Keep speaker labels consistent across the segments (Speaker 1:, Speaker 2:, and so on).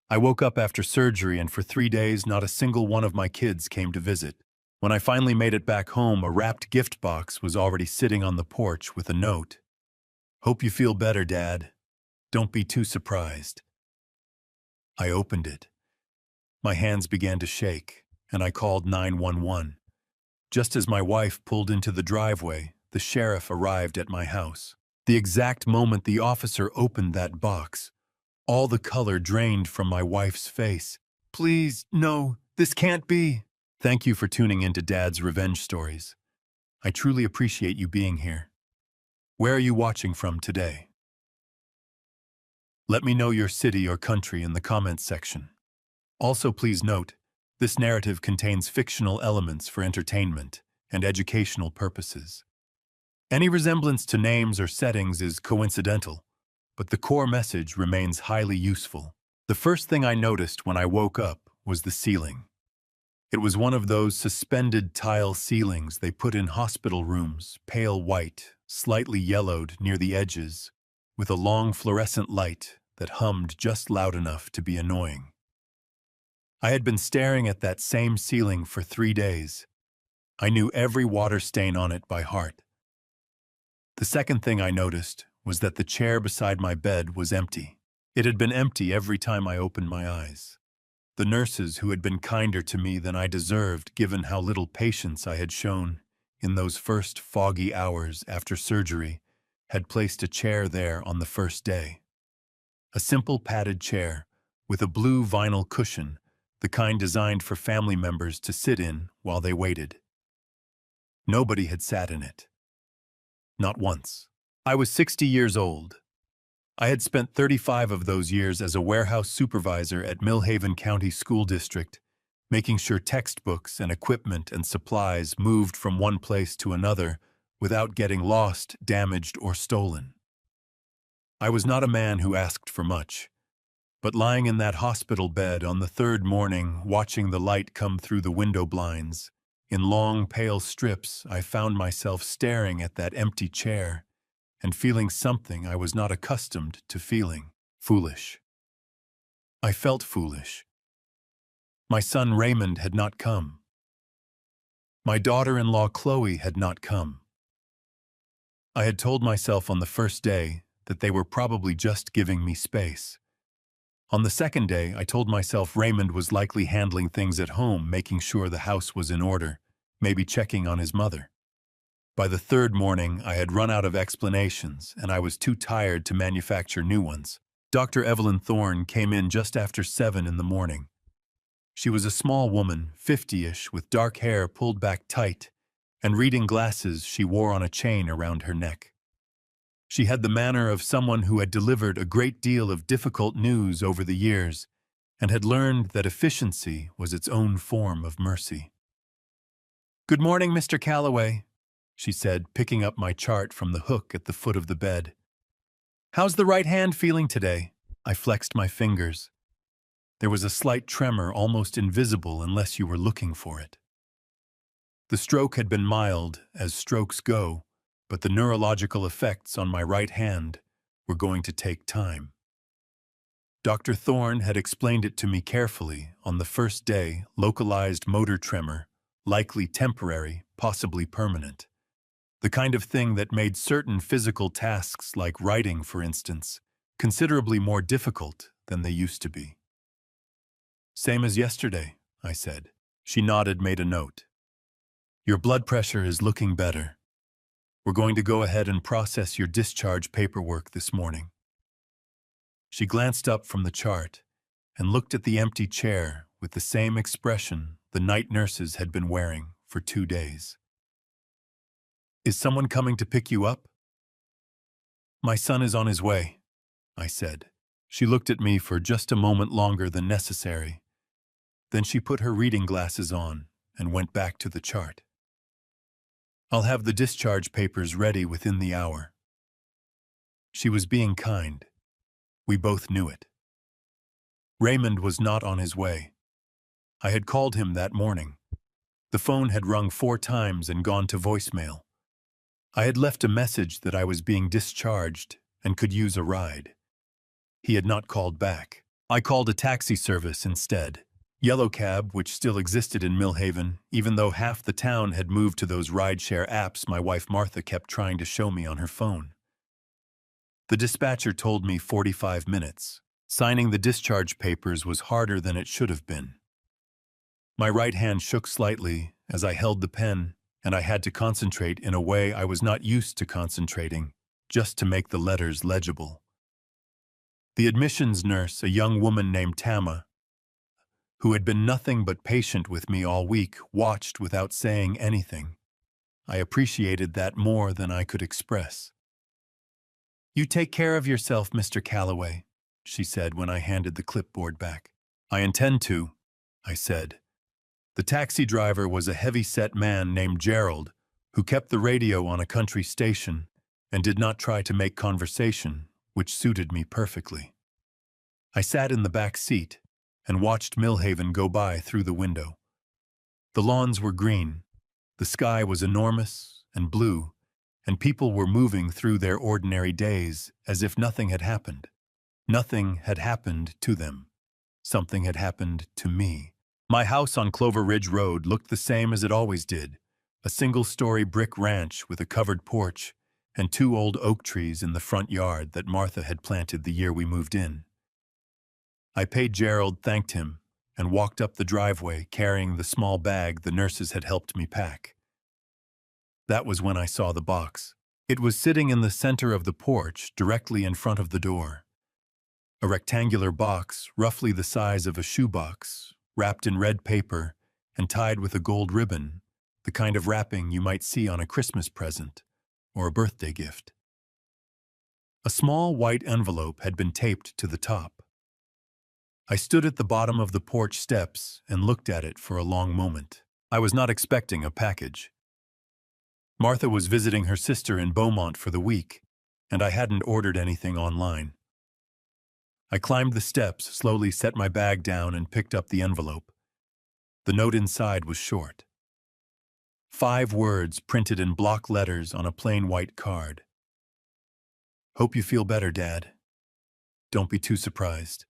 Speaker 1: I woke up after surgery, and for 3 days, not a single one of my kids came to visit. When I finally made it back home, a wrapped gift box was already sitting on the porch with a note. "Hope you feel better, Dad. Don't be too surprised." I opened it. My hands began to shake, and I called 911. Just as my wife pulled into the driveway, the sheriff arrived at my house. The exact moment the officer opened that box, all the color drained from my wife's face. "Please, no, this can't be." "Thank you for tuning into Dad's Revenge Stories. I truly appreciate you being here. Where are you watching from today? Let me know your city or country in the comments section. Also, please note, this narrative contains fictional elements for entertainment and educational purposes. Any resemblance to names or settings is coincidental, but the core message remains highly useful. The first thing I noticed when I woke up was the ceiling. It was one of those suspended tile ceilings they put in hospital rooms, pale white, slightly yellowed near the edges, with a long fluorescent light that hummed just loud enough to be annoying. I had been staring at that same ceiling for 3 days. I knew every water stain on it by heart. The second thing I noticed was that the chair beside my bed was empty. It had been empty every time I opened my eyes. The nurses, who had been kinder to me than I deserved given how little patience I had shown in those first foggy hours after surgery, had placed a chair there on the first day. A simple padded chair with a blue vinyl cushion, the kind designed for family members to sit in while they waited. Nobody had sat in it. Not once. I was 60 years old. I had spent 35 of those years as a warehouse supervisor at Millhaven County School District, making sure textbooks and equipment and supplies moved from one place to another without getting lost, damaged, or stolen. I was not a man who asked for much, but lying in that hospital bed on the third morning, watching the light come through the window blinds, in long, pale strips, I found myself staring at that empty chair and feeling something I was not accustomed to feeling: foolish. I felt foolish. My son Raymond had not come. My daughter-in-law Chloe had not come. I had told myself on the first day that they were probably just giving me space. On the second day, I told myself Raymond was likely handling things at home, making sure the house was in order, maybe checking on his mother. By the third morning, I had run out of explanations, and I was too tired to manufacture new ones. Dr. Evelyn Thorne came in just after 7 in the morning. She was a small woman, 50-ish, with dark hair pulled back tight, and reading glasses she wore on a chain around her neck. She had the manner of someone who had delivered a great deal of difficult news over the years, and had learned that efficiency was its own form of mercy. "Good morning, Mr. Calloway," she said, picking up my chart from the hook at the foot of the bed. "How's the right hand feeling today?" I flexed my fingers. There was a slight tremor, almost invisible unless you were looking for it. The stroke had been mild, as strokes go, but the neurological effects on my right hand were going to take time. Dr. Thorne had explained it to me carefully on the first day: localized motor tremor, likely temporary, possibly permanent. The kind of thing that made certain physical tasks, like writing, for instance, considerably more difficult than they used to be. "Same as yesterday," I said. She nodded, made a note. "Your blood pressure is looking better. We're going to go ahead and process your discharge paperwork this morning." She glanced up from the chart and looked at the empty chair with the same expression the night nurses had been wearing for 2 days. "Is someone coming to pick you up?" "My son is on his way," I said. She looked at me for just a moment longer than necessary. Then she put her reading glasses on and went back to the chart. "I'll have the discharge papers ready within the hour." She was being kind. We both knew it. Raymond was not on his way. I had called him that morning. The phone had rung 4 times and gone to voicemail. I had left a message that I was being discharged and could use a ride. He had not called back. I called a taxi service instead. Yellow Cab, which still existed in Millhaven, even though half the town had moved to those rideshare apps my wife Martha kept trying to show me on her phone. The dispatcher told me 45 minutes. Signing the discharge papers was harder than it should have been. My right hand shook slightly as I held the pen, and I had to concentrate in a way I was not used to concentrating, just to make the letters legible. The admissions nurse, a young woman named Tama, who had been nothing but patient with me all week, watched without saying anything. I appreciated that more than I could express. "You take care of yourself, Mr. Calloway," she said when I handed the clipboard back. "I intend to," I said. The taxi driver was a heavy-set man named Gerald, who kept the radio on a country station and did not try to make conversation, which suited me perfectly. I sat in the back seat and watched Millhaven go by through the window. The lawns were green, the sky was enormous and blue, and people were moving through their ordinary days as if nothing had happened. Nothing had happened to them. Something had happened to me. My house on Clover Ridge Road looked the same as it always did, a single-story brick ranch with a covered porch and 2 old oak trees in the front yard that Martha had planted the year we moved in. I paid Gerald, thanked him, and walked up the driveway carrying the small bag the nurses had helped me pack. That was when I saw the box. It was sitting in the center of the porch, directly in front of the door. A rectangular box, roughly the size of a shoebox, wrapped in red paper and tied with a gold ribbon, the kind of wrapping you might see on a Christmas present or a birthday gift. A small white envelope had been taped to the top. I stood at the bottom of the porch steps and looked at it for a long moment. I was not expecting a package. Martha was visiting her sister in Beaumont for the week, and I hadn't ordered anything online. I climbed the steps, slowly set my bag down, and picked up the envelope. The note inside was short. 5 words printed in block letters on a plain white card. "Hope you feel better, Dad. Don't be too surprised."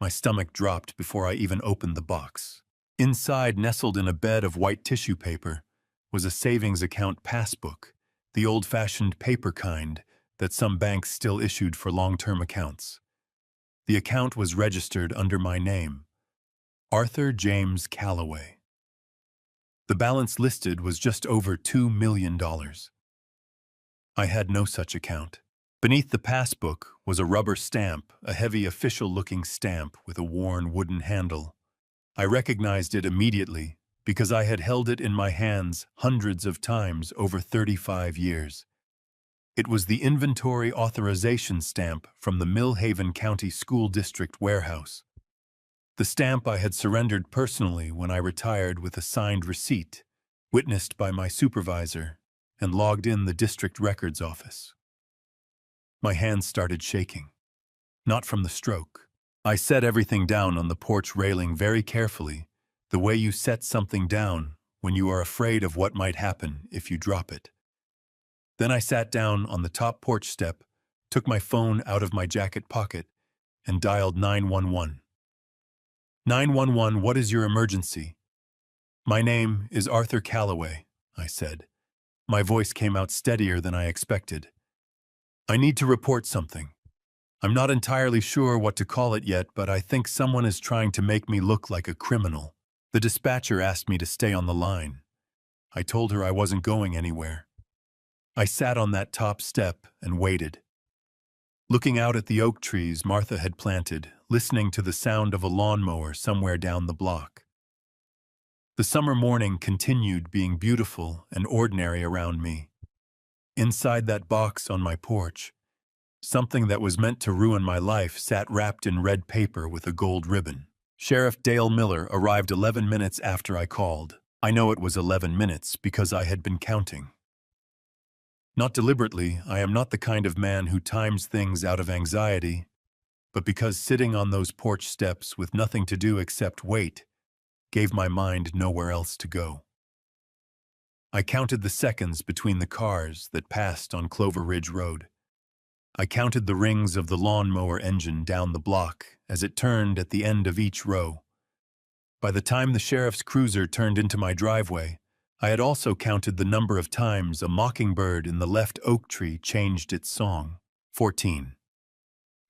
Speaker 1: My stomach dropped before I even opened the box. Inside, nestled in a bed of white tissue paper, was a savings account passbook, the old-fashioned paper kind that some banks still issued for long-term accounts. The account was registered under my name, Arthur James Calloway. The balance listed was just over $2 million. I had no such account. Beneath the passbook was a rubber stamp, a heavy official-looking stamp with a worn wooden handle. I recognized it immediately because I had held it in my hands hundreds of times over 35 years. It was the inventory authorization stamp from the Millhaven County School District warehouse. The stamp I had surrendered personally when I retired with a signed receipt, witnessed by my supervisor, and logged in the district records office. My hands started shaking. Not from the stroke. I set everything down on the porch railing very carefully, the way you set something down when you are afraid of what might happen if you drop it. Then I sat down on the top porch step, took my phone out of my jacket pocket, and dialed 911. 911, what is your emergency? My name is Arthur Calloway, I said. My voice came out steadier than I expected. I need to report something. I'm not entirely sure what to call it yet, but I think someone is trying to make me look like a criminal. The dispatcher asked me to stay on the line. I told her I wasn't going anywhere. I sat on that top step and waited. Looking out at the oak trees Martha had planted, listening to the sound of a lawnmower somewhere down the block. The summer morning continued being beautiful and ordinary around me. Inside that box on my porch, something that was meant to ruin my life sat wrapped in red paper with a gold ribbon. Sheriff Dale Miller arrived 11 minutes after I called. I know it was 11 minutes because I had been counting. Not deliberately, I am not the kind of man who times things out of anxiety, but because sitting on those porch steps with nothing to do except wait gave my mind nowhere else to go. I counted the seconds between the cars that passed on Clover Ridge Road. I counted the rings of the lawnmower engine down the block as it turned at the end of each row. By the time the sheriff's cruiser turned into my driveway, I had also counted the number of times a mockingbird in the left oak tree changed its song. 14.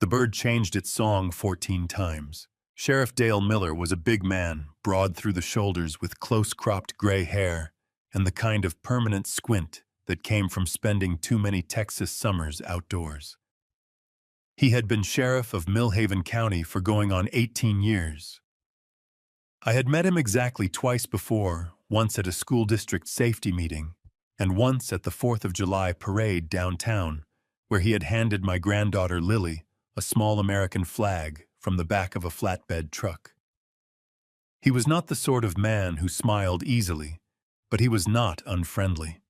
Speaker 1: The bird changed its song 14 times. Sheriff Dale Miller was a big man, broad through the shoulders with close-cropped gray hair and the kind of permanent squint that came from spending too many Texas summers outdoors. He had been sheriff of Millhaven County for going on 18 years. I had met him exactly twice before, once at a school district safety meeting, and once at the 4th of July parade downtown, where he had handed my granddaughter Lily a small American flag from the back of a flatbed truck. He was not the sort of man who smiled easily, but he was not unfriendly.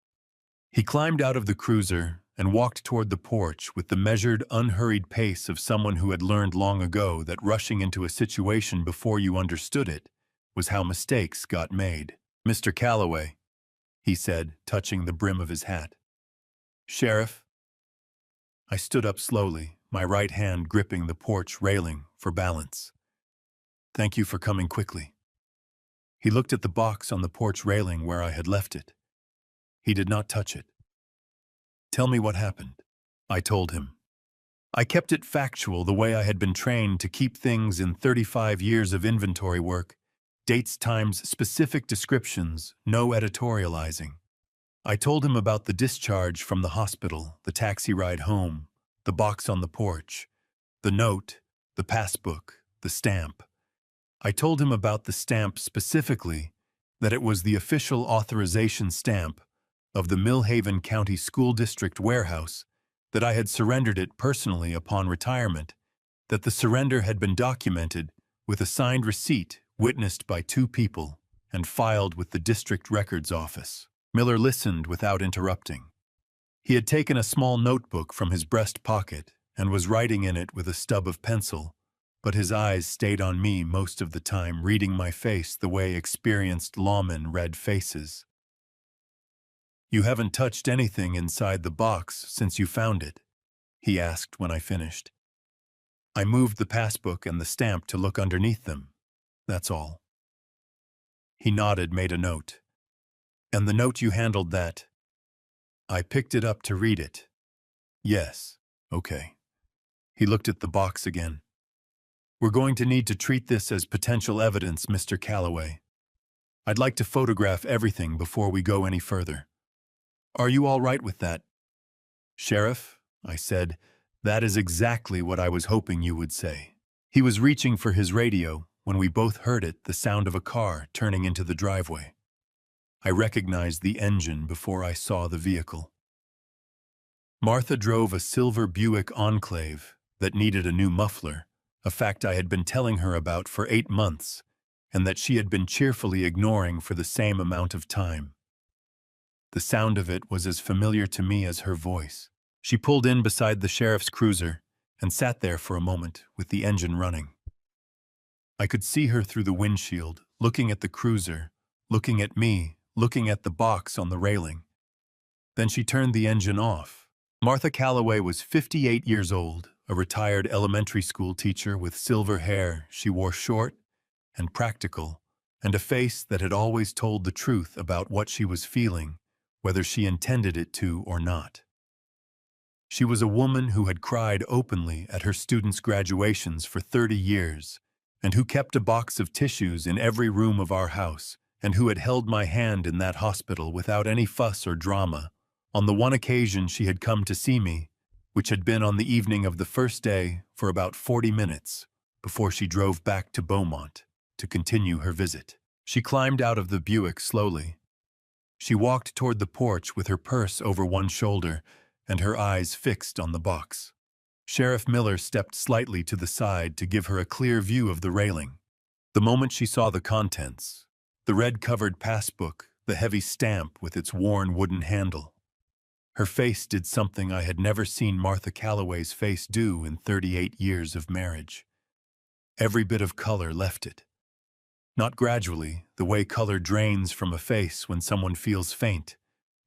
Speaker 1: He climbed out of the cruiser and walked toward the porch with the measured, unhurried pace of someone who had learned long ago that rushing into a situation before you understood it was how mistakes got made. "Mr. Calloway," he said, touching the brim of his hat. "Sheriff?" I stood up slowly, my right hand gripping the porch railing for balance. "Thank you for coming quickly." He looked at the box on the porch railing where I had left it. He did not touch it. "Tell me what happened," I told him. I kept it factual the way I had been trained to keep things in 35 years of inventory work, dates, times, specific descriptions, no editorializing. I told him about the discharge from the hospital, the taxi ride home, the box on the porch, the note, the passbook, the stamp. I told him about the stamp specifically, that it was the official authorization stamp of the Millhaven County School District warehouse, that I had surrendered it personally upon retirement, that the surrender had been documented with a signed receipt witnessed by 2 people and filed with the district records office. Miller listened without interrupting. He had taken a small notebook from his breast pocket and was writing in it with a stub of pencil, but his eyes stayed on me most of the time, reading my face the way experienced lawmen read faces. "You haven't touched anything inside the box since you found it?" he asked when I finished. I moved the passbook and the stamp to look underneath them. "That's all." He nodded, made a note. "And the note you handled that?" I picked it up to read it. "Yes, okay." He looked at the box again. "We're going to need to treat this as potential evidence, Mr. Calloway. I'd like to photograph everything before we go any further. Are you all right with that?" "Sheriff," I said, "that is exactly what I was hoping you would say." He was reaching for his radio when we both heard it, the sound of a car turning into the driveway. I recognized the engine before I saw the vehicle. Martha drove a silver Buick Enclave that needed a new muffler, a fact I had been telling her about for 8 months, and that she had been cheerfully ignoring for the same amount of time. The sound of it was as familiar to me as her voice. She pulled in beside the sheriff's cruiser and sat there for a moment with the engine running. I could see her through the windshield, looking at the cruiser, looking at me, looking at the box on the railing. Then she turned the engine off. Martha Calloway was 58 years old, a retired elementary school teacher with silver hair. She wore short and practical, and a face that had always told the truth about what she was feeling, whether she intended it to or not. She was a woman who had cried openly at her students' graduations for 30 years, and who kept a box of tissues in every room of our house, and who had held my hand in that hospital without any fuss or drama. On the one occasion she had come to see me, which had been on the evening of the first day, for about 40 minutes, before she drove back to Beaumont to continue her visit. She climbed out of the Buick slowly. She walked toward the porch with her purse over one shoulder and her eyes fixed on the box. Sheriff Miller stepped slightly to the side to give her a clear view of the railing. The moment she saw the contents, the red-covered passbook, the heavy stamp with its worn wooden handle, her face did something I had never seen Martha Calloway's face do in 38 years of marriage. Every bit of color left it. Not gradually, the way color drains from a face when someone feels faint,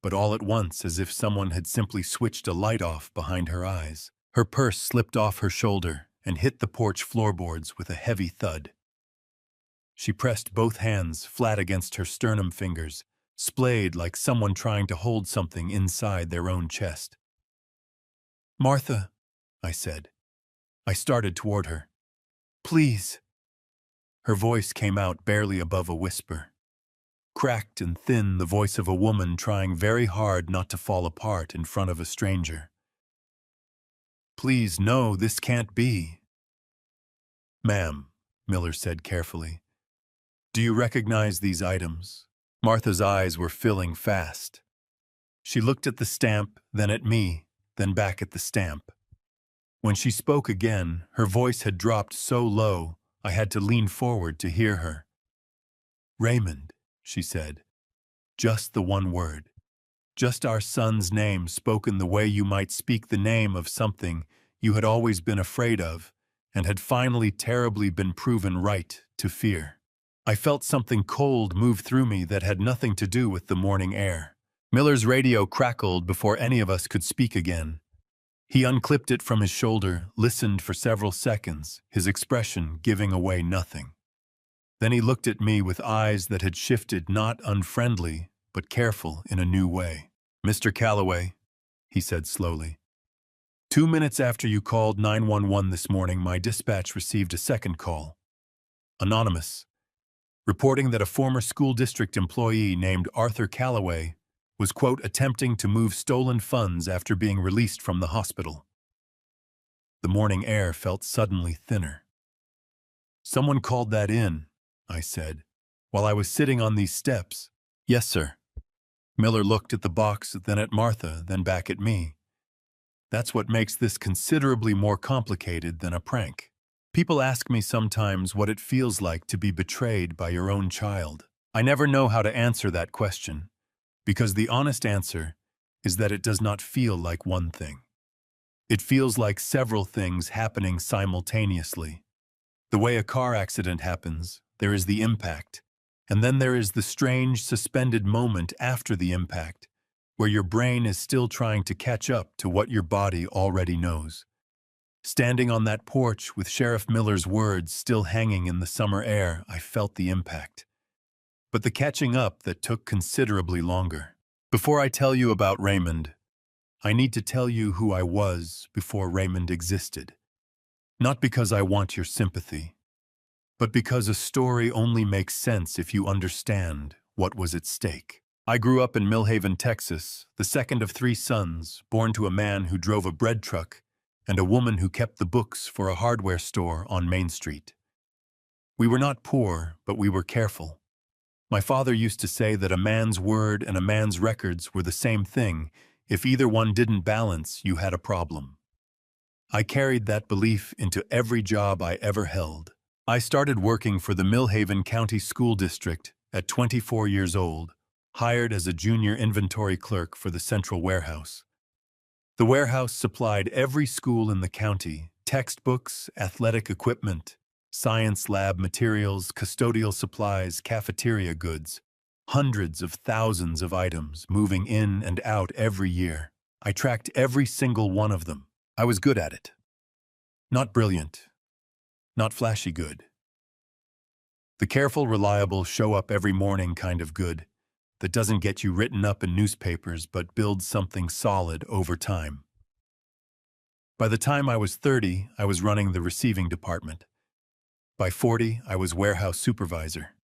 Speaker 1: but all at once as if someone had simply switched a light off behind her eyes. Her purse slipped off her shoulder and hit the porch floorboards with a heavy thud. She pressed both hands flat against her sternum fingers, splayed like someone trying to hold something inside their own chest. "Martha," I said. I started toward her. "Please." Her voice came out barely above a whisper. Cracked and thin, the voice of a woman trying very hard not to fall apart in front of a stranger. "Please, no, this can't be." "Ma'am," Miller said carefully, "do you recognize these items?" Martha's eyes were filling fast. She looked at the stamp, then at me, then back at the stamp. When she spoke again, her voice had dropped so low I had to lean forward to hear her. "Raymond," she said. Just the one word. Just our son's name spoken the way you might speak the name of something you had always been afraid of and had finally terribly been proven right to fear. I felt something cold move through me that had nothing to do with the morning air. Miller's radio crackled before any of us could speak again. He unclipped it from his shoulder, listened for several seconds, his expression giving away nothing. Then he looked at me with eyes that had shifted, not unfriendly, but careful in a new way. "Mr. Calloway," he said slowly, 2 minutes after you called 911 this morning, my dispatch received a second call. Anonymous, reporting that a former school district employee named Arthur Calloway was, quote, attempting to move stolen funds after being released from the hospital. The morning air felt suddenly thinner. "Someone called that in," I said, "while I was sitting on these steps." "Yes, sir." Miller looked at the box, then at Martha, then back at me. "That's what makes this considerably more complicated than a prank. People ask me sometimes what it feels like to be betrayed by your own child. I never know how to answer that question, because the honest answer is that it does not feel like one thing. It feels like several things happening simultaneously. The way a car accident happens, there is the impact, and then there is the strange suspended moment after the impact, where your brain is still trying to catch up to what your body already knows. Standing on that porch with Sheriff Miller's words still hanging in the summer air, I felt the impact. But the catching up that took considerably longer. Before I tell you about Raymond, I need to tell you who I was before Raymond existed. Not because I want your sympathy, but because a story only makes sense if you understand what was at stake. I grew up in Millhaven, Texas, the second of 3 sons, born to a man who drove a bread truck and a woman who kept the books for a hardware store on Main Street. We were not poor, but we were careful. My father used to say that a man's word and a man's records were the same thing. If either one didn't balance, you had a problem. I carried that belief into every job I ever held. I started working for the Millhaven County School District at 24 years old, hired as a junior inventory clerk for the central warehouse. The warehouse supplied every school in the county, textbooks, athletic equipment, science lab materials, custodial supplies, cafeteria goods, hundreds of thousands of items moving in and out every year. I tracked every single one of them. I was good at it. Not brilliant, not flashy good. The careful, reliable, show up every morning kind of good that doesn't get you written up in newspapers but builds something solid over time. By the time I was 30, I was running the receiving department. By 40, I was warehouse supervisor.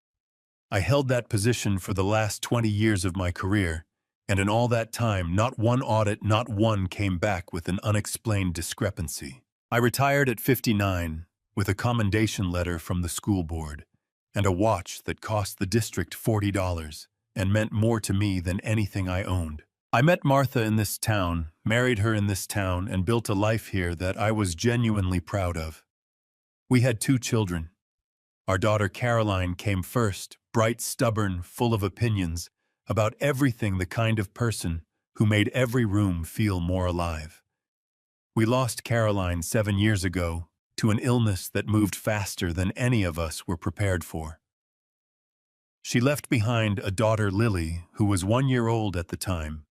Speaker 1: I held that position for the last 20 years of my career, and in all that time, not one audit, not one came back with an unexplained discrepancy. I retired at 59 with a commendation letter from the school board and a watch that cost the district $40 and meant more to me than anything I owned. I met Martha in this town, married her in this town, and built a life here that I was genuinely proud of. We had 2 children. Our daughter Caroline came first, bright, stubborn, full of opinions about everything, the kind of person who made every room feel more alive. We lost Caroline 7 years ago to an illness that moved faster than any of us were prepared for. She left behind a daughter, Lily, who was 1 year old at the time,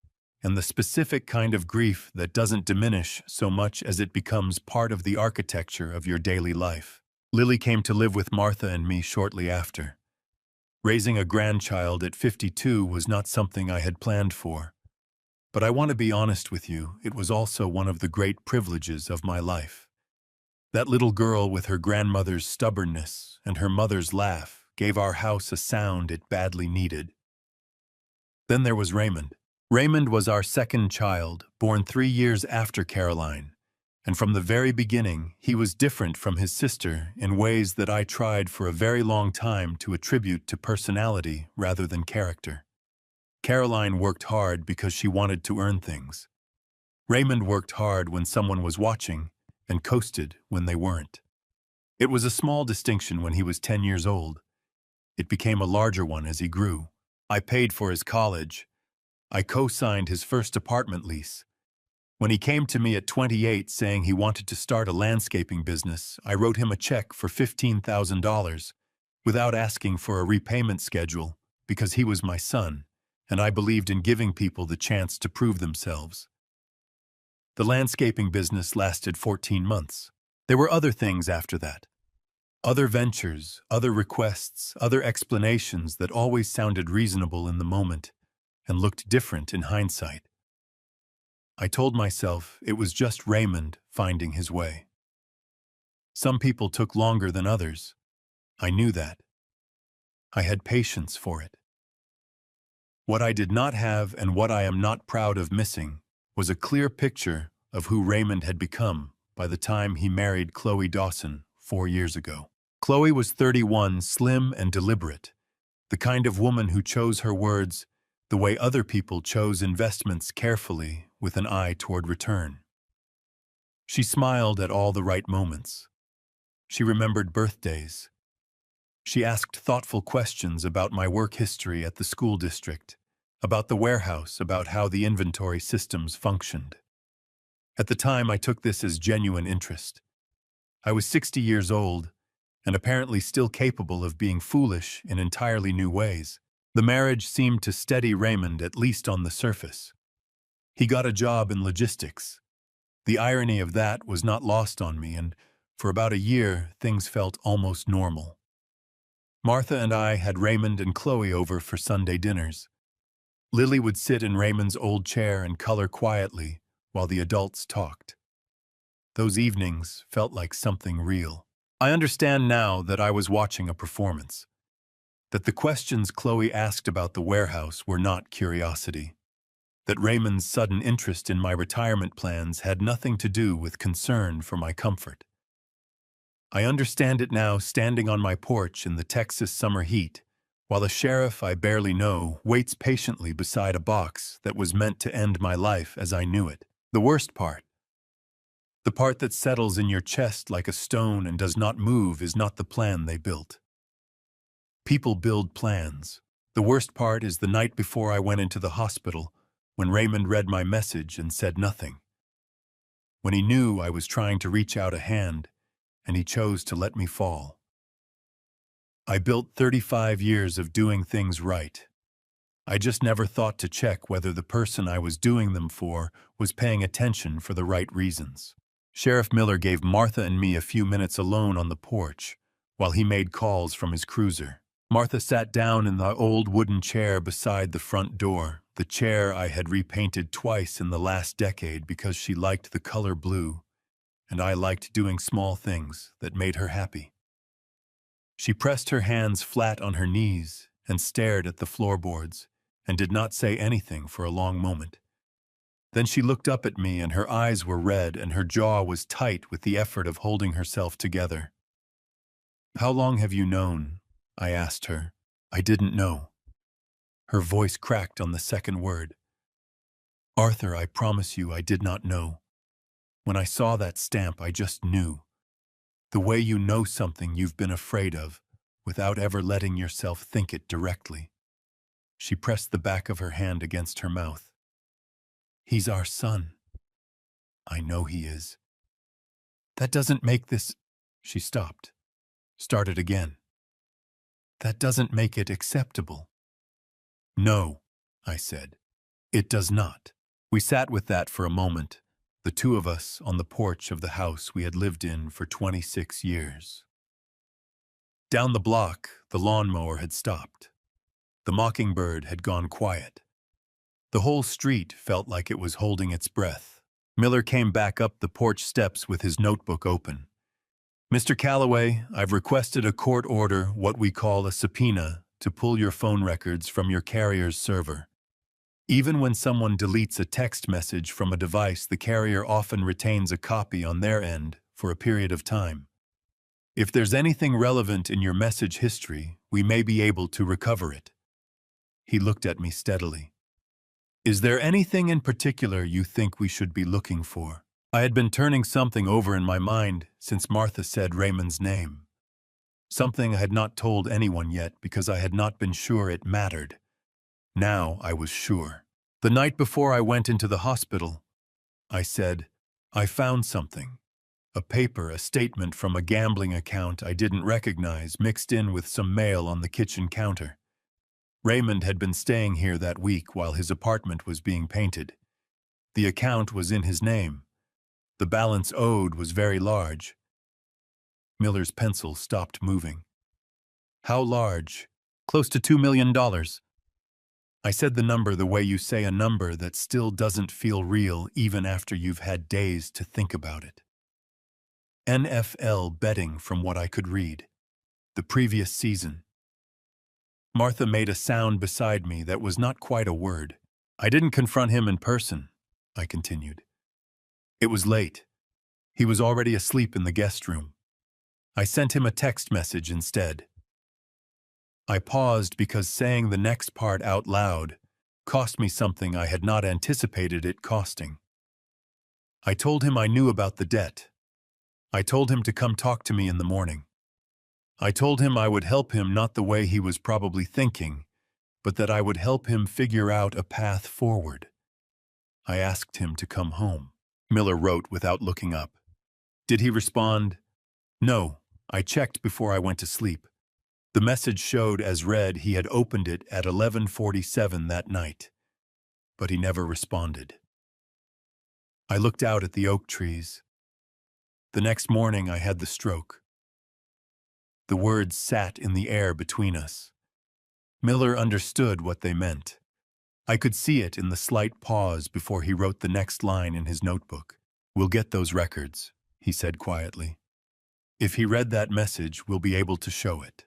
Speaker 1: and the specific kind of grief that doesn't diminish so much as it becomes part of the architecture of your daily life. Lily came to live with Martha and me shortly after. Raising a grandchild at 52 was not something I had planned for. But I want to be honest with you, it was also one of the great privileges of my life. That little girl with her grandmother's stubbornness and her mother's laugh gave our house a sound it badly needed. Then there was Raymond. Raymond was our second child, born 3 years after Caroline, and from the very beginning he was different from his sister in ways that I tried for a very long time to attribute to personality rather than character. Caroline worked hard because she wanted to earn things. Raymond worked hard when someone was watching and coasted when they weren't. It was a small distinction when he was 10 years old. It became a larger one as he grew. I paid for his college. I co-signed his first apartment lease. When he came to me at 28 saying he wanted to start a landscaping business, I wrote him a check for $15,000 without asking for a repayment schedule because he was my son, and I believed in giving people the chance to prove themselves. The landscaping business lasted 14 months. There were other things after that. Other ventures, other requests, other explanations that always sounded reasonable in the moment and looked different in hindsight. I told myself it was just Raymond finding his way. Some people took longer than others. I knew that. I had patience for it. What I did not have and what I am not proud of missing was a clear picture of who Raymond had become by the time he married Chloe Dawson 4 years ago. Chloe was 31, slim and deliberate, the kind of woman who chose her words the way other people chose investments carefully with an eye toward return. She smiled at all the right moments. She remembered birthdays. She asked thoughtful questions about my work history at the school district, about the warehouse, about how the inventory systems functioned. At the time, I took this as genuine interest. I was 60 years old, and apparently still capable of being foolish in entirely new ways. The marriage seemed to steady Raymond, at least on the surface. He got a job in logistics. The irony of that was not lost on me, and for about a year, things felt almost normal. Martha and I had Raymond and Chloe over for Sunday dinners. Lily would sit in Raymond's old chair and color quietly while the adults talked. Those evenings felt like something real. I understand now that I was watching a performance, that the questions Chloe asked about the warehouse were not curiosity, that Raymond's sudden interest in my retirement plans had nothing to do with concern for my comfort. I understand it now standing on my porch in the Texas summer heat, while a sheriff I barely know waits patiently beside a box that was meant to end my life as I knew it. The worst part, the part that settles in your chest like a stone and does not move, is not the plan they built. People build plans. The worst part is the night before I went into the hospital, when Raymond read my message and said nothing. When he knew I was trying to reach out a hand, and he chose to let me fall. I built 35 years of doing things right. I just never thought to check whether the person I was doing them for was paying attention for the right reasons. Sheriff Miller gave Martha and me a few minutes alone on the porch while he made calls from his cruiser. Martha sat down in the old wooden chair beside the front door, the chair I had repainted twice in the last decade because she liked the color blue, and I liked doing small things that made her happy. She pressed her hands flat on her knees and stared at the floorboards and did not say anything for a long moment. Then she looked up at me and her eyes were red and her jaw was tight with the effort of holding herself together. "How long have you known?" I asked her. I didn't know. Her voice cracked on the second word. "Arthur, I promise you I did not know. When I saw that stamp, I just knew. The way you know something you've been afraid of, without ever letting yourself think it directly." She pressed the back of her hand against her mouth. "He's our son." "I know he is." "That doesn't make this—" She stopped, started again. "That doesn't make it acceptable." "No," I said. "It does not." We sat with that for a moment, the two of us on the porch of the house we had lived in for 26 years. Down the block, the lawnmower had stopped. The mockingbird had gone quiet. The whole street felt like it was holding its breath. Miller came back up the porch steps with his notebook open. "Mr. Calloway, I've requested a court order, what we call a subpoena, to pull your phone records from your carrier's server. Even when someone deletes a text message from a device, the carrier often retains a copy on their end for a period of time. If there's anything relevant in your message history, we may be able to recover it." He looked at me steadily. "Is there anything in particular you think we should be looking for?" I had been turning something over in my mind since Martha said Raymond's name. Something I had not told anyone yet because I had not been sure it mattered. Now I was sure. "The night before I went into the hospital," I said, "I found something. A paper, a statement from a gambling account I didn't recognize, mixed in with some mail on the kitchen counter. Raymond had been staying here that week while his apartment was being painted. The account was in his name. The balance owed was very large." Miller's pencil stopped moving. "How large?" "Close to $2 million. I said the number the way you say a number that still doesn't feel real even after you've had days to think about it. NFL betting, from what I could read. The previous season." Martha made a sound beside me that was not quite a word. "I didn't confront him in person," I continued. "It was late. He was already asleep in the guest room. I sent him a text message instead." I paused because saying the next part out loud cost me something I had not anticipated it costing. "I told him I knew about the debt. I told him to come talk to me in the morning. I told him I would help him, not the way he was probably thinking, but that I would help him figure out a path forward. I asked him to come home." Miller wrote without looking up. "Did he respond?" "No, I checked before I went to sleep. The message showed as read he had opened it at 11:47 that night, but he never responded." I looked out at the oak trees. The next morning I had the stroke. The words sat in the air between us. Miller understood what they meant. I could see it in the slight pause before he wrote the next line in his notebook. "We'll get those records," he said quietly. "If he read that message, we'll be able to show it."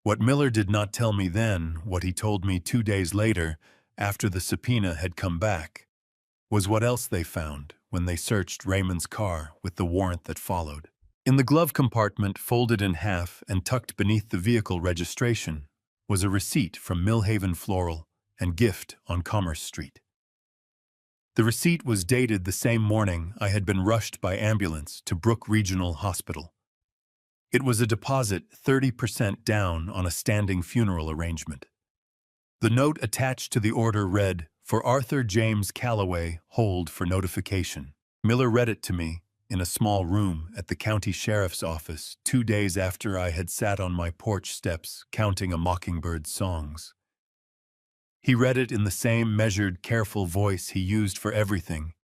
Speaker 1: What Miller did not tell me then, what he told me 2 days later, after the subpoena had come back, was what else they found when they searched Raymond's car with the warrant that followed. In the glove compartment, folded in half and tucked beneath the vehicle registration, was a receipt from Millhaven Floral and Gift on Commerce Street. The receipt was dated the same morning I had been rushed by ambulance to Brook Regional Hospital. It was a deposit 30% down on a standing funeral arrangement. The note attached to the order read, "For Arthur James Calloway, hold for notification." Miller read it to me in a small room at the county sheriff's office 2 days after I had sat on my porch steps counting a mockingbird's songs. He read it in the same measured, careful voice he used for everything,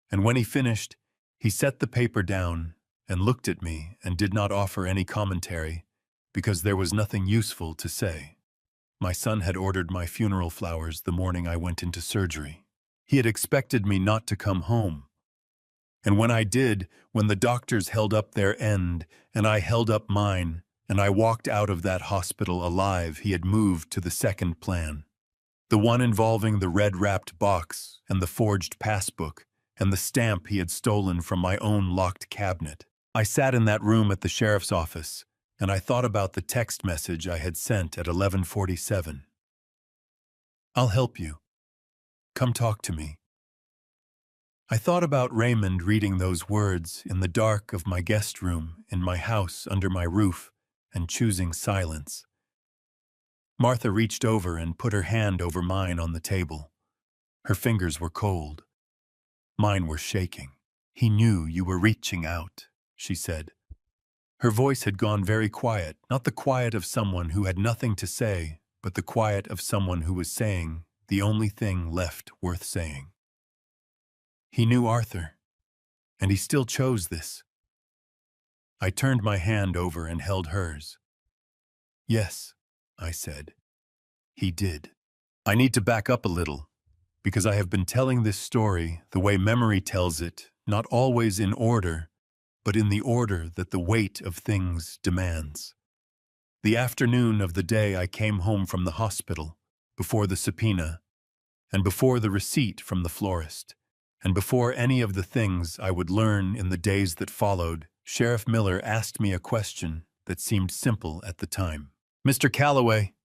Speaker 1: and when he finished, he set the paper down and looked at me and did not offer any commentary because there was nothing useful to say. My son had ordered my funeral flowers the morning I went into surgery. He had expected me not to come home. And when I did, when the doctors held up their end and I held up mine, and I walked out of that hospital alive, he had moved to the second plan. The one involving the red-wrapped box and the forged passbook and the stamp he had stolen from my own locked cabinet. I sat in that room at the sheriff's office, and I thought about the text message I had sent at 11:47. "I'll help you. Come talk to me." I thought about Raymond reading those words in the dark of my guest room in my house under my roof and choosing silence. Martha reached over and put her hand over mine on the table. Her fingers were cold. Mine were shaking. "He knew you were reaching out," she said. Her voice had gone very quiet, not the quiet of someone who had nothing to say, but the quiet of someone who was saying the only thing left worth saying. He knew Arthur, and he still chose this. I turned my hand over and held hers. Yes, I said. He did. I need to back up a little, because I have been telling this story the way memory tells it, not always in order, but in the order that the weight of things demands. The afternoon of the day I came home from the hospital, before the subpoena, and before the receipt from the florist, and before any of the things I would learn in the days that followed, Sheriff Miller asked me a question that seemed simple at the time. "Mr. Calloway,"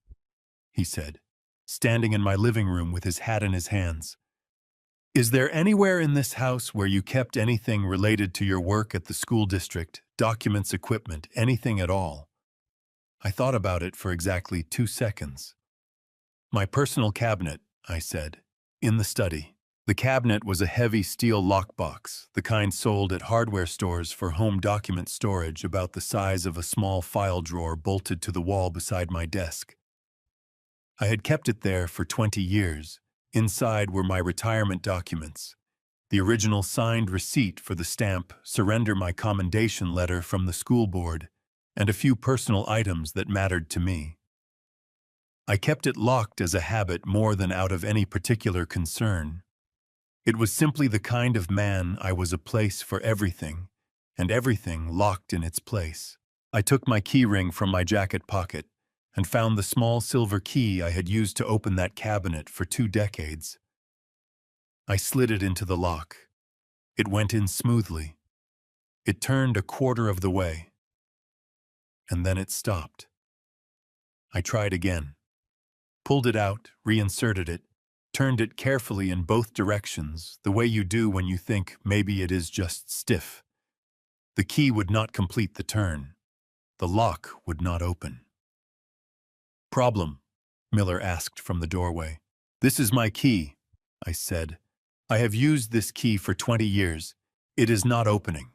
Speaker 1: he said, standing in my living room with his hat in his hands, "is there anywhere in this house where you kept anything related to your work at the school district, documents, equipment, anything at all?" I thought about it for exactly 2 seconds. "My personal cabinet," I said, "in the study." The cabinet was a heavy steel lockbox, the kind sold at hardware stores for home document storage, about the size of a small file drawer bolted to the wall beside my desk. I had kept it there for 20 years. Inside were my retirement documents, the original signed receipt for the stamp, surrender my commendation letter from the school board, and a few personal items that mattered to me. I kept it locked as a habit more than out of any particular concern. It was simply the kind of man I was, a place for everything, and everything locked in its place. I took my key ring from my jacket pocket and found the small silver key I had used to open that cabinet for 2 decades. I slid it into the lock. It went in smoothly. It turned a quarter of the way, and then it stopped. I tried again. Pulled it out, reinserted it, turned it carefully in both directions, the way you do when you think maybe it is just stiff. The key would not complete the turn. The lock would not open. "Problem?" Miller asked from the doorway. "This is my key," I said. "I have used this key for 20 years. It is not opening."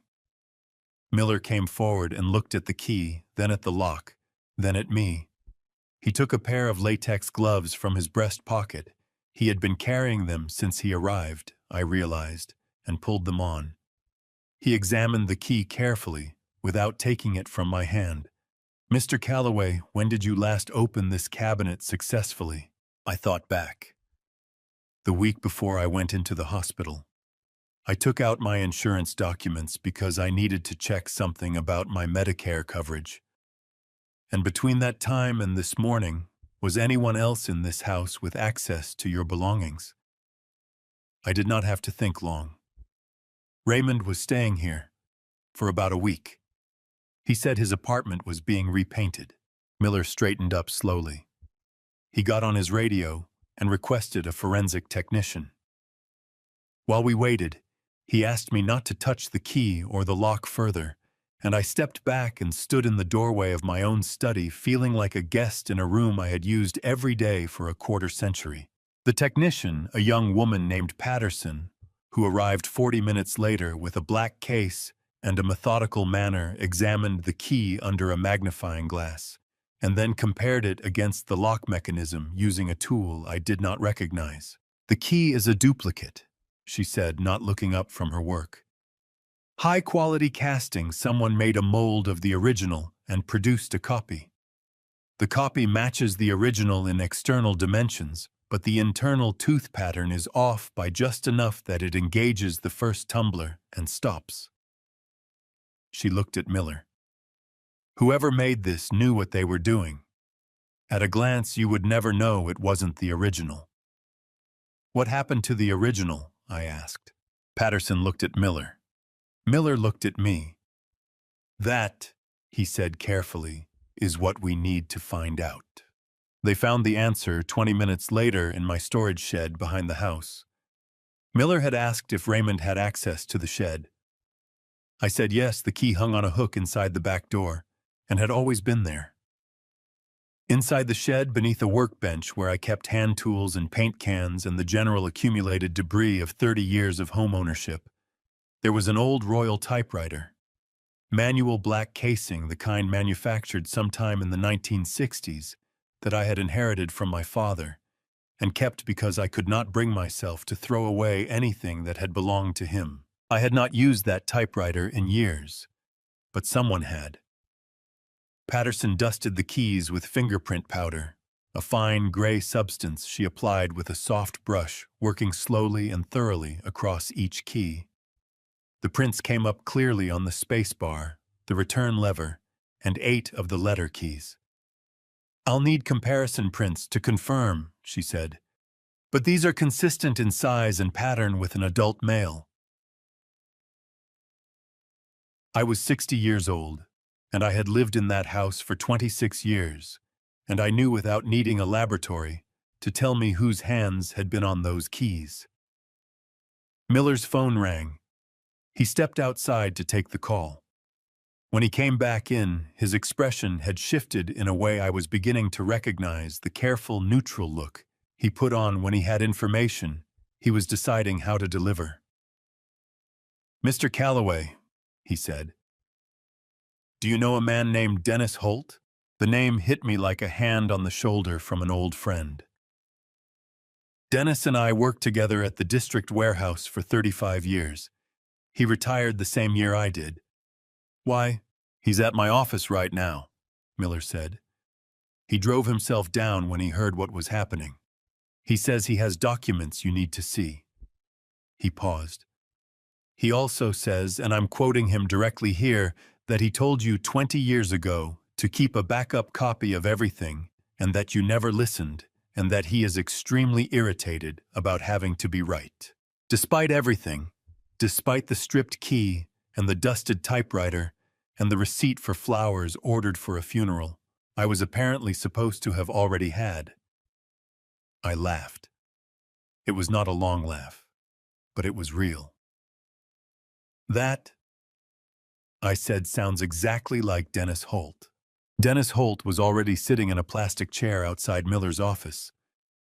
Speaker 1: Miller came forward and looked at the key, then at the lock, then at me. He took a pair of latex gloves from his breast pocket. He had been carrying them since he arrived, I realized, and pulled them on. He examined the key carefully, without taking it from my hand. "Mr. Calloway, when did you last open this cabinet successfully?" I thought back. The week before I went into the hospital. I took out my insurance documents because I needed to check something about my Medicare coverage. And between that time and this morning, was anyone else in this house with access to your belongings? I did not have to think long. Raymond was staying here for about a week. He said his apartment was being repainted. Miller straightened up slowly. He got on his radio and requested a forensic technician. While we waited, he asked me not to touch the key or the lock further, and I stepped back and stood in the doorway of my own study, feeling like a guest in a room I had used every day for a quarter century. The technician, a young woman named Patterson, who arrived 40 minutes later with a black case and a methodical manner, examined the key under a magnifying glass, and then compared it against the lock mechanism using a tool I did not recognize. "The key is a duplicate," she said, not looking up from her work. "High-quality casting. Someone made a mold of the original and produced a copy. The copy matches the original in external dimensions, but the internal tooth pattern is off by just enough that it engages the first tumbler and stops." She looked at Miller. "Whoever made this knew what they were doing. At a glance, you would never know it wasn't the original." "What happened to the original?" I asked. Patterson looked at Miller. Miller looked at me. "That," he said carefully, "is what we need to find out." They found the answer 20 minutes later in my storage shed behind the house. Miller had asked if Raymond had access to the shed. I said yes, the key hung on a hook inside the back door, and had always been there. Inside the shed, beneath a workbench where I kept hand tools and paint cans and the general accumulated debris of 30 years of home ownership, there was an old Royal typewriter. Manual black casing, the kind manufactured sometime in the 1960s, that I had inherited from my father, and kept because I could not bring myself to throw away anything that had belonged to him. I had not used that typewriter in years, but someone had. Patterson dusted the keys with fingerprint powder, a fine gray substance she applied with a soft brush, working slowly and thoroughly across each key. The prints came up clearly on the space bar, the return lever, and 8 of the letter keys. "I'll need comparison prints to confirm," she said, "but these are consistent in size and pattern with an adult male." I was 60 years old, and I had lived in that house for 26 years, and I knew without needing a laboratory to tell me whose hands had been on those keys. Miller's phone rang. He stepped outside to take the call. When he came back in, his expression had shifted in a way I was beginning to recognize the careful, neutral look he put on when he had information he was deciding how to deliver. "Mr. Calloway," he said, "do you know a man named Dennis Holt?" The name hit me like a hand on the shoulder from an old friend. "Dennis and I worked together at the district warehouse for 35 years. He retired the same year I did." "Why, he's at my office right now," Miller said. "He drove himself down when he heard what was happening. He says he has documents you need to see." He paused. "He also says, and I'm quoting him directly here, that he told you 20 years ago to keep a backup copy of everything, and that you never listened, and that he is extremely irritated about having to be right. Despite everything, despite the stripped key and the dusted typewriter and the receipt for flowers ordered for a funeral I was apparently supposed to have already had." I laughed. It was not a long laugh, but it was real. "That," I said, "sounds exactly like Dennis Holt." Dennis Holt was already sitting in a plastic chair outside Miller's office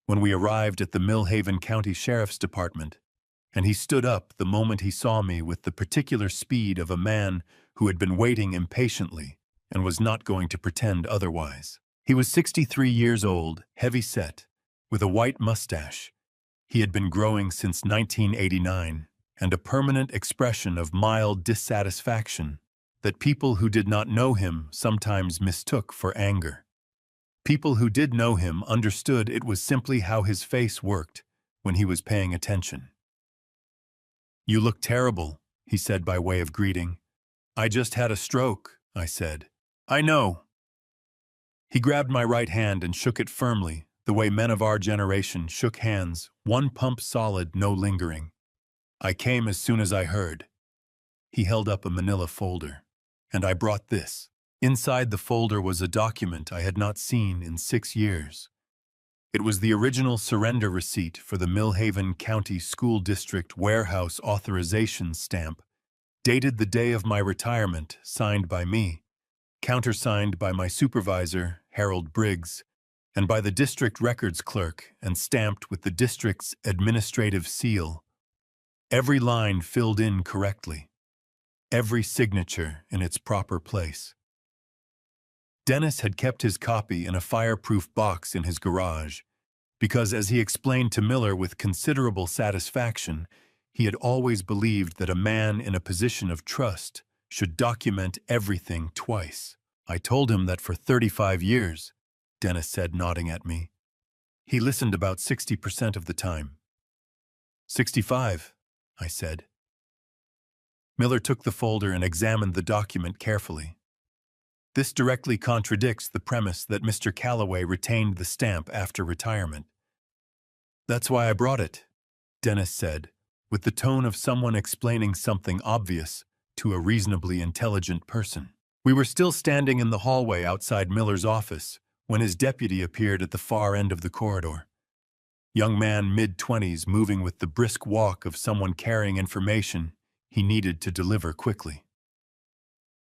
Speaker 1: when we arrived at the Millhaven County Sheriff's Department, and he stood up the moment he saw me with the particular speed of a man who had been waiting impatiently and was not going to pretend otherwise. He was 63 years old, heavy-set, with a white mustache he had been growing since 1989, and a permanent expression of mild dissatisfaction that people who did not know him sometimes mistook for anger. People who did know him understood it was simply how his face worked when he was paying attention. "You look terrible," he said by way of greeting. "I just had a stroke," I said. "I know." He grabbed my right hand and shook it firmly, the way men of our generation shook hands, one pump solid, no lingering. "I came as soon as I heard." He held up a manila folder. "And I brought this." Inside the folder was a document I had not seen in 6 years. It was the original surrender receipt for the Millhaven County School District Warehouse Authorization Stamp, dated the day of my retirement, signed by me, countersigned by my supervisor, Harold Briggs, and by the district records clerk, and stamped with the district's administrative seal. Every line filled in correctly. Every signature in its proper place. Dennis had kept his copy in a fireproof box in his garage because, as he explained to Miller with considerable satisfaction, he had always believed that a man in a position of trust should document everything twice. "I told him that for 35 years, Dennis said, nodding at me. "He listened about 60% of the time." 65, I said. Miller took the folder and examined the document carefully. "This directly contradicts the premise that Mr. Calloway retained the stamp after retirement." "That's why I brought it," Dennis said, with the tone of someone explaining something obvious to a reasonably intelligent person. We were still standing in the hallway outside Miller's office when his deputy appeared at the far end of the corridor. Young man, mid-20s, moving with the brisk walk of someone carrying information he needed to deliver quickly.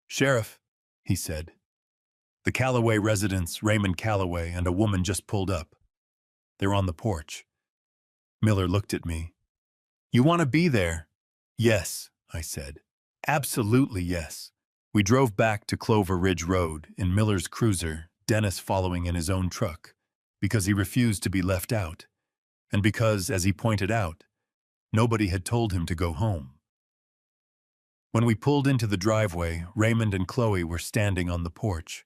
Speaker 1: "Sheriff," he said. "The Calloway residents, Raymond Calloway, and a woman just pulled up. They're on the porch." Miller looked at me. "You want to be there?" "Yes," I said. "Absolutely yes." We drove back to Clover Ridge Road in Miller's cruiser, Dennis following in his own truck, because he refused to be left out, and because, as he pointed out, nobody had told him to go home. When we pulled into the driveway, Raymond and Chloe were standing on the porch.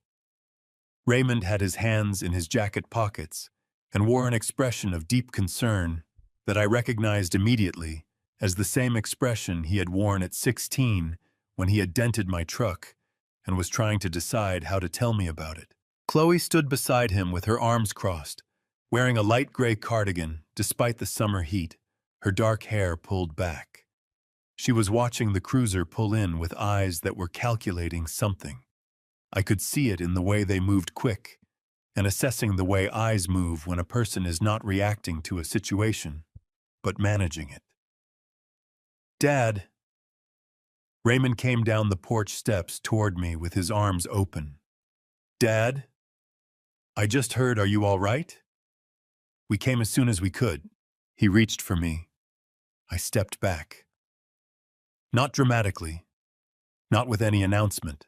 Speaker 1: Raymond had his hands in his jacket pockets and wore an expression of deep concern that I recognized immediately as the same expression he had worn at 16 when he had dented my truck and was trying to decide how to tell me about it. Chloe stood beside him with her arms crossed, wearing a light gray cardigan despite the summer heat, her dark hair pulled back. She was watching the cruiser pull in with eyes that were calculating something. I could see it in the way they moved quick, and assessing the way eyes move when a person is not reacting to a situation, but managing it. "Dad." Raymond came down the porch steps toward me with his arms open. "Dad? I just heard, are you all right?" "We came as soon as we could." He reached for me. I stepped back. Not dramatically, not with any announcement.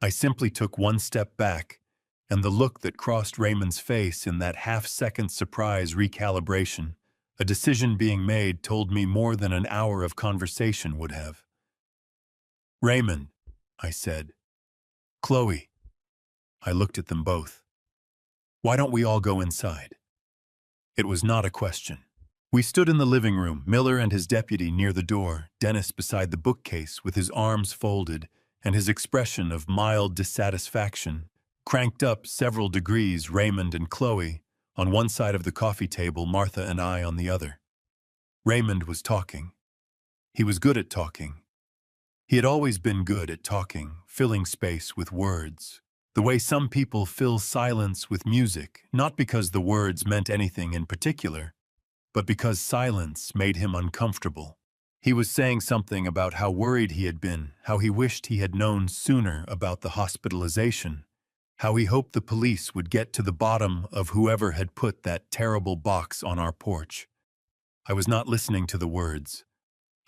Speaker 1: I simply took one step back, and the look that crossed Raymond's face in that half-second surprise recalibration, a decision being made, told me more than an hour of conversation would have. "Raymond," I said. "Chloe." I looked at them both. "Why don't we all go inside?" It was not a question. We stood in the living room, Miller and his deputy near the door, Dennis beside the bookcase with his arms folded and his expression of mild dissatisfaction cranked up several degrees. Raymond and Chloe on one side of the coffee table, Martha and I on the other. Raymond was talking. He was good at talking. He had always been good at talking, filling space with words, the way some people fill silence with music, not because the words meant anything in particular, but because silence made him uncomfortable. He was saying something about how worried he had been, how he wished he had known sooner about the hospitalization, how he hoped the police would get to the bottom of whoever had put that terrible box on our porch. I was not listening to the words.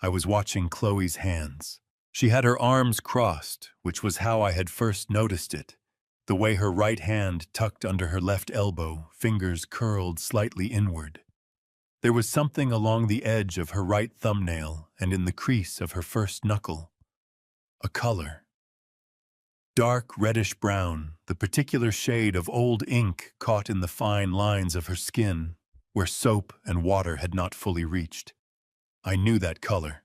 Speaker 1: I was watching Chloe's hands. She had her arms crossed, which was how I had first noticed it, the way her right hand tucked under her left elbow, fingers curled slightly inward. There was something along the edge of her right thumbnail and in the crease of her first knuckle. A color. Dark reddish-brown, the particular shade of old ink caught in the fine lines of her skin, where soap and water had not fully reached. I knew that color.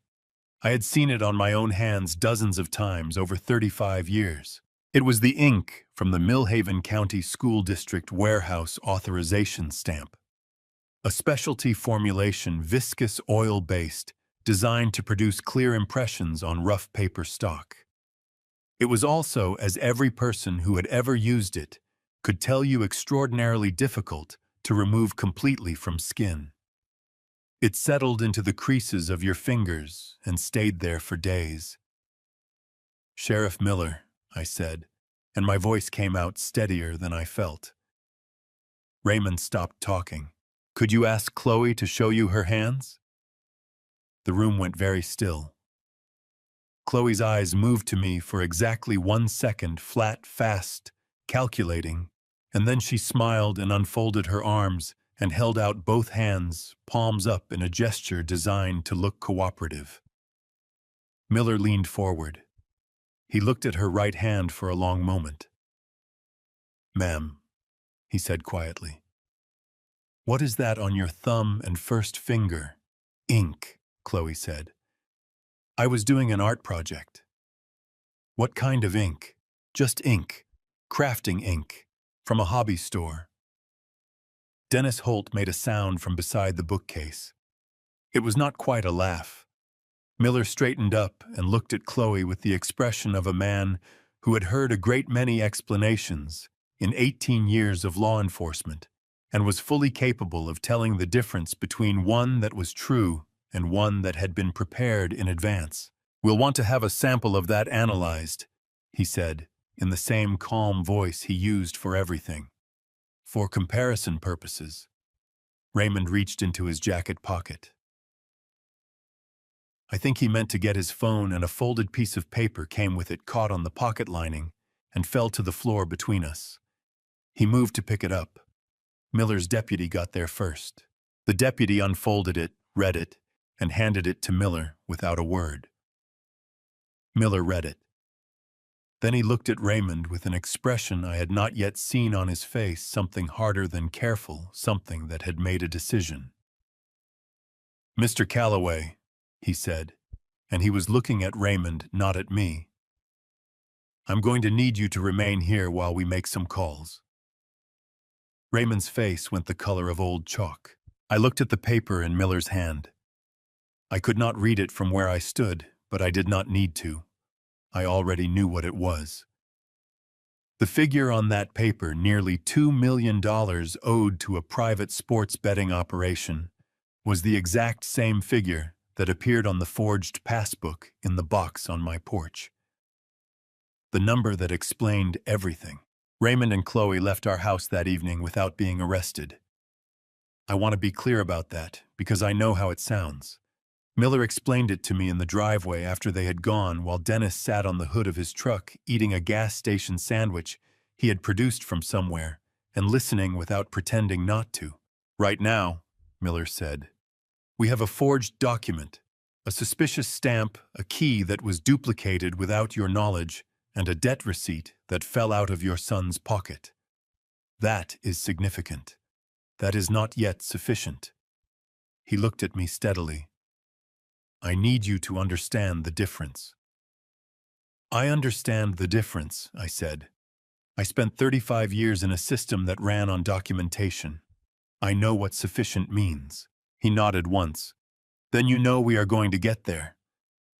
Speaker 1: I had seen it on my own hands dozens of times over 35 years. It was the ink from the Millhaven County School District warehouse authorization stamp. A specialty formulation, viscous oil-based, designed to produce clear impressions on rough paper stock. It was also, as every person who had ever used it could tell you, extraordinarily difficult to remove completely from skin. It settled into the creases of your fingers and stayed there for days. "Sheriff Miller," I said, and my voice came out steadier than I felt. Raymond stopped talking. "Could you ask Chloe to show you her hands?" The room went very still. Chloe's eyes moved to me for exactly 1 second, flat, fast, calculating, and then she smiled and unfolded her arms and held out both hands, palms up, in a gesture designed to look cooperative. Miller leaned forward. He looked at her right hand for a long moment. "Ma'am," he said quietly, "what is that on your thumb and first finger?" "Ink," Chloe said. "I was doing an art project." "What kind of ink?" "Just ink. Crafting ink. From a hobby store." Dennis Holt made a sound from beside the bookcase. It was not quite a laugh. Miller straightened up and looked at Chloe with the expression of a man who had heard a great many explanations in 18 years of law enforcement and was fully capable of telling the difference between one that was true and one that had been prepared in advance. "We'll want to have a sample of that analyzed," he said, in the same calm voice he used for everything. "For comparison purposes." Raymond reached into his jacket pocket. I think he meant to get his phone, and a folded piece of paper came with it, caught on the pocket lining, and fell to the floor between us. He moved to pick it up. Miller's deputy got there first. The deputy unfolded it, read it, and handed it to Miller without a word. Miller read it. Then he looked at Raymond with an expression I had not yet seen on his face, something harder than careful, something that had made a decision. "Mr. Calloway," he said, and he was looking at Raymond, not at me. "I'm going to need you to remain here while we make some calls." Raymond's face went the color of old chalk. I looked at the paper in Miller's hand. I could not read it from where I stood, but I did not need to. I already knew what it was. The figure on that paper, nearly $2 million owed to a private sports betting operation, was the exact same figure that appeared on the forged passbook in the box on my porch. The number that explained everything. Raymond and Chloe left our house that evening without being arrested. I want to be clear about that, because I know how it sounds. Miller explained it to me in the driveway after they had gone, while Dennis sat on the hood of his truck eating a gas station sandwich he had produced from somewhere and listening without pretending not to. "Right now," Miller said, "we have a forged document, a suspicious stamp, a key that was duplicated without your knowledge, and a debt receipt that fell out of your son's pocket. That is significant. That is not yet sufficient." He looked at me steadily. "I need you to understand the difference." "I understand the difference," I said. "I spent 35 years in a system that ran on documentation. I know what sufficient means." He nodded once. "Then you know we are going to get there.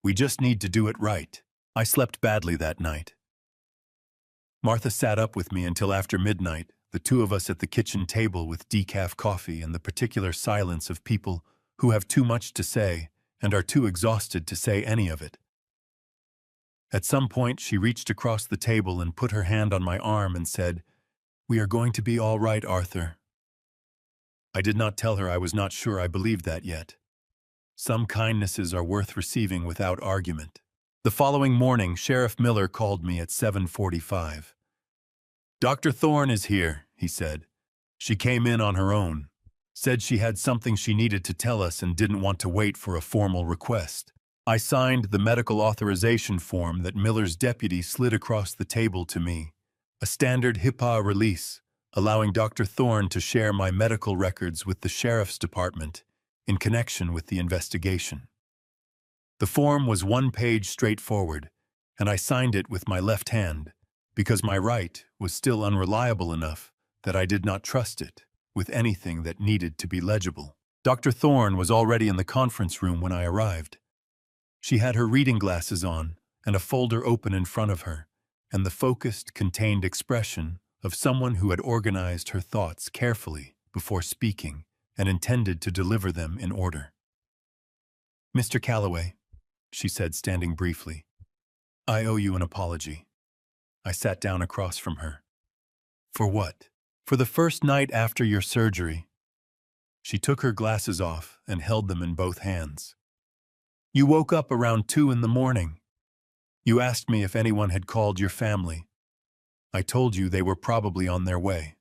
Speaker 1: We just need to do it right." I slept badly that night. Martha sat up with me until after midnight, the two of us at the kitchen table with decaf coffee and the particular silence of people who have too much to say and are too exhausted to say any of it. At some point, she reached across the table and put her hand on my arm and said, "We are going to be all right, Arthur." I did not tell her I was not sure I believed that yet. Some kindnesses are worth receiving without argument. The following morning, Sheriff Miller called me at 7:45. "Dr. Thorne is here," he said. "She came in on her own. Said she had something she needed to tell us and didn't want to wait for a formal request." I signed the medical authorization form that Miller's deputy slid across the table to me, a standard HIPAA release, allowing Dr. Thorne to share my medical records with the sheriff's department in connection with the investigation. The form was one page straightforward, and I signed it with my left hand because my right was still unreliable enough that I did not trust it with anything that needed to be legible. Dr. Thorne was already in the conference room when I arrived. She had her reading glasses on and a folder open in front of her, and the focused, contained expression of someone who had organized her thoughts carefully before speaking and intended to deliver them in order. "Mr. Calloway," she said, standing briefly, "I owe you an apology." I sat down across from her. "For what?" "For the first night after your surgery." She took her glasses off and held them in both hands. "You woke up around 2 in the morning. You asked me if anyone had called your family. I told you they were probably on their way."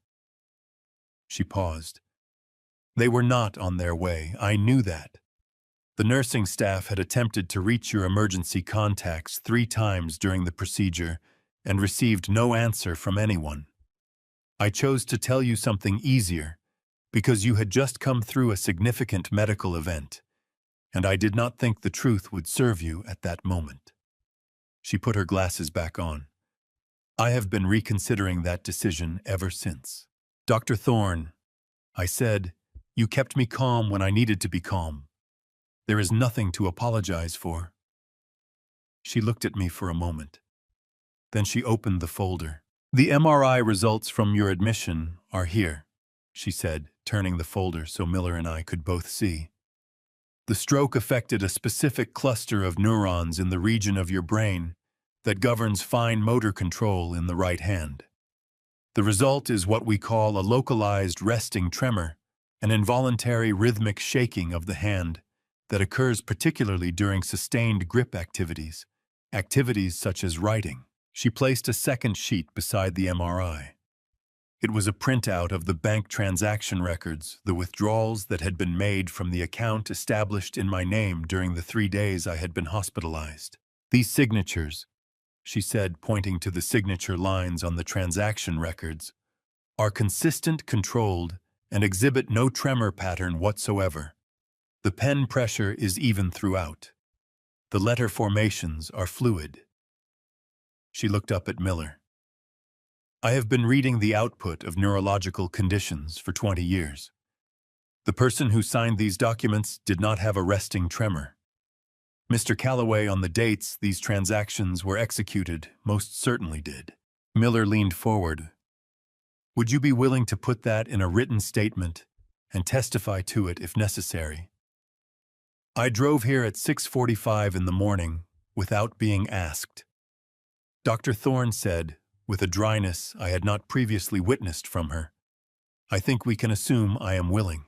Speaker 1: She paused. "They were not on their way. I knew that. The nursing staff had attempted to reach your emergency contacts 3 times during the procedure and received no answer from anyone. I chose to tell you something easier because you had just come through a significant medical event, and I did not think the truth would serve you at that moment." She put her glasses back on. "I have been reconsidering that decision ever since." "Dr. Thorne," I said, "you kept me calm when I needed to be calm. There is nothing to apologize for." She looked at me for a moment. Then she opened the folder. "The MRI results from your admission are here," she said, turning the folder so Miller and I could both see. "The stroke affected a specific cluster of neurons in the region of your brain that governs fine motor control in the right hand. The result is what we call a localized resting tremor, an involuntary rhythmic shaking of the hand that occurs particularly during sustained grip activities such as writing." She placed a second sheet beside the MRI. It was a printout of the bank transaction records, the withdrawals that had been made from the account established in my name during the 3 days I had been hospitalized. These signatures, she said, pointing to the signature lines on the transaction records, are consistent, controlled, and exhibit no tremor pattern whatsoever. The pen pressure is even throughout. The letter formations are fluid. She looked up at Miller. I have been reading the output of neurological conditions for 20 years. The person who signed these documents did not have a resting tremor. Mr. Calloway, on the dates these transactions were executed, most certainly did. Miller leaned forward. Would you be willing to put that in a written statement and testify to it if necessary? I drove here at 6:45 in the morning without being asked. Dr. Thorne said, with a dryness I had not previously witnessed from her, I think we can assume I am willing.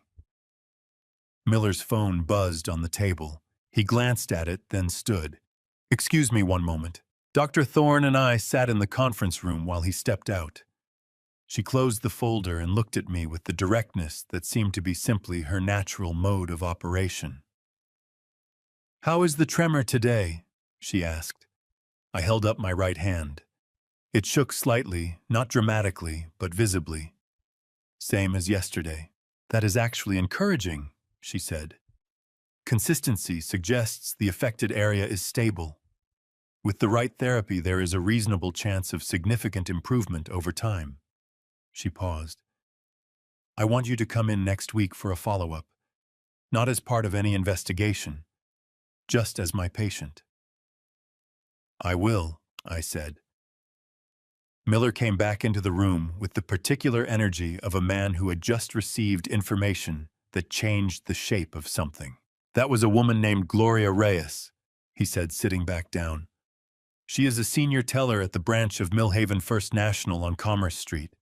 Speaker 1: Miller's phone buzzed on the table. He glanced at it, then stood. Excuse me one moment. Dr. Thorne and I sat in the conference room while he stepped out. She closed the folder and looked at me with the directness that seemed to be simply her natural mode of operation. How is the tremor today? She asked. I held up my right hand. It shook slightly, not dramatically, but visibly. Same as yesterday. That is actually encouraging, she said. Consistency suggests the affected area is stable. With the right therapy, there is a reasonable chance of significant improvement over time. She paused. I want you to come in next week for a follow-up, not as part of any investigation, just as my patient. I will, I said. Miller came back into the room with the particular energy of a man who had just received information that changed the shape of something. That was a woman named Gloria Reyes, he said, sitting back down. She is a senior teller at the branch of Millhaven First National on Commerce Street.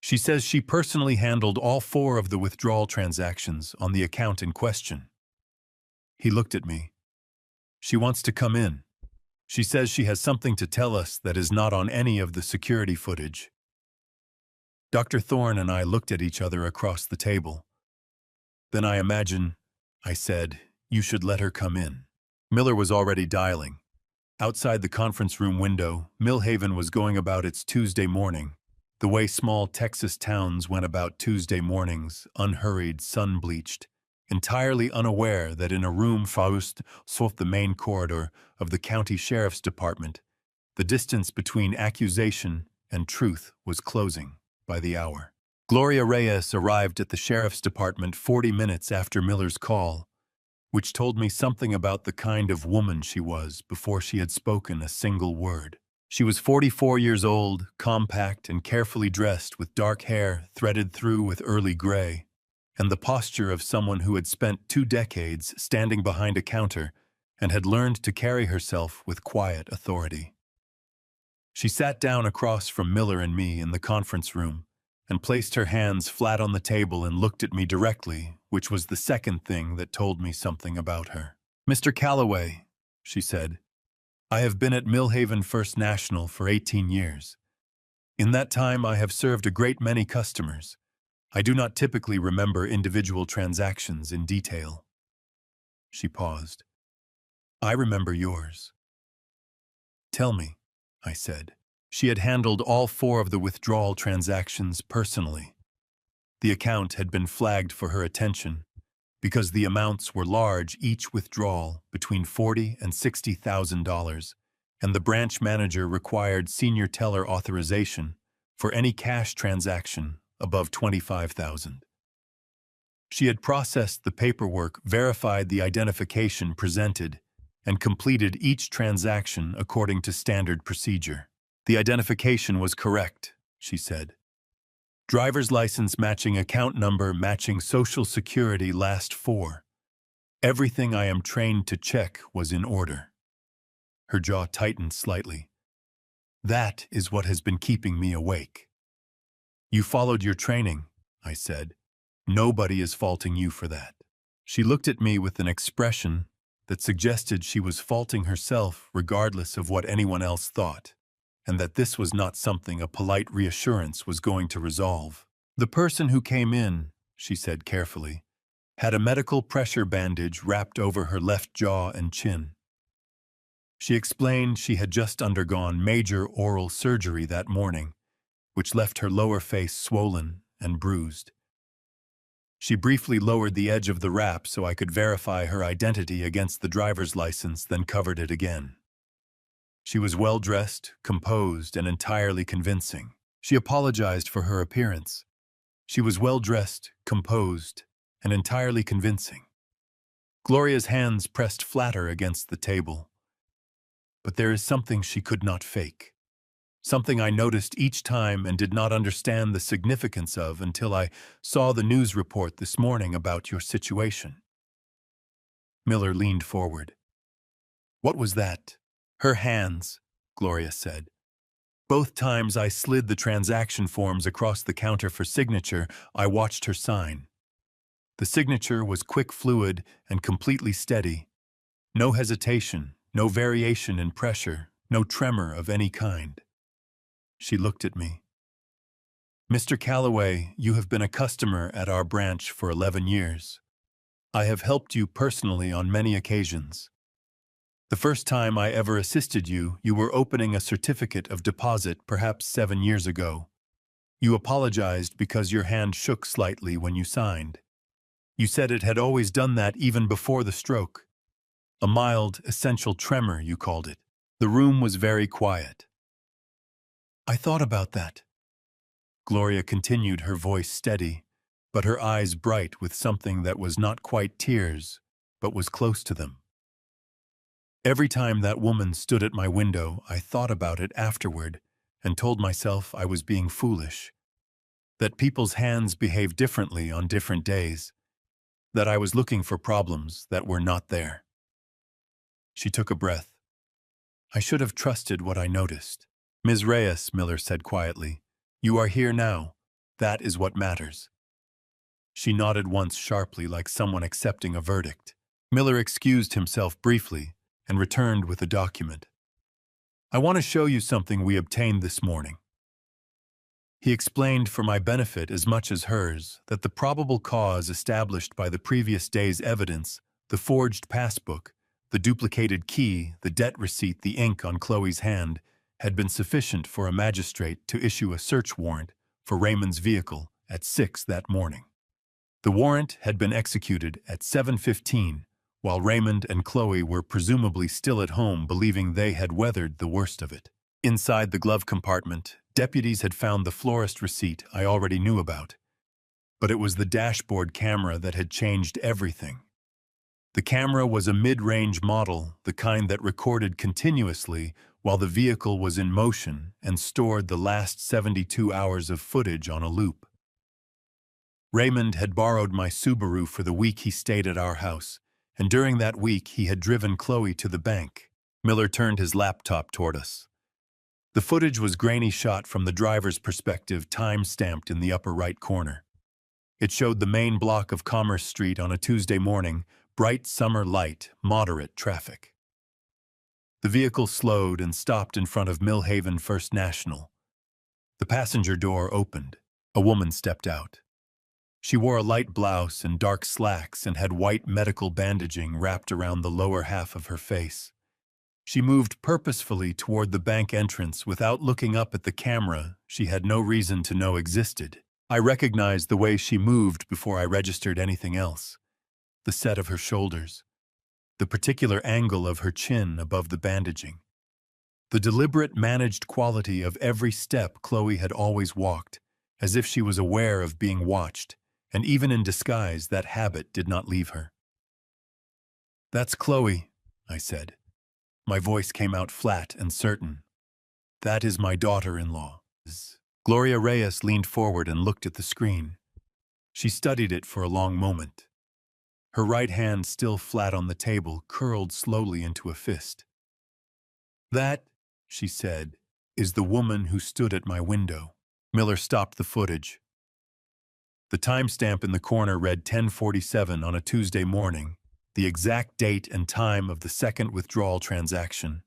Speaker 1: She says she personally handled all 4 of the withdrawal transactions on the account in question. He looked at me. She wants to come in. She says she has something to tell us that is not on any of the security footage. Dr. Thorne and I looked at each other across the table. Then I imagine, I said, you should let her come in. Miller was already dialing. Outside the conference room window, Millhaven was going about its Tuesday morning, the way small Texas towns went about Tuesday mornings, unhurried, sun-bleached, entirely unaware that in a room faust off the main corridor of the county sheriff's department, the distance between accusation and truth was closing by the hour. Gloria Reyes arrived at the sheriff's department 40 minutes after Miller's call, which told me something about the kind of woman she was before she had spoken a single word. She was 44 years old, compact and carefully dressed with dark hair threaded through with early gray, and the posture of someone who had spent 2 decades standing behind a counter and had learned to carry herself with quiet authority. She sat down across from Miller and me in the conference room and placed her hands flat on the table and looked at me directly, which was the second thing that told me something about her. Mr. Calloway, she said, I have been at Millhaven First National for 18 years. In that time, I have served a great many customers. I do not typically remember individual transactions in detail. She paused. I remember yours. Tell me, I said. She had handled all 4 of the withdrawal transactions personally. The account had been flagged for her attention because the amounts were large, each withdrawal between $40,000 and $60,000, and the branch manager required senior teller authorization for any cash transaction above $25,000. She had processed the paperwork, verified the identification presented, and completed each transaction according to standard procedure. The identification was correct, she said. Driver's license matching account number matching Social Security last 4. Everything I am trained to check was in order. Her jaw tightened slightly. That is what has been keeping me awake. You followed your training, I said. Nobody is faulting you for that. She looked at me with an expression that suggested she was faulting herself regardless of what anyone else thought. and that this was not something a polite reassurance was going to resolve. The person who came in, she said carefully, had a medical pressure bandage wrapped over her left jaw and chin. She explained she had just undergone major oral surgery that morning, which left her lower face swollen and bruised. She briefly lowered the edge of the wrap so I could verify her identity against the driver's license, then covered it again. She was well-dressed, composed, and entirely convincing. She apologized for her appearance. She was well-dressed, composed, and entirely convincing. Gloria's hands pressed flatter against the table. But there is something she could not fake. Something I noticed each time and did not understand the significance of until I saw the news report this morning about your situation. Miller leaned forward. What was that? Her hands, Gloria said. Both times I slid the transaction forms across the counter for signature, I watched her sign. The signature was quick, fluid, and completely steady. No hesitation, no variation in pressure, no tremor of any kind. She looked at me. Mr. Calloway, you have been a customer at our branch for 11 years. I have helped you personally on many occasions. The first time I ever assisted you, you were opening a certificate of deposit perhaps 7 years ago. You apologized because your hand shook slightly when you signed. You said it had always done that even before the stroke. A mild, essential tremor, you called it. The room was very quiet. I thought about that. Gloria continued, her voice steady, but her eyes bright with something that was not quite tears, but was close to them. Every time that woman stood at my window, I thought about it afterward and told myself I was being foolish, that people's hands behave differently on different days, that I was looking for problems that were not there. She took a breath. I should have trusted what I noticed. Ms. Reyes, Miller said quietly, you are here now. That is what matters. She nodded once sharply like someone accepting a verdict. Miller excused himself briefly and returned with a document. I want to show you something we obtained this morning. He explained for my benefit as much as hers that the probable cause established by the previous day's evidence, the forged passbook, the duplicated key, the debt receipt, the ink on Chloe's hand, had been sufficient for a magistrate to issue a search warrant for Raymond's vehicle at 6 that morning. The warrant had been executed at 7:15, while Raymond and Chloe were presumably still at home, believing they had weathered the worst of it. Inside the glove compartment, deputies had found the florist receipt I already knew about, but it was the dashboard camera that had changed everything. The camera was a mid-range model, the kind that recorded continuously while the vehicle was in motion and stored the last 72 hours of footage on a loop. Raymond had borrowed my Subaru for the week he stayed at our house, and during that week he had driven Chloe to the bank. Miller turned his laptop toward us. The footage was grainy shot from the driver's perspective, time-stamped in the upper right corner. It showed the main block of Commerce Street on a Tuesday morning, bright summer light, moderate traffic. The vehicle slowed and stopped in front of Millhaven First National. The passenger door opened. A woman stepped out. She wore a light blouse and dark slacks and had white medical bandaging wrapped around the lower half of her face. She moved purposefully toward the bank entrance without looking up at the camera she had no reason to know existed. I recognized the way she moved before I registered anything else. The set of her shoulders, the particular angle of her chin above the bandaging, the deliberate, managed quality of every step Chloe had always walked, as if she was aware of being watched, and even in disguise that habit did not leave her. "That's Chloe," I said. My voice came out flat and certain. "That is my daughter-in-law." Gloria Reyes leaned forward and looked at the screen. She studied it for a long moment. Her right hand, still flat on the table, curled slowly into a fist. "That," she said, "is the woman who stood at my window." Miller stopped the footage. The timestamp in the corner read 10:47 on a Tuesday morning, the exact date and time of the second withdrawal transaction,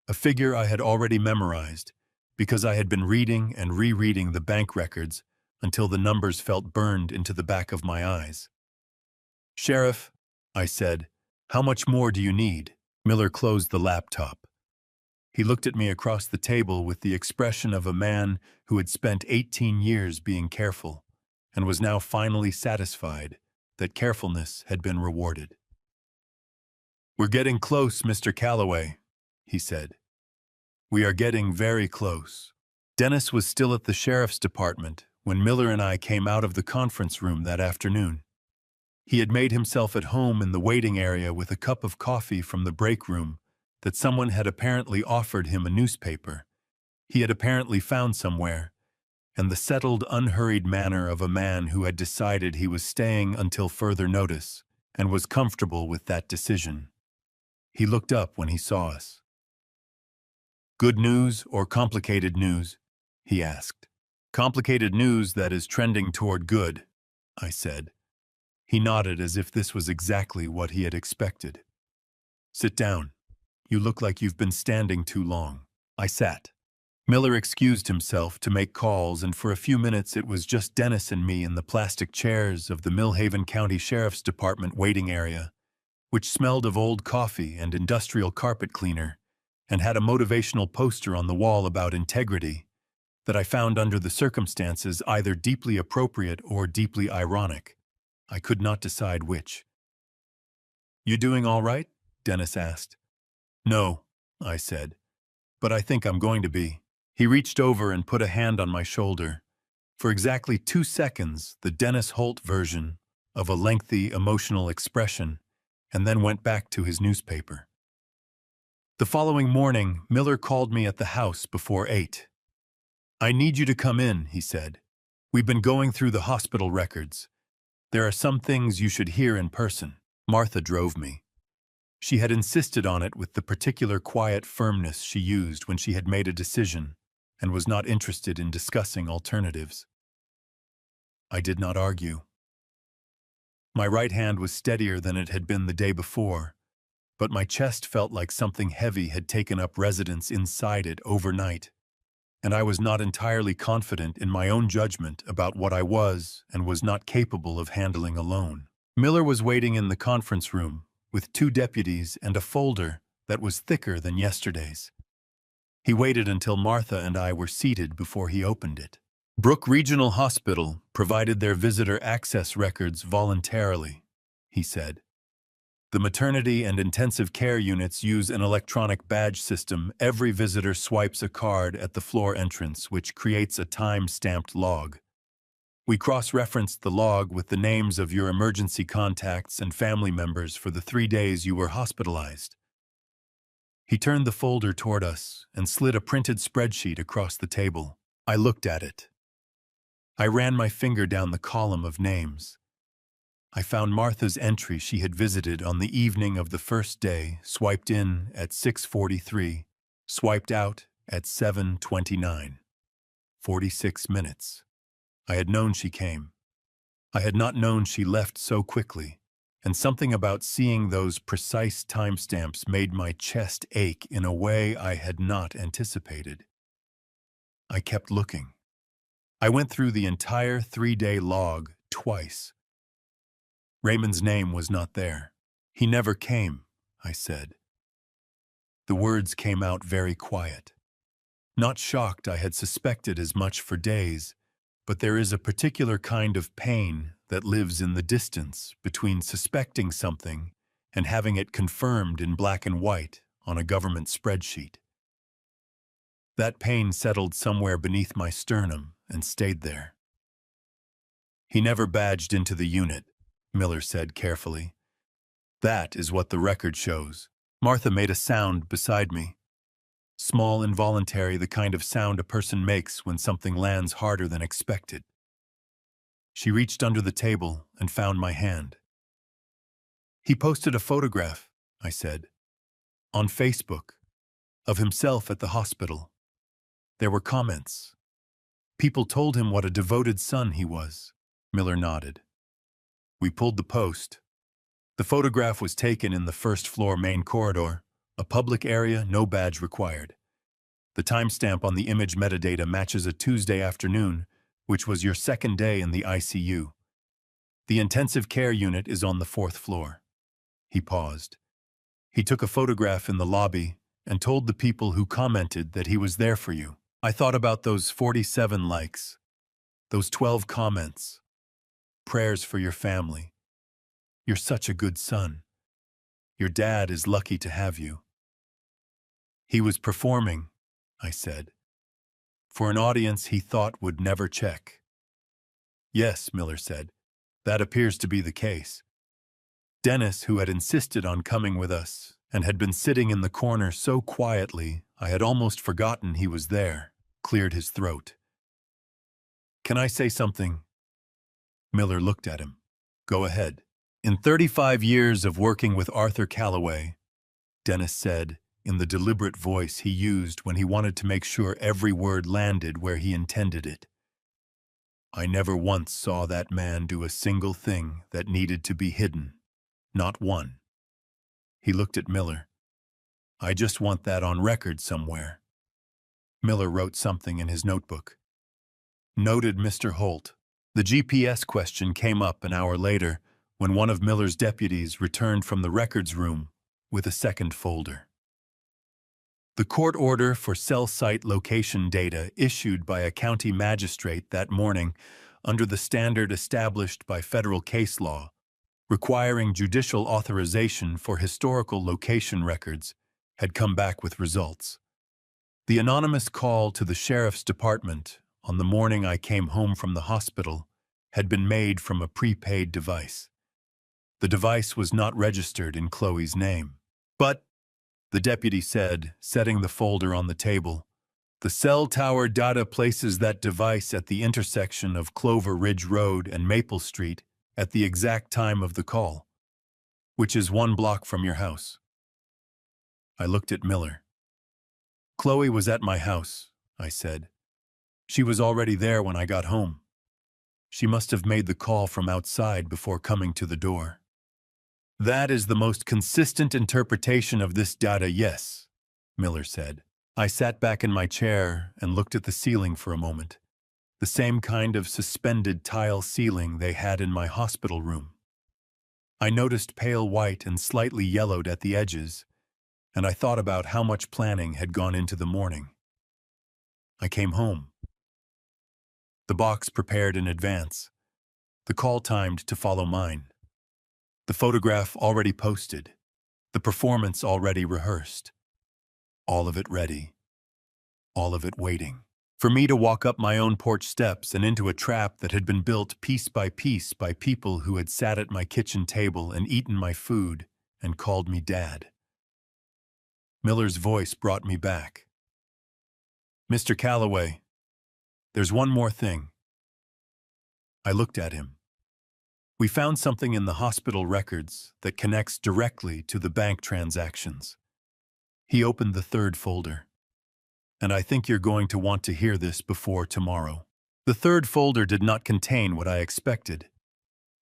Speaker 1: a figure I had already memorized, because I had been reading and rereading the bank records until the numbers felt burned into the back of my eyes. "Sheriff," I said, "how much more do you need?" Miller closed the laptop. He looked at me across the table with the expression of a man who had spent 18 years being careful and was now finally satisfied that carefulness had been rewarded. "We're getting close, Mr. Calloway," he said. "We are getting very close." Dennis was still at the sheriff's department when Miller and I came out of the conference room that afternoon. He had made himself at home in the waiting area with a cup of coffee from the break room that someone had apparently offered him a newspaper he had apparently found somewhere, and the settled, unhurried manner of a man who had decided he was staying until further notice and was comfortable with that decision. He looked up when he saw us. "Good news or complicated news?" he asked. "Complicated news that is trending toward good," I said. He nodded as if this was exactly what he had expected. "Sit down. You look like you've been standing too long." I sat. Miller excused himself to make calls, and for a few minutes it was just Dennis and me in the plastic chairs of the Millhaven County Sheriff's Department waiting area, which smelled of old coffee and industrial carpet cleaner, and had a motivational poster on the wall about integrity that I found under the circumstances either deeply appropriate or deeply ironic. I could not decide which. "You doing all right?" Dennis asked. "No," I said, "but I think I'm going to be." He reached over and put a hand on my shoulder. For exactly 2 seconds, the Dennis Holt version of a lengthy, emotional expression, and then went back to his newspaper. The following morning, Miller called me at the house before 8. "I need you to come in," he said. "We've been going through the hospital records. There are some things you should hear in person." Martha drove me. She had insisted on it with the particular quiet firmness she used when she had made a decision and was not interested in discussing alternatives. I did not argue. My right hand was steadier than it had been the day before, but my chest felt like something heavy had taken up residence inside it overnight, and I was not entirely confident in my own judgment about what I was and was not capable of handling alone. Miller was waiting in the conference room with 2 deputies and a folder that was thicker than yesterday's. He waited until Martha and I were seated before he opened it. "Brook Regional Hospital provided their visitor access records voluntarily," he said. "The maternity and intensive care units use an electronic badge system. Every visitor swipes a card at the floor entrance, which creates a time-stamped log. We cross-referenced the log with the names of your emergency contacts and family members for the 3 days you were hospitalized." He turned the folder toward us and slid a printed spreadsheet across the table. I looked at it. I ran my finger down the column of names. I found Martha's entry she had visited on the evening of the first day, swiped in at 6:43, swiped out at 7:29. 46 minutes. I had known she came. I had not known she left so quickly, and something about seeing those precise timestamps made my chest ache in a way I had not anticipated. I kept looking. I went through the entire 3-day log twice. Raymond's name was not there. "He never came," I said. The words came out very quiet. Not shocked, I had suspected as much for days, but there is a particular kind of pain that lives in the distance between suspecting something and having it confirmed in black and white on a government spreadsheet. That pain settled somewhere beneath my sternum and stayed there. "He never badged into the unit," Miller said carefully. "That is what the record shows." Martha made a sound beside me. Small, involuntary, the kind of sound a person makes when something lands harder than expected. She reached under the table and found my hand. "He posted a photograph," I said, "on Facebook, of himself at the hospital. There were comments. People told him what a devoted son he was." Miller nodded. We pulled the post. The photograph was taken in the first-floor main corridor, a public area, no badge required. The timestamp on the image metadata matches a Tuesday afternoon, which was your second day in the ICU. The intensive care unit is on the 4th floor. He paused. He took a photograph in the lobby and told the people who commented that he was there for you. I thought about those 47 likes, those 12 comments, prayers for your family. You're such a good son. Your dad is lucky to have you. He was performing, I said, for an audience he thought would never check. Yes, Miller said, that appears to be the case. Dennis, who had insisted on coming with us and had been sitting in the corner so quietly I had almost forgotten he was there, cleared his throat. Can I say something? Miller looked at him. Go ahead. In 35 years of working with Arthur Calloway, Dennis said, in the deliberate voice he used when he wanted to make sure every word landed where he intended it, I never once saw that man do a single thing that needed to be hidden. Not one. He looked at Miller. I just want that on record somewhere. Miller wrote something in his notebook. Noted Mr. Holt. The GPS question came up an hour later when one of Miller's deputies returned from the records room with a second folder. The court order for cell site location data issued by a county magistrate that morning under the standard established by federal case law, requiring judicial authorization for historical location records, had come back with results. The anonymous call to the sheriff's department on the morning I came home from the hospital had been made from a prepaid device. The device was not registered in Chloe's name. But, the deputy said, setting the folder on the table, the cell tower data places that device at the intersection of Clover Ridge Road and Maple Street at the exact time of the call, which is 1 block from your house. I looked at Miller. Chloe was at my house, I said. She was already there when I got home. She must have made the call from outside before coming to the door. That is the most consistent interpretation of this data, yes, Miller said. I sat back in my chair and looked at the ceiling for a moment, the same kind of suspended tile ceiling they had in my hospital room. I noticed pale white and slightly yellowed at the edges, and I thought about how much planning had gone into the morning. I came home. The box prepared in advance, the call timed to follow mine. The photograph already posted, the performance already rehearsed. All of it ready, all of it waiting. For me to walk up my own porch steps and into a trap that had been built piece by people who had sat at my kitchen table and eaten my food and called me Dad. Miller's voice brought me back. Mr. Calloway, there's one more thing. I looked at him. We found something in the hospital records that connects directly to the bank transactions. He opened the 3rd folder. And I think you're going to want to hear this before tomorrow. The 3rd folder did not contain what I expected.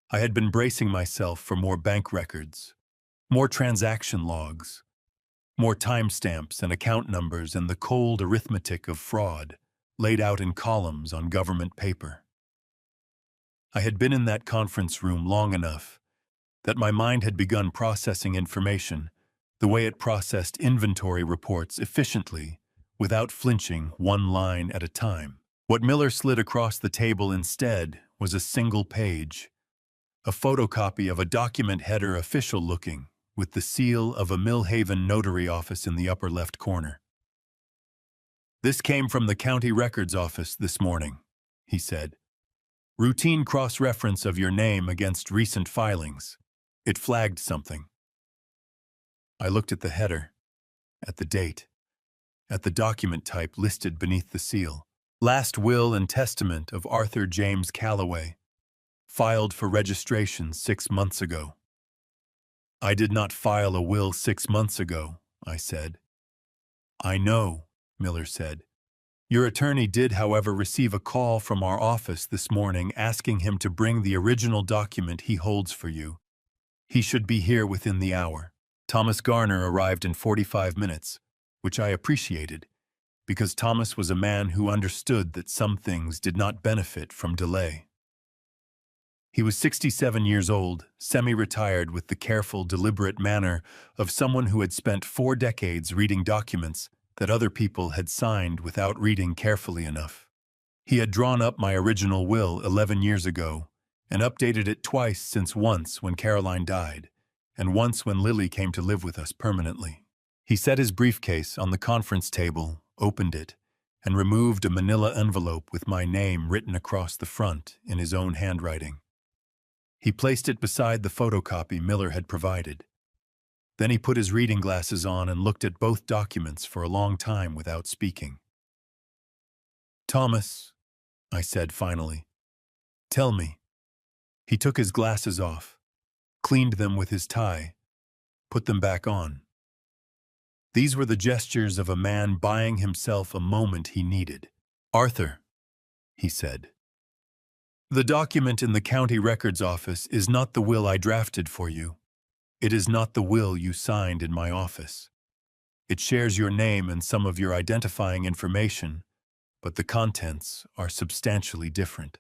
Speaker 1: I had been bracing myself for more bank records, more transaction logs, more timestamps and account numbers and the cold arithmetic of fraud laid out in columns on government paper. I had been in that conference room long enough that my mind had begun processing information the way it processed inventory reports efficiently, without flinching, one line at a time. What Miller slid across the table instead was a single page, a photocopy of a document header official-looking, with the seal of a Millhaven notary office in the upper left corner. This came from the county records office this morning, he said. Routine cross-reference of your name against recent filings. It flagged something. I looked at the header, at the date, at the document type listed beneath the seal. Last will and testament of Arthur James Calloway, filed for registration 6 months ago. I did not file a will 6 months ago, I said. I know, Miller said. Your attorney did, however, receive a call from our office this morning asking him to bring the original document he holds for you. He should be here within the hour. Thomas Garner arrived in 45 minutes, which I appreciated, because Thomas was a man who understood that some things did not benefit from delay. He was 67 years old, semi-retired, with the careful, deliberate manner of someone who had spent 4 decades reading documents that other people had signed without reading carefully enough. He had drawn up my original will 11 years ago and updated it twice since, once when Caroline died and once when Lily came to live with us permanently. He set his briefcase on the conference table, opened it, and removed a manila envelope with my name written across the front in his own handwriting. He placed it beside the photocopy Miller had provided. Then he put his reading glasses on and looked at both documents for a long time without speaking. "Thomas," I said finally, "tell me." He took his glasses off, cleaned them with his tie, put them back on. These were the gestures of a man buying himself a moment he needed. "Arthur," he said, "the document in the county records office is not the will I drafted for you. It is not the will you signed in my office. It shares your name and some of your identifying information, but the contents are substantially different."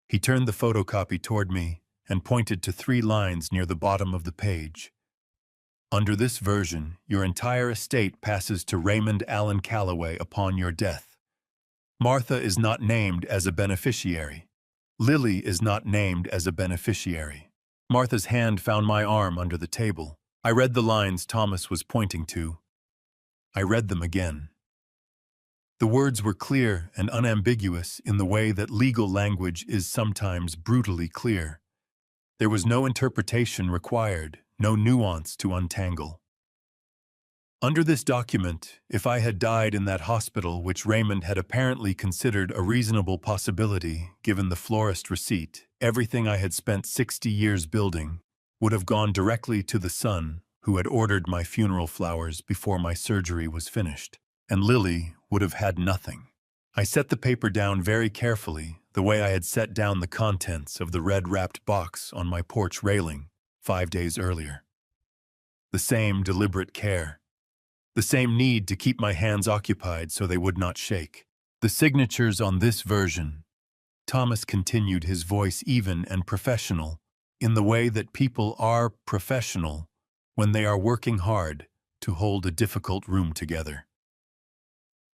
Speaker 1: He turned the photocopy toward me and pointed to 3 lines near the bottom of the page. "Under this version, your entire estate passes to Raymond Allen Calloway upon your death. Martha is not named as a beneficiary. Lily is not named as a beneficiary." Martha's hand found my arm under the table. I read the lines Thomas was pointing to. I read them again. The words were clear and unambiguous in the way that legal language is sometimes brutally clear. There was no interpretation required, no nuance to untangle. Under this document, if I had died in that hospital, which Raymond had apparently considered a reasonable possibility given the florist receipt, everything I had spent 60 years building would have gone directly to the son who had ordered my funeral flowers before my surgery was finished, and Lily would have had nothing. I set the paper down very carefully, the way I had set down the contents of the red-wrapped box on my porch railing 5 days earlier. The same deliberate care. The same need to keep my hands occupied so they would not shake. "The signatures on this version," Thomas continued, his voice even and professional, in the way that people are professional when they are working hard to hold a difficult room together,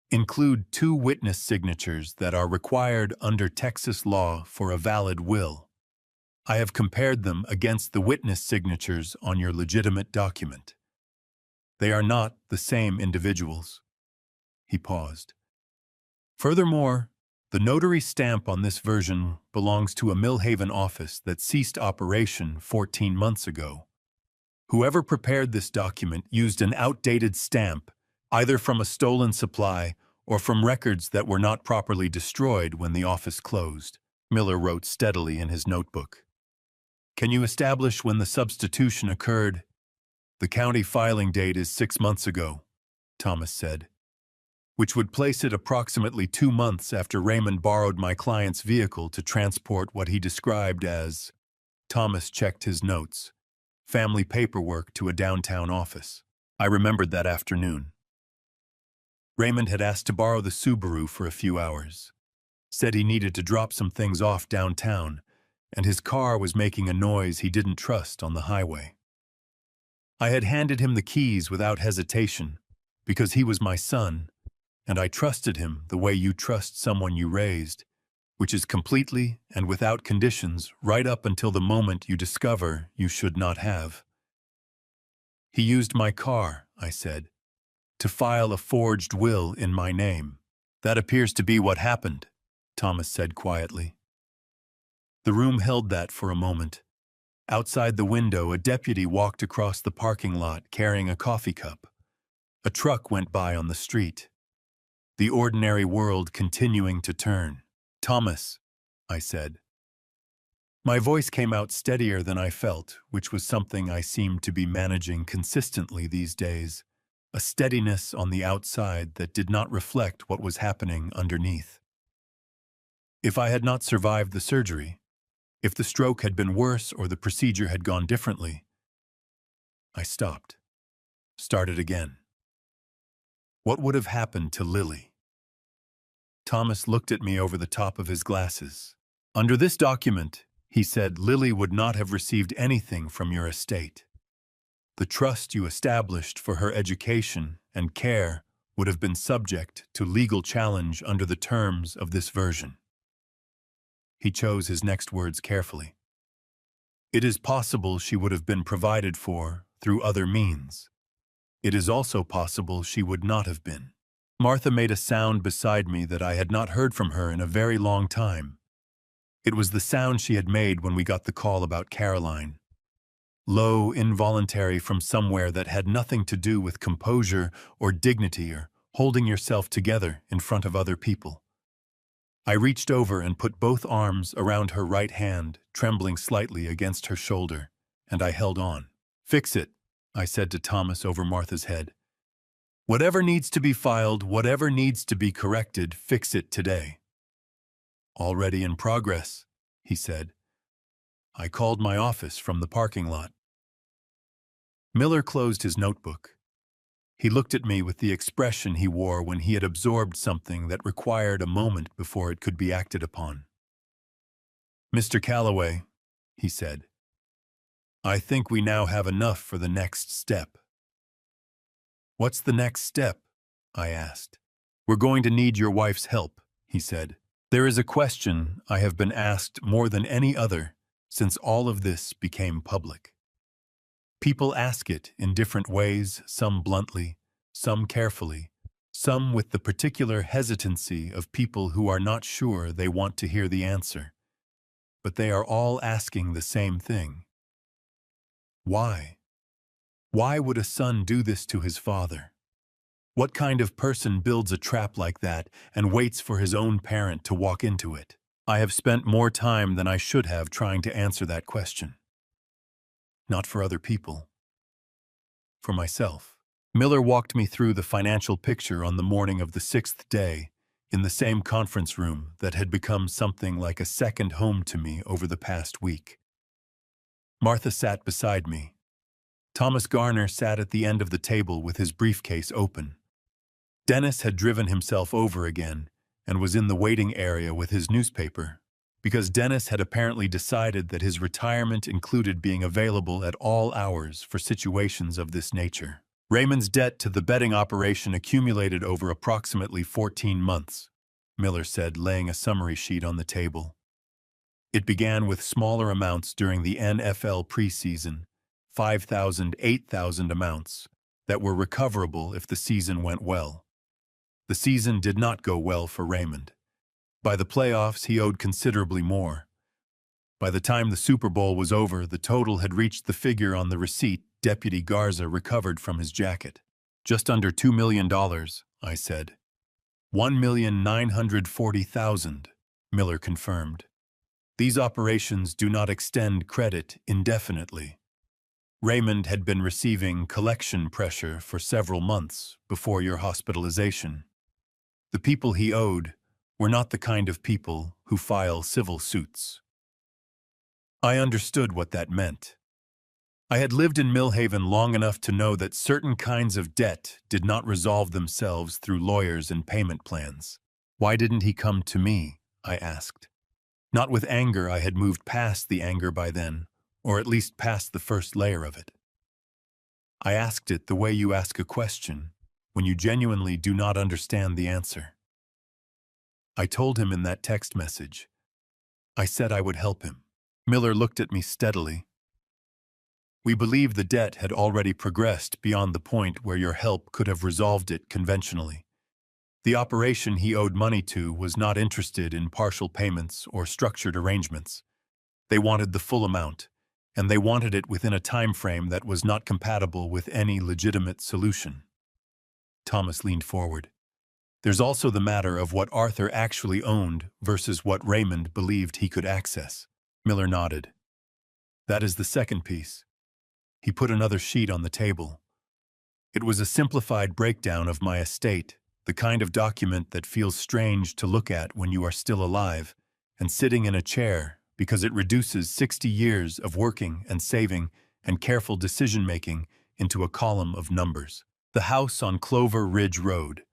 Speaker 1: "include 2 witness signatures that are required under Texas law for a valid will. I have compared them against the witness signatures on your legitimate document. They are not the same individuals." He paused. "Furthermore, the notary stamp on this version belongs to a Millhaven office that ceased operation 14 months ago. Whoever prepared this document used an outdated stamp, either from a stolen supply or from records that were not properly destroyed when the office closed." Miller wrote steadily in his notebook. "Can you establish when the substitution occurred?" "The county filing date is 6 months ago," Thomas said, "which would place it approximately 2 months after Raymond borrowed my client's vehicle to transport what he described as," Thomas checked his notes, "family paperwork to a downtown office. I remembered that afternoon. Raymond had asked to borrow the Subaru for a few hours, said he needed to drop some things off downtown, and his car was making a noise he didn't trust on the highway. I had handed him the keys without hesitation, because he was my son, and I trusted him the way you trust someone you raised, which is completely and without conditions right up until the moment you discover you should not have. He used my car," I said, "to file a forged will in my name." "That appears to be what happened," Thomas said quietly. The room held that for a moment. Outside the window, a deputy walked across the parking lot carrying a coffee cup. A truck went by on the street. The ordinary world continuing to turn. "Thomas," I said. My voice came out steadier than I felt, which was something I seemed to be managing consistently these days, a steadiness on the outside that did not reflect what was happening underneath. "If I had not survived the surgery, if the stroke had been worse or the procedure had gone differently," I stopped, started again. What would have happened to Lily? Thomas looked at me over the top of his glasses. Under this document, he said, Lily would not have received anything from your estate. The trust you established for her education and care would have been subject to legal challenge under the terms of this version. He chose his next words carefully. It is possible she would have been provided for through other means. It is also possible she would not have been. Martha made a sound beside me that I had not heard from her in a very long time. It was the sound she had made when we got the call about Caroline. Low, involuntary from somewhere that had nothing to do with composure or dignity or holding yourself together in front of other people. I reached over and put both arms around her right hand, trembling slightly against her shoulder, and I held on. Fix it, I said to Thomas over Martha's head. Whatever needs to be filed, whatever needs to be corrected, fix it today. Already in progress, he said. I called my office from the parking lot. Miller closed his notebook. He looked at me with the expression he wore when he had absorbed something that required a moment before it could be acted upon. Mr. Calloway, he said, I think we now have enough for the next step. What's the next step? I asked. We're going to need your wife's help, he said. There is a question I have been asked more than any other since all of this became public. People ask it in different ways, some bluntly, some carefully, some with the particular hesitancy of people who are not sure they want to hear the answer. But they are all asking the same thing. Why? Why would a son do this to his father? What kind of person builds a trap like that and waits for his own parent to walk into it? I have spent more time than I should have trying to answer that question. Not for other people. For myself. Miller walked me through the financial picture on the morning of the 6th day in the same conference room that had become something like a second home to me over the past week. Martha sat beside me. Thomas Garner sat at the end of the table with his briefcase open. Dennis had driven himself over again and was in the waiting area with his newspaper, because Dennis had apparently decided that his retirement included being available at all hours for situations of this nature. Raymond's debt to the betting operation accumulated over approximately 14 months, Miller said, laying a summary sheet on the table. It began with smaller amounts during the NFL preseason, 5,000, 8,000 amounts, that were recoverable if the season went well. The season did not go well for Raymond. By the playoffs, he owed considerably more. By the time the Super Bowl was over, the total had reached the figure on the receipt Deputy Garza recovered from his jacket. Just under $2 million, I said. $1,940,000, Miller confirmed. These operations do not extend credit indefinitely. Raymond had been receiving collection pressure for several months before your hospitalization. The people he owed were not the kind of people who file civil suits. I understood what that meant. I had lived in Millhaven long enough to know that certain kinds of debt did not resolve themselves through lawyers and payment plans. Why didn't he come to me? I asked. Not with anger. I had moved past the anger by then, or at least past the first layer of it. I asked it the way you ask a question, when you genuinely do not understand the answer. I told him in that text message. I said I would help him. Miller looked at me steadily. We believe the debt had already progressed beyond the point where your help could have resolved it conventionally. The operation he owed money to was not interested in partial payments or structured arrangements. They wanted the full amount, and they wanted it within a time frame that was not compatible with any legitimate solution. Thomas leaned forward. There's also the matter of what Arthur actually owned versus what Raymond believed he could access. Miller nodded. That is the second piece. He put another sheet on the table. It was a simplified breakdown of my estate, the kind of document that feels strange to look at when you are still alive and sitting in a chair because it reduces 60 years of working and saving and careful decision-making into a column of numbers. The house on Clover Ridge Road,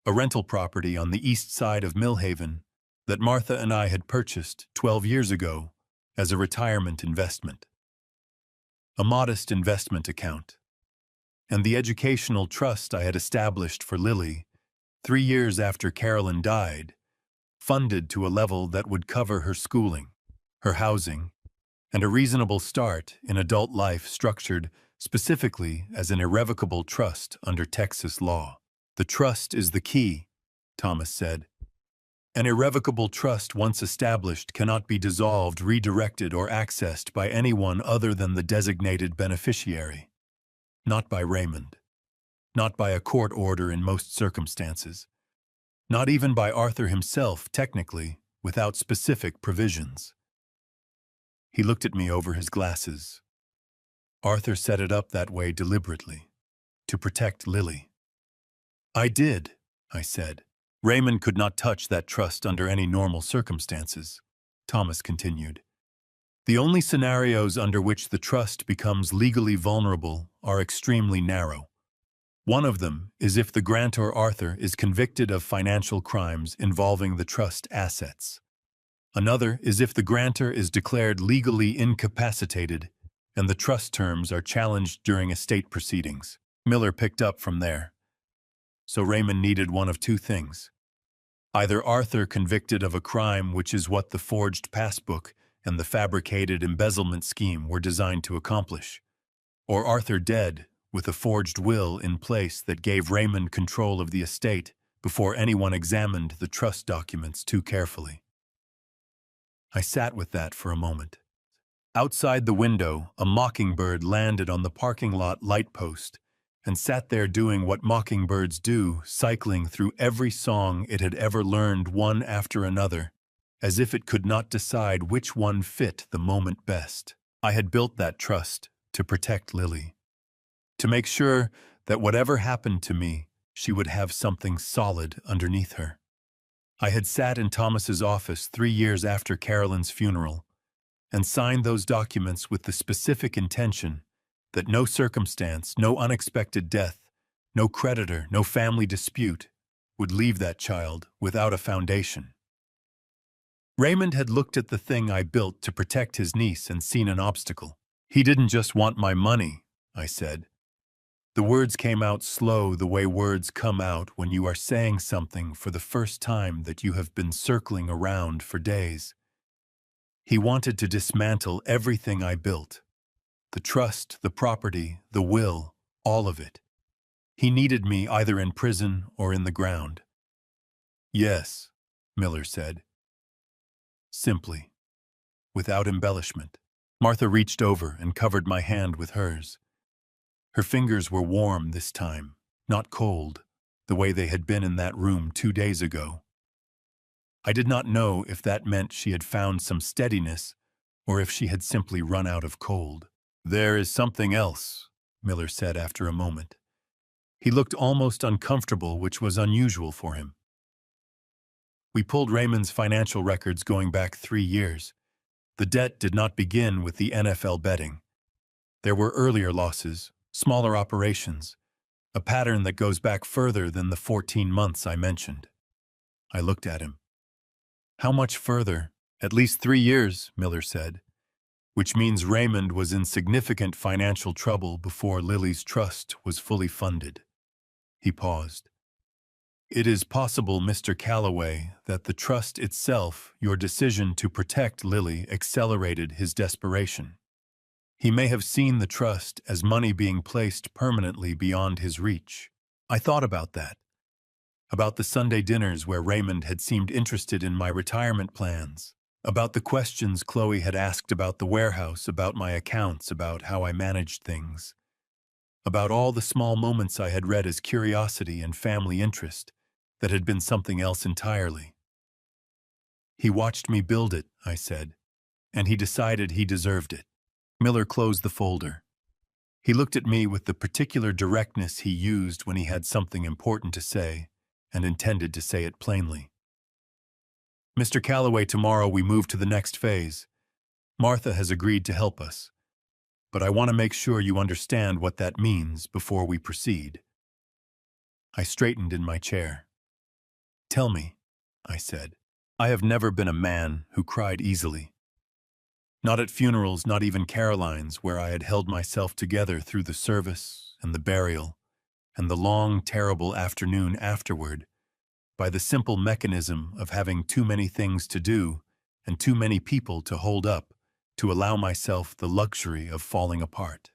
Speaker 1: a rental property on the east side of Millhaven that Martha and I had purchased 12 years ago as a retirement investment. A modest investment account, and the educational trust I had established for Lily 3 years after Carolyn died, funded to a level that would cover her schooling, her housing, and a reasonable start in adult life structured specifically as an irrevocable trust under Texas law. The trust is the key, Thomas said. An irrevocable trust once established cannot be dissolved, redirected, or accessed by anyone other than the designated beneficiary. Not by Raymond. Not by a court order in most circumstances. Not even by Arthur himself, technically, without specific provisions. He looked at me over his glasses. Arthur set it up that way deliberately, to protect Lily. I did, I said. Raymond could not touch that trust under any normal circumstances, Thomas continued. The only scenarios under which the trust becomes legally vulnerable are extremely narrow. One of them is if the grantor Arthur is convicted of financial crimes involving the trust assets. Another is if the grantor is declared legally incapacitated and the trust terms are challenged during estate proceedings. Miller picked up from there. So Raymond needed one of two things. Either Arthur convicted of a crime, which is what the forged passbook and the fabricated embezzlement scheme were designed to accomplish, or Arthur dead with a forged will in place that gave Raymond control of the estate before anyone examined the trust documents too carefully. I sat with that for a moment. Outside the window, a mockingbird landed on the parking lot light post and sat there doing what mockingbirds do, cycling through every song it had ever learned one after another, as if it could not decide which one fit the moment best. I had built that trust to protect Lily, to make sure that whatever happened to me, she would have something solid underneath her. I had sat in Thomas's office 3 years after Carolyn's funeral and signed those documents with the specific intention that no circumstance, no unexpected death, no creditor, no family dispute would leave that child without a foundation. Raymond had looked at the thing I built to protect his niece and seen an obstacle. He didn't just want my money, I said. The words came out slow, the way words come out when you are saying something for the first time that you have been circling around for days. He wanted to dismantle everything I built. The trust, the property, the will, all of it. He needed me either in prison or in the ground. Yes, Miller said. Simply, without embellishment. Martha reached over and covered my hand with hers. Her fingers were warm this time, not cold, the way they had been in that room 2 days ago. I did not know if that meant she had found some steadiness or if she had simply run out of cold. There is something else, Miller said after a moment. He looked almost uncomfortable, which was unusual for him. We pulled Raymond's financial records going back 3 years. The debt did not begin with the NFL betting. There were earlier losses, smaller operations, a pattern that goes back further than the 14 months I mentioned. I looked at him. How much further? At least 3 years, Miller said, which means Raymond was in significant financial trouble before Lily's trust was fully funded. He paused. It is possible, Mr. Calloway, that the trust itself, your decision to protect Lily, accelerated his desperation. He may have seen the trust as money being placed permanently beyond his reach. I thought about that. About the Sunday dinners where Raymond had seemed interested in my retirement plans. About the questions Chloe had asked about the warehouse, about my accounts, about how I managed things. About all the small moments I had read as curiosity and family interest that had been something else entirely. He watched me build it, I said, and he decided he deserved it. Miller closed the folder. He looked at me with the particular directness he used when he had something important to say and intended to say it plainly. Mr. Calloway, tomorrow we move to the next phase. Martha has agreed to help us, but I want to make sure you understand what that means before we proceed. I straightened in my chair. "Tell me," I said. I have never been a man who cried easily. Not at funerals, not even Caroline's, where I had held myself together through the service and the burial and the long, terrible afternoon afterward, by the simple mechanism of having too many things to do and too many people to hold up to allow myself the luxury of falling apart.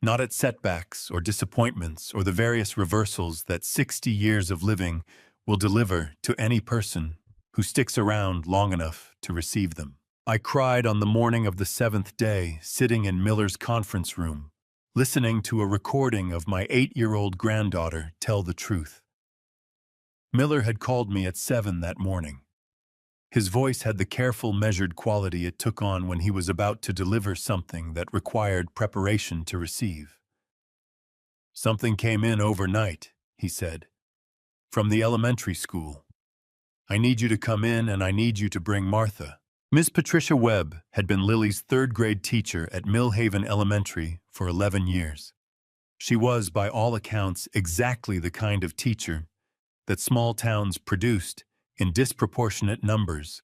Speaker 1: Not at setbacks or disappointments or the various reversals that 60 years of living will deliver to any person who sticks around long enough to receive them. I cried on the morning of the 7th day, sitting in Miller's conference room, listening to a recording of my 8-year-old granddaughter tell the truth. Miller had called me at 7 that morning. His voice had the careful, measured quality it took on when he was about to deliver something that required preparation to receive. "Something came in overnight," he said, "from the elementary school. I need you to come in and I need you to bring Martha." Ms. Patricia Webb had been Lily's 3rd-grade teacher at Millhaven Elementary for 11 years. She was, by all accounts, exactly the kind of teacher that small towns produced in disproportionate numbers,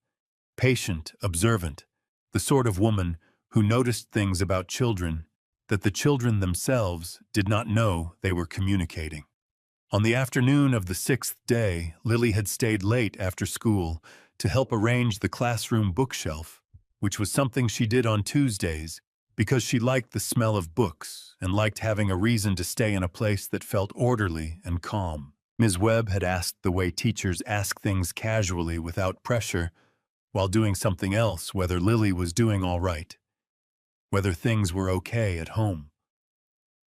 Speaker 1: patient, observant, the sort of woman who noticed things about children that the children themselves did not know they were communicating. On the afternoon of the 6th day, Lily had stayed late after school to help arrange the classroom bookshelf, which was something she did on Tuesdays because she liked the smell of books and liked having a reason to stay in a place that felt orderly and calm. Ms. Webb had asked the way teachers ask things casually without pressure while doing something else, whether Lily was doing all right, whether things were okay at home.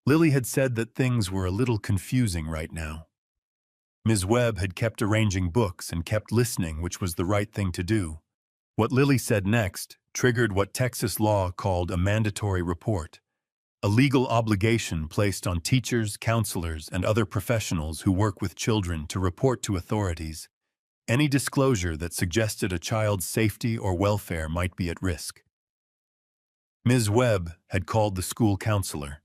Speaker 1: Lily had said that things were a little confusing right now. Ms. Webb had kept arranging books and kept listening, which was the right thing to do. What Lily said next triggered what Texas law called a mandatory report, a legal obligation placed on teachers, counselors, and other professionals who work with children to report to authorities any disclosure that suggested a child's safety or welfare might be at risk. Ms. Webb had called the school counselor.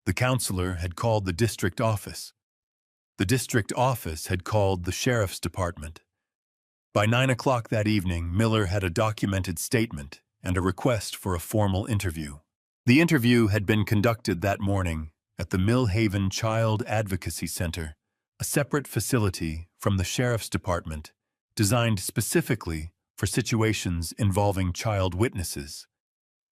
Speaker 1: The counselor had called the district office. The district office had called the sheriff's department. By 9 o'clock that evening, Miller had a documented statement and a request for a formal interview. The interview had been conducted that morning at the Millhaven Child Advocacy Center, a separate facility from the sheriff's department designed specifically for situations involving child witnesses.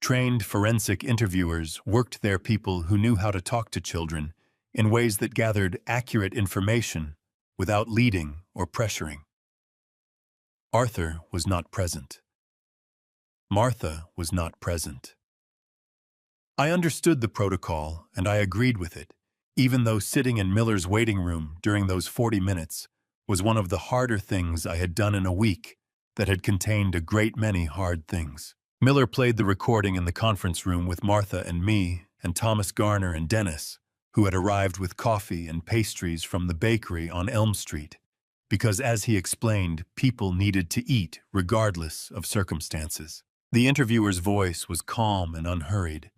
Speaker 1: Trained forensic interviewers worked there, people who knew how to talk to children in ways that gathered accurate information without leading or pressuring. Arthur was not present. Martha was not present. I understood the protocol and I agreed with it, even though sitting in Miller's waiting room during those 40 minutes was one of the harder things I had done in a week that had contained a great many hard things. Miller played the recording in the conference room with Martha and me and Thomas Garner and Dennis, who had arrived with coffee and pastries from the bakery on Elm Street, because, as he explained, people needed to eat regardless of circumstances. The interviewer's voice was calm and unhurried.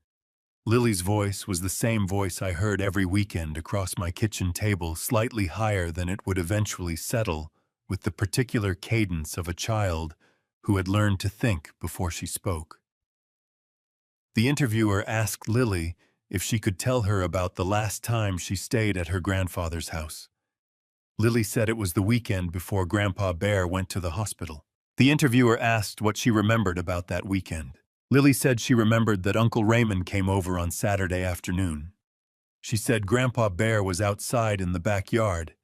Speaker 1: Lily's voice was the same voice I heard every weekend across my kitchen table, slightly higher than it would eventually settle, with the particular cadence of a child who had learned to think before she spoke. The interviewer asked Lily if she could tell her about the last time she stayed at her grandfather's house. Lily said it was the weekend before Grandpa Bear went to the hospital. The interviewer asked what she remembered about that weekend. Lily said she remembered that Uncle Raymond came over on Saturday afternoon. She said Grandpa Bear was outside in the backyard,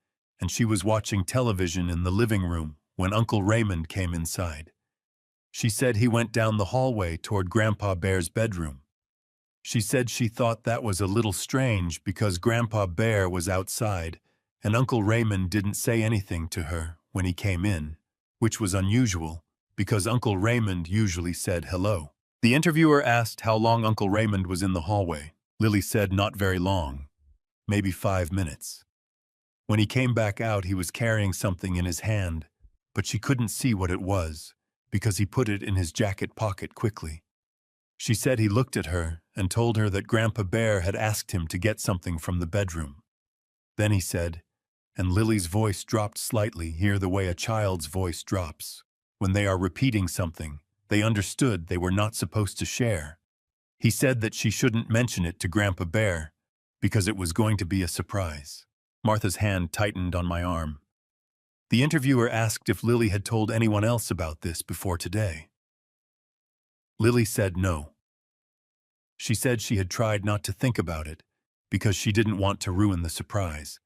Speaker 1: and she was watching television in the living room when Uncle Raymond came inside. She said he went down the hallway toward Grandpa Bear's bedroom. She said she thought that was a little strange because Grandpa Bear was outside and Uncle Raymond didn't say anything to her when he came in, which was unusual because Uncle Raymond usually said hello. The interviewer asked how long Uncle Raymond was in the hallway. Lily said not very long, maybe 5 minutes. When he came back out, he was carrying something in his hand, but she couldn't see what it was because he put it in his jacket pocket quickly. She said he looked at her and told her that Grandpa Bear had asked him to get something from the bedroom. Then he said, and Lily's voice dropped slightly, hear the way a child's voice drops. When they are repeating something, they understood they were not supposed to share. He said that she shouldn't mention it to Grandpa Bear, because it was going to be a surprise. Martha's hand tightened on my arm. The interviewer asked if Lily had told anyone else about this before today. Lily said no. She said she had tried not to think about it, because she didn't want to ruin the surprise.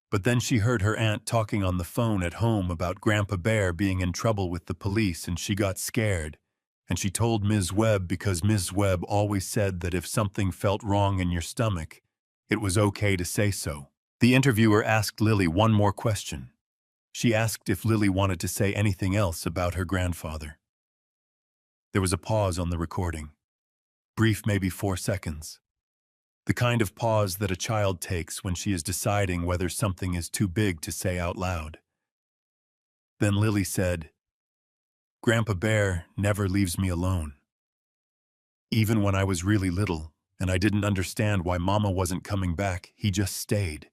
Speaker 1: But then she heard her aunt talking on the phone at home about Grandpa Bear being in trouble with the police, and she got scared. And she told Ms. Webb because Ms. Webb always said that if something felt wrong in your stomach, it was okay to say so. The interviewer asked Lily one more question. She asked if Lily wanted to say anything else about her grandfather. There was a pause on the recording. Brief, maybe 4 seconds. The kind of pause that a child takes when she is deciding whether something is too big to say out loud. Then Lily said, "Grandpa Bear never leaves me alone. Even when I was really little, and I didn't understand why Mama wasn't coming back, he just stayed.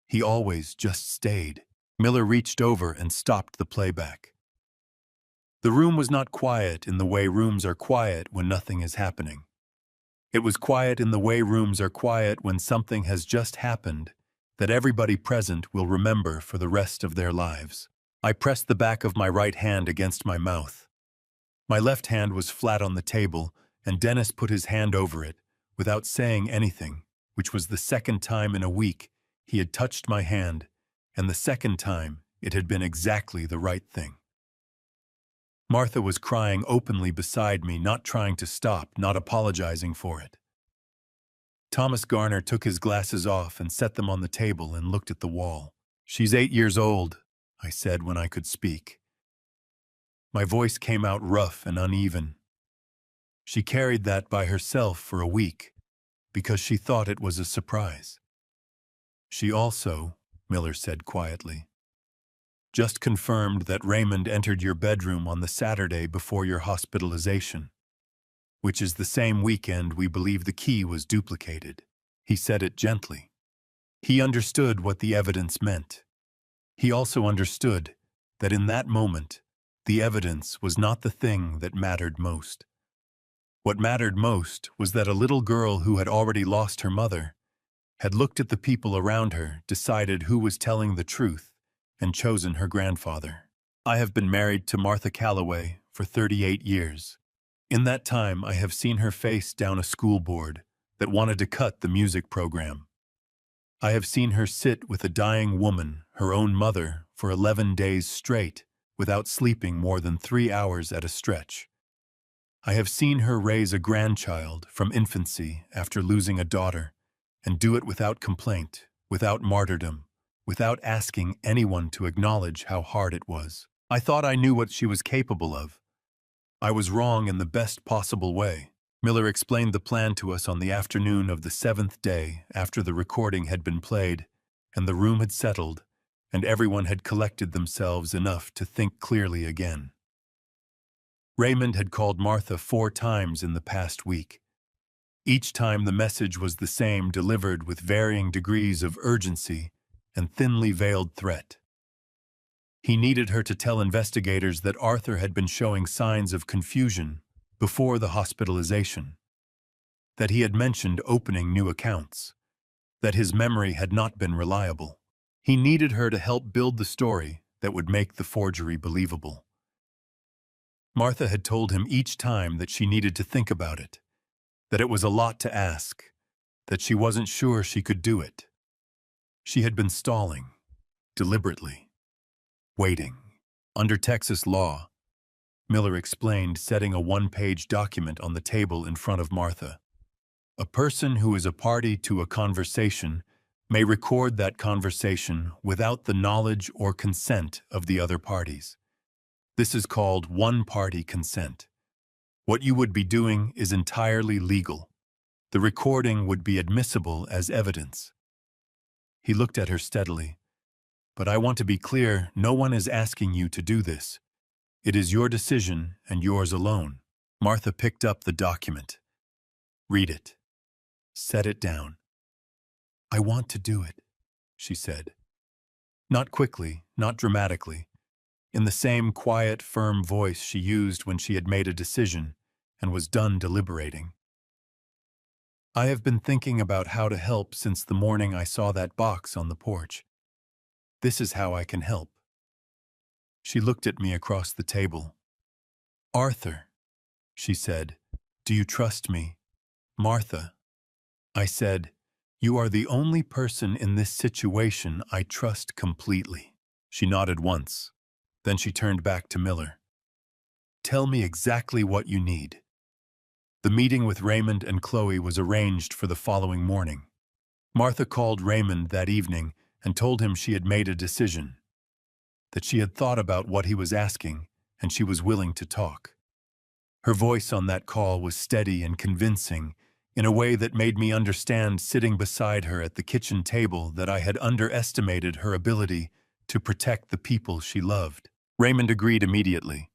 Speaker 1: He always just stayed." Miller reached over and stopped the playback. The room was not quiet in the way rooms are quiet when nothing is happening. It was quiet in the way rooms are quiet when something has just happened that everybody present will remember for the rest of their lives. I pressed the back of my right hand against my mouth. My left hand was flat on the table, and Dennis put his hand over it, without saying anything, which was the second time in a week he had touched my hand, and the second time it had been exactly the right thing. Martha was crying openly beside me, not trying to stop, not apologizing for it. Thomas Garner took his glasses off and set them on the table and looked at the wall. "She's 8 years old," I said when I could speak. My voice came out rough and uneven. She carried that by herself for a week, because she thought it was a surprise. She also, Miller said quietly, just confirmed that Raymond entered your bedroom on the Saturday before your hospitalization, which is the same weekend we believe the key was duplicated. He said it gently. He understood what the evidence meant. He also understood that in that moment, the evidence was not the thing that mattered most. What mattered most was that a little girl who had already lost her mother had looked at the people around her, decided who was telling the truth, and chosen her grandfather. I have been married to Martha Calloway for 38 years. In that time, I have seen her face down a school board that wanted to cut the music program. I have seen her sit with a dying woman, her own mother, for 11 days straight, without sleeping more than 3 hours at a stretch. I have seen her raise a grandchild from infancy after losing a daughter, and do it without complaint, without martyrdom, without asking anyone to acknowledge how hard it was. I thought I knew what she was capable of. I was wrong in the best possible way. Miller explained the plan to us on the afternoon of the 7th day after the recording had been played, and the room had settled, and everyone had collected themselves enough to think clearly again. Raymond had called Martha 4 times in the past week. Each time the message was the same, delivered with varying degrees of urgency and thinly veiled threat. He needed her to tell investigators that Arthur had been showing signs of confusion before the hospitalization, that he had mentioned opening new accounts, that his memory had not been reliable. He needed her to help build the story that would make the forgery believable. Martha had told him each time that she needed to think about it, that it was a lot to ask, that she wasn't sure she could do it. She had been stalling, deliberately, waiting. Under Texas law, Miller explained, setting a 1-page document on the table in front of Martha. A person who is a party to a conversation may record that conversation without the knowledge or consent of the other parties. This is called one-party consent. What you would be doing is entirely legal. The recording would be admissible as evidence. He looked at her steadily. "But I want to be clear, no one is asking you to do this. It is your decision and yours alone." Martha picked up the document. "Read it. Set it down." "I want to do it," she said. Not quickly, not dramatically, in the same quiet, firm voice she used when she had made a decision and was done deliberating. I have been thinking about how to help since the morning I saw that box on the porch. This is how I can help. She looked at me across the table. Arthur, she said, do you trust me? Martha, I said, you are the only person in this situation I trust completely. She nodded once. Then she turned back to Miller. Tell me exactly what you need. The meeting with Raymond and Chloe was arranged for the following morning. Martha called Raymond that evening and told him she had made a decision, that she had thought about what he was asking and she was willing to talk. Her voice on that call was steady and convincing in a way that made me understand sitting beside her at the kitchen table that I had underestimated her ability to protect the people she loved. Raymond agreed immediately.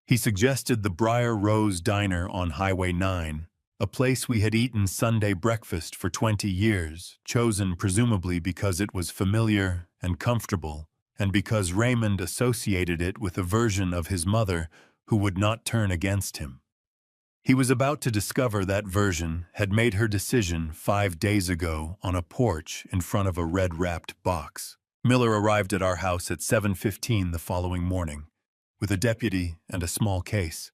Speaker 1: He suggested the Briar Rose Diner on Highway 9, a place we had eaten Sunday breakfast for 20 years, chosen presumably because it was familiar and comfortable, and because Raymond associated it with a version of his mother who would not turn against him. He was about to discover that version had made her decision 5 days ago on a porch in front of a red-wrapped box. Miller arrived at our house at 7:15 the following morning, with a deputy and a small case.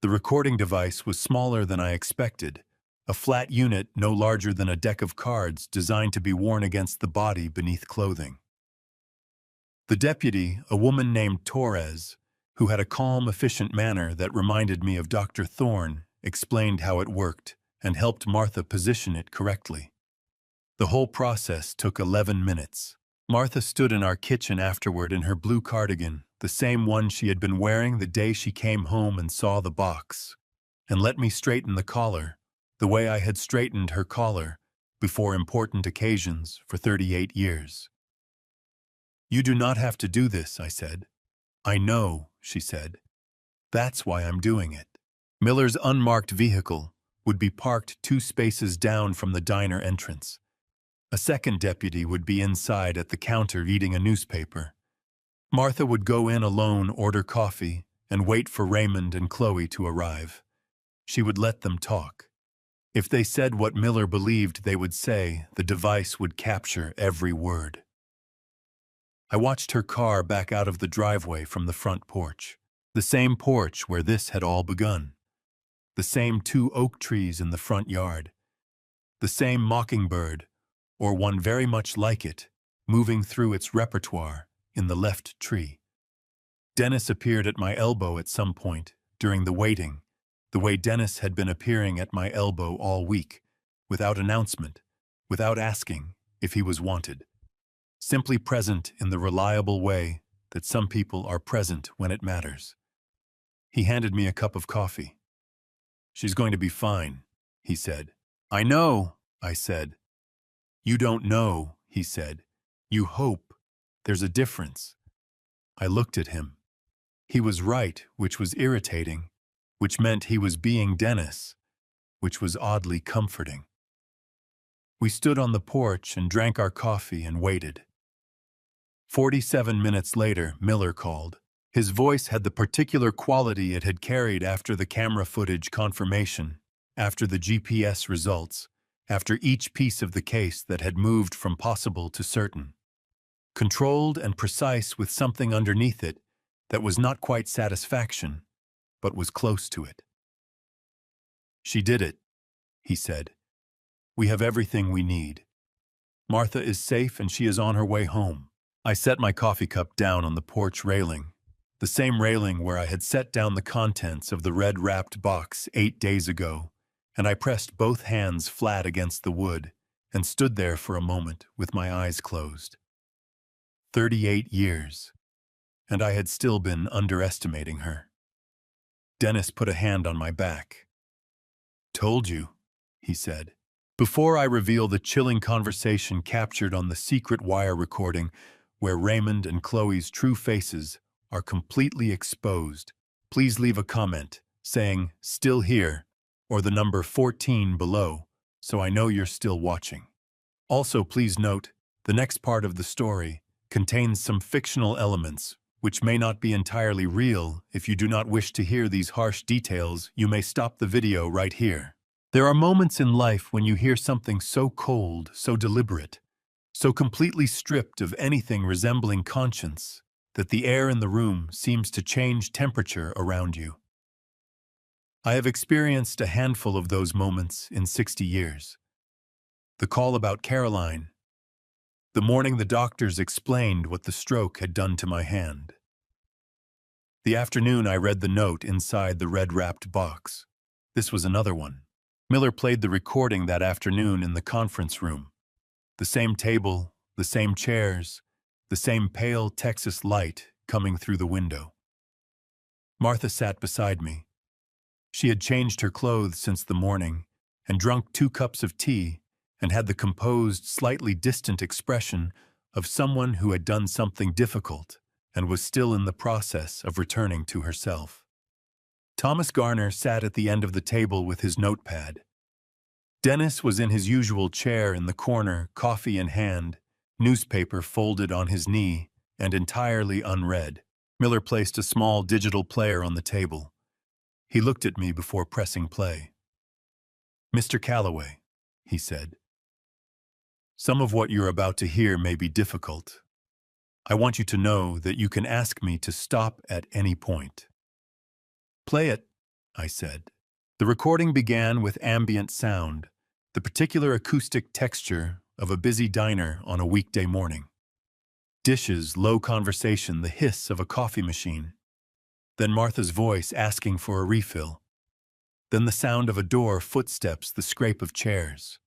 Speaker 1: The recording device was smaller than I expected, a flat unit no larger than a deck of cards designed to be worn against the body beneath clothing. The deputy, a woman named Torres, who had a calm, efficient manner that reminded me of Dr. Thorne, explained how it worked and helped Martha position it correctly. The whole process took 11 minutes. Martha stood in our kitchen afterward in her blue cardigan, the same one she had been wearing the day she came home and saw the box, and let me straighten the collar, the way I had straightened her collar before important occasions for 38 years. You do not have to do this, I said. I know, she said. That's why I'm doing it. Miller's unmarked vehicle would be parked 2 spaces down from the diner entrance. A second deputy would be inside at the counter eating a newspaper. Martha would go in alone, order coffee, and wait for Raymond and Chloe to arrive. She would let them talk. If they said what Miller believed they would say, the device would capture every word. I watched her car back out of the driveway from the front porch, the same porch where this had all begun, the same 2 oak trees in the front yard, the same mockingbird, or one very much like it, moving through its repertoire in the left tree. Dennis appeared at my elbow at some point during the waiting, the way Dennis had been appearing at my elbow all week, without announcement, without asking if he was wanted. Simply present in the reliable way that some people are present when it matters. He handed me a cup of coffee. She's going to be fine, he said. I know, I said. You don't know, he said. You hope. There's a difference. I looked at him. He was right, which was irritating, which meant he was being Dennis, which was oddly comforting. We stood on the porch and drank our coffee and waited. 47 minutes later, Miller called. His voice had the particular quality it had carried after the camera footage confirmation, after the GPS results, after each piece of the case that had moved from possible to certain. Controlled and precise with something underneath it that was not quite satisfaction, but was close to it. She did it, he said. We have everything we need. Martha is safe and she is on her way home. I set my coffee cup down on the porch railing, the same railing where I had set down the contents of the red-wrapped box 8 days ago, and I pressed both hands flat against the wood and stood there for a moment with my eyes closed. 38 years, and I had still been underestimating her. Dennis put a hand on my back. Told you, he said. Before I reveal the chilling conversation captured on the secret wire recording where Raymond and Chloe's true faces are completely exposed, please leave a comment saying, "Still here," or the number 14 below, so I know you're still watching. Also, please note The next part of the story contains some fictional elements which may not be entirely real. If you do not wish to hear these harsh details, you may stop the video right here. There are moments in life when you hear something so cold, so deliberate, so completely stripped of anything resembling conscience, that the air in the room seems to change temperature around you. I have experienced a handful of those moments in 60 years. The call about Caroline. The morning the doctors explained what the stroke had done to my hand. The afternoon I read the note inside the red-wrapped box. This was another one. Miller played the recording that afternoon in the conference room. The same table, the same chairs, the same pale Texas light coming through the window. Martha sat beside me. She had changed her clothes since the morning and drunk 2 cups of tea and had the composed, slightly distant expression of someone who had done something difficult and was still in the process of returning to herself. Thomas Garner sat at the end of the table with his notepad. Dennis was in his usual chair in the corner, coffee in hand, newspaper folded on his knee, and entirely unread. Miller placed a small digital player on the table. He looked at me before pressing play. "Mr. Calloway," he said, "some of what you're about to hear may be difficult. I want you to know that you can ask me to stop at any point." "Play it," I said. The recording began with ambient sound, the particular acoustic texture of a busy diner on a weekday morning. Dishes, low conversation, the hiss of a coffee machine. Then Martha's voice asking for a refill. Then the sound of a door, footsteps, the scrape of chairs.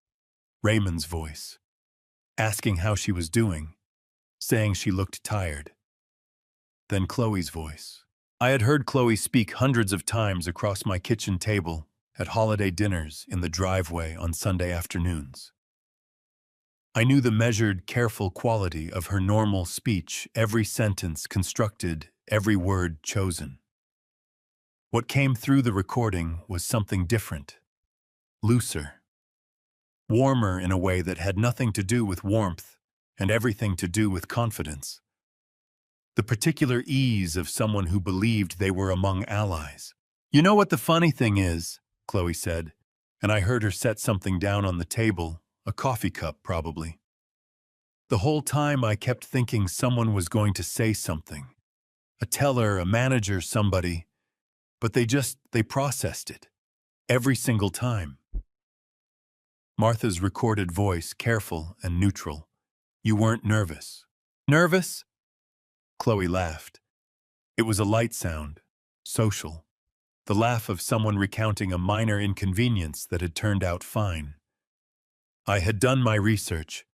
Speaker 1: Raymond's voice, asking how she was doing, saying she looked tired. Then Chloe's voice. I had heard Chloe speak hundreds of times across my kitchen table, at holiday dinners, in the driveway on Sunday afternoons. I knew the measured, careful quality of her normal speech, every sentence constructed, every word chosen. What came through the recording was something different, looser, warmer in a way that had nothing to do with warmth and everything to do with confidence. The particular ease of someone who believed they were among allies. "You know what the funny thing is," Chloe said, and I heard her set something down on the table, a coffee cup probably. "The whole time I kept thinking someone was going to say something. A teller, a manager, somebody. But they processed it. Every single time." Martha's recorded voice, careful and neutral. "You weren't nervous." "Nervous?" Chloe laughed. It was a light sound, social. The laugh of someone recounting a minor inconvenience that had turned out fine. "I had done my research.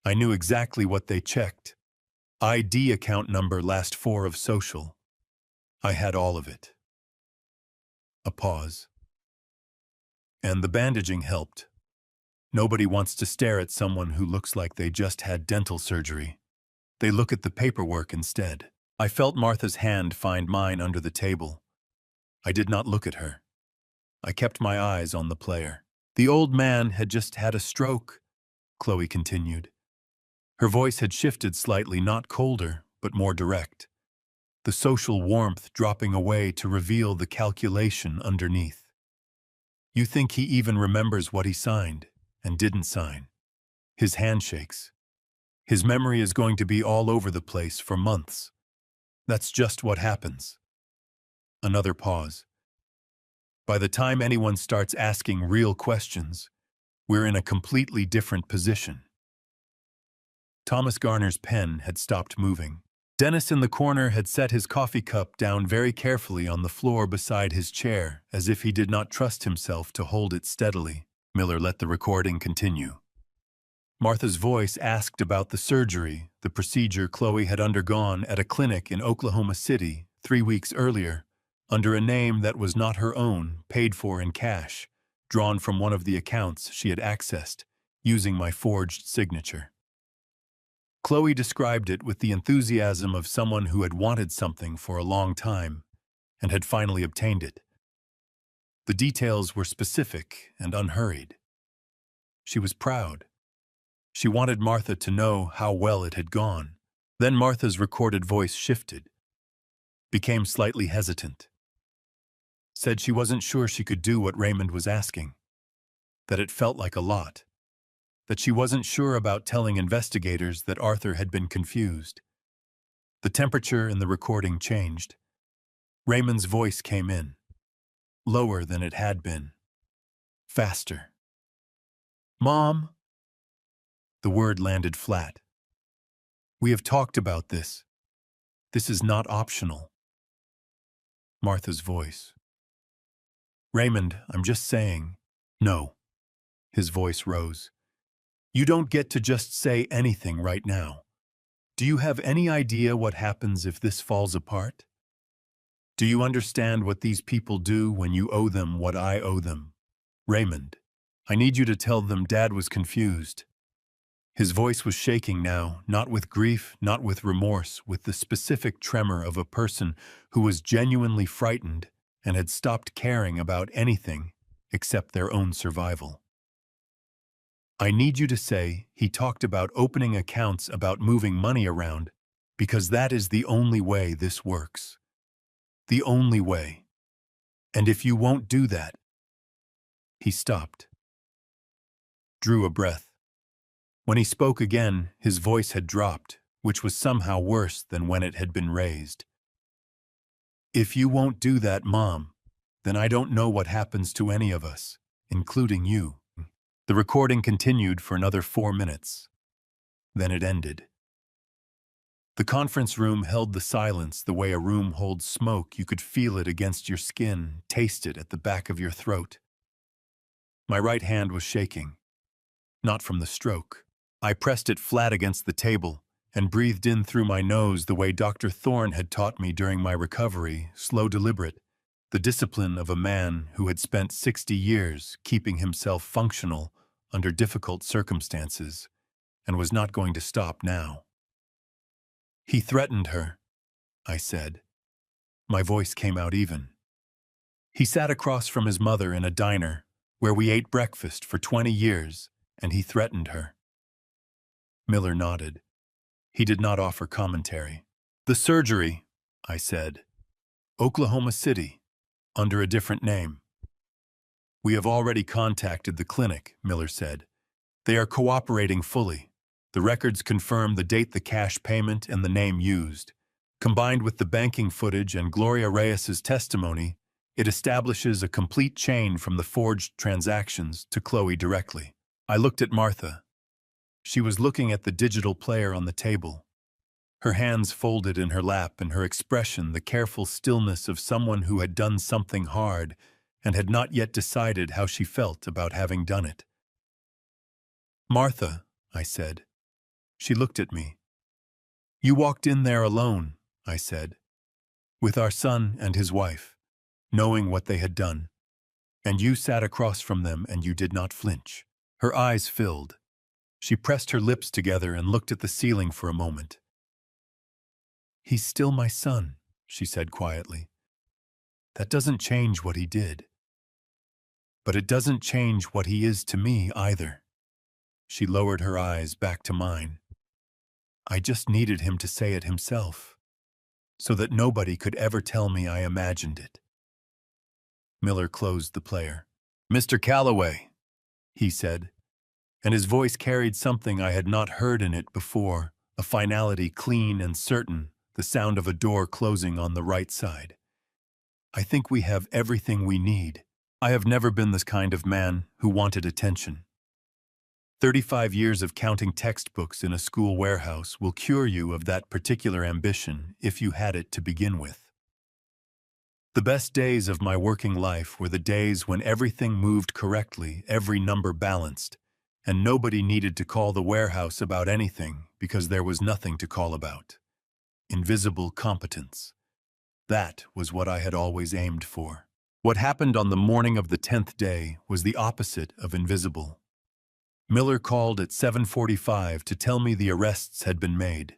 Speaker 1: I knew exactly what they checked. ID account number, last 4 of social. I had all of it." A pause. "And the bandaging helped. Nobody wants to stare at someone who looks like they just had dental surgery. They look at the paperwork instead." I felt Martha's hand find mine under the table. I did not look at her. I kept my eyes on the player. "The old man had just had a stroke," Chloe continued. Her voice had shifted slightly, not colder, but more direct. The social warmth dropping away to reveal the calculation underneath. "You think he even remembers what he signed and didn't sign? His handshakes. His memory is going to be all over the place for months. That's just what happens." Another pause. "By the time anyone starts asking real questions, we're in a completely different position." Thomas Garner's pen had stopped moving. Dennis in the corner had set his coffee cup down very carefully on the floor beside his chair, as if he did not trust himself to hold it steadily. Miller let the recording continue. Martha's voice asked about the surgery, the procedure Chloe had undergone at a clinic in Oklahoma City 3 weeks earlier, under a name that was not her own, paid for in cash, drawn from one of the accounts she had accessed, using my forged signature. Chloe described it with the enthusiasm of someone who had wanted something for a long time and had finally obtained it. The details were specific and unhurried. She was proud. She wanted Martha to know how well it had gone. Then Martha's recorded voice shifted, became slightly hesitant. Said she wasn't sure she could do what Raymond was asking, that it felt like a lot, that she wasn't sure about telling investigators that Arthur had been confused. The temperature in the recording changed. Raymond's voice came in, lower than it had been, faster. Mom! The word landed flat. We have talked about this. This is not optional. Martha's voice. Raymond, I'm just saying. No. His voice rose. You don't get to just say anything right now. Do you have any idea what happens if this falls apart? Do you understand what these people do when you owe them what I owe them? Raymond, I need you to tell them Dad was confused. His voice was shaking now, not with grief, not with remorse, with the specific tremor of a person who was genuinely frightened and had stopped caring about anything except their own survival. I need you to say he talked about opening accounts, about moving money around, because that is the only way this works. The only way. And if you won't do that... He stopped. Drew a breath. When he spoke again, his voice had dropped, which was somehow worse than when it had been raised. If you won't do that, Mom, then I don't know what happens to any of us, including you. The recording continued for another 4 minutes. Then it ended. The conference room held the silence the way a room holds smoke. You could feel it against your skin, taste it at the back of your throat. My right hand was shaking. Not from the stroke. I pressed it flat against the table and breathed in through my nose the way Dr. Thorne had taught me during my recovery, slow, deliberate, the discipline of a man who had spent 60 years keeping himself functional under difficult circumstances and was not going to stop now. He threatened her, I said. My voice came out even. He sat across from his mother in a diner where we ate breakfast for 20 years, and he threatened her. Miller nodded. He did not offer commentary. The surgery, I said. Oklahoma City, under a different name. We have already contacted the clinic, Miller said. They are cooperating fully. The records confirm the date, the cash payment, and the name used. Combined with the banking footage and Gloria Reyes's testimony, it establishes a complete chain from the forged transactions to Chloe directly. I looked at Martha. She was looking at the digital player on the table, her hands folded in her lap, and her expression the careful stillness of someone who had done something hard and had not yet decided how she felt about having done it. Martha, I said. She looked at me. You walked in there alone, I said, with our son and his wife, knowing what they had done, and you sat across from them and you did not flinch. Her eyes filled. She pressed her lips together and looked at the ceiling for a moment. He's still my son, she said quietly. That doesn't change what he did. But it doesn't change what he is to me either. She lowered her eyes back to mine. I just needed him to say it himself, so that nobody could ever tell me I imagined it. Miller closed the player. Mr. Calloway, he said, and his voice carried something I had not heard in it before, a finality clean and certain, the sound of a door closing on the right side. I think we have everything we need. I have never been this kind of man who wanted attention. 35 years of counting textbooks in a school warehouse will cure you of that particular ambition if you had it to begin with. The best days of my working life were the days when everything moved correctly, every number balanced, and nobody needed to call the warehouse about anything because there was nothing to call about. Invisible competence. That was what I had always aimed for. What happened on the morning of the 10th day was the opposite of invisible. Miller called at 7:45 to tell me the arrests had been made.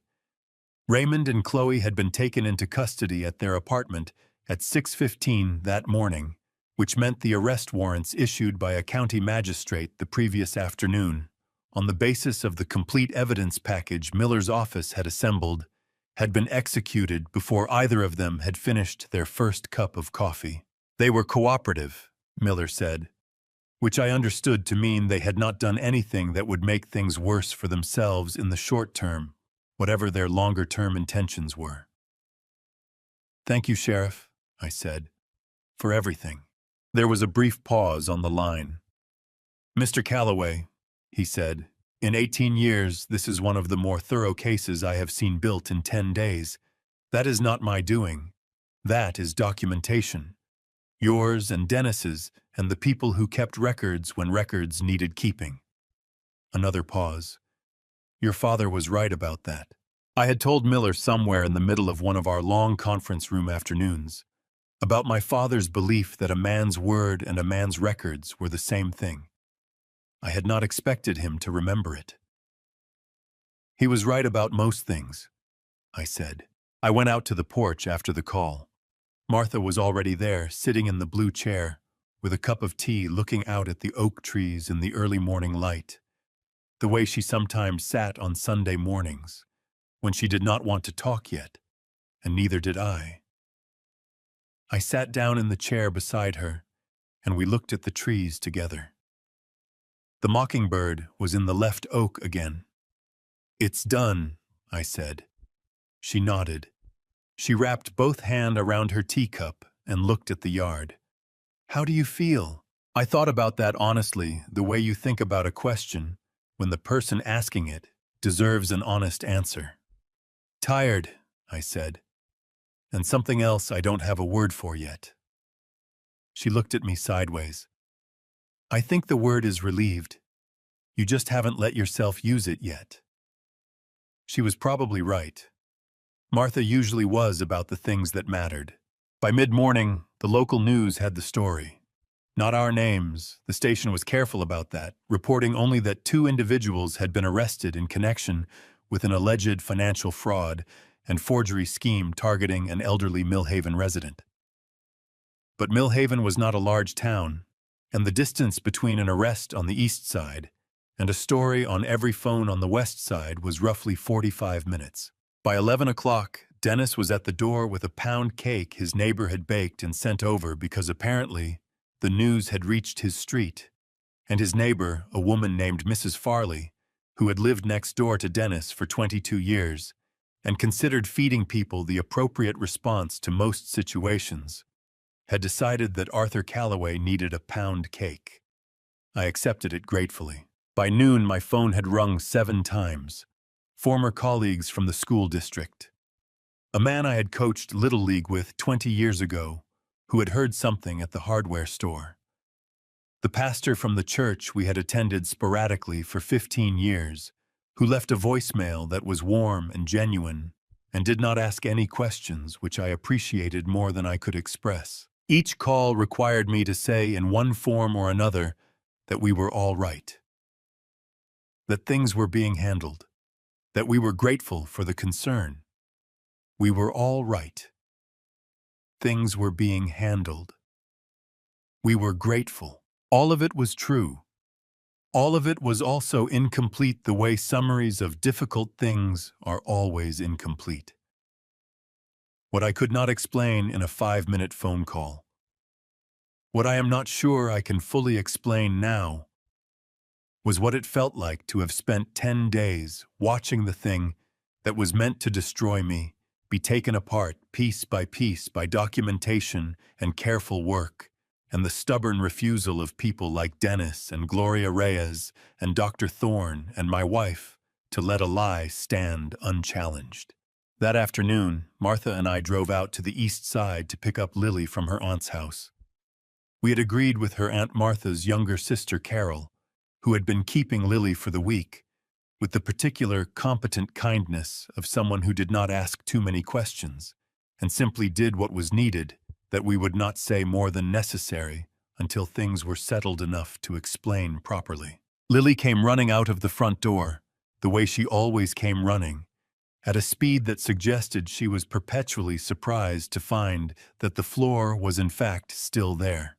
Speaker 1: Raymond and Chloe had been taken into custody at their apartment at 6:15 that morning, which meant the arrest warrants issued by a county magistrate the previous afternoon on the basis of the complete evidence package Miller's office had assembled, had been executed before either of them had finished their first cup of coffee. They were cooperative, Miller said, which I understood to mean they had not done anything that would make things worse for themselves in the short term, whatever their longer-term intentions were. "Thank you, Sheriff," I said, "for everything." There was a brief pause on the line. "Mr. Calloway," he said, "in 18 years, this is one of the more thorough cases I have seen built in 10 days. That is not my doing. That is documentation. Yours and Dennis's and the people who kept records when records needed keeping." Another pause. "Your father was right about that." I had told Miller somewhere in the middle of one of our long conference room afternoons about my father's belief that a man's word and a man's records were the same thing. I had not expected him to remember it. "He was right about most things," I said. I went out to the porch after the call. Martha was already there, sitting in the blue chair, with a cup of tea looking out at the oak trees in the early morning light, the way she sometimes sat on Sunday mornings, when she did not want to talk yet, and neither did I. I sat down in the chair beside her, and we looked at the trees together. The mockingbird was in the left oak again. "It's done," I said. She nodded. She wrapped both hands around her teacup and looked at the yard. "How do you feel?" I thought about that honestly, the way you think about a question when the person asking it deserves an honest answer. "Tired," I said, "and something else I don't have a word for yet." She looked at me sideways. "I think the word is relieved. You just haven't let yourself use it yet." She was probably right. Martha usually was about the things that mattered. By mid-morning, the local news had the story. Not our names, the station was careful about that, reporting only that 2 individuals had been arrested in connection with an alleged financial fraud and forgery scheme targeting an elderly Millhaven resident. But Millhaven was not a large town, and the distance between an arrest on the east side and a story on every phone on the west side was roughly 45 minutes. By 11 o'clock, Dennis was at the door with a pound cake his neighbor had baked and sent over because apparently the news had reached his street, and his neighbor, a woman named Mrs. Farley, who had lived next door to Dennis for 22 years and considered feeding people the appropriate response to most situations, had decided that Arthur Calloway needed a pound cake. I accepted it gratefully. By noon, my phone had rung 7 times. Former colleagues from the school district. A man I had coached Little League with 20 years ago, who had heard something at the hardware store. The pastor from the church we had attended sporadically for 15 years, who left a voicemail that was warm and genuine, and did not ask any questions, which I appreciated more than I could express. Each call required me to say in one form or another that we were all right. That things were being handled. That we were grateful for the concern. We were all right. Things were being handled. We were grateful. All of it was true. All of it was also incomplete the way summaries of difficult things are always incomplete. What I could not explain in a 5-minute phone call. What I am not sure I can fully explain now was what it felt like to have spent 10 days watching the thing that was meant to destroy me be taken apart piece by documentation and careful work, and the stubborn refusal of people like Dennis and Gloria Reyes and Dr. Thorne and my wife to let a lie stand unchallenged. That afternoon, Martha and I drove out to the east side to pick up Lily from her aunt's house. We had agreed with her Aunt Martha's younger sister Carol, who had been keeping Lily for the week, with the particular competent kindness of someone who did not ask too many questions and simply did what was needed, that we would not say more than necessary until things were settled enough to explain properly. Lily came running out of the front door, the way she always came running, at a speed that suggested she was perpetually surprised to find that the floor was in fact still there.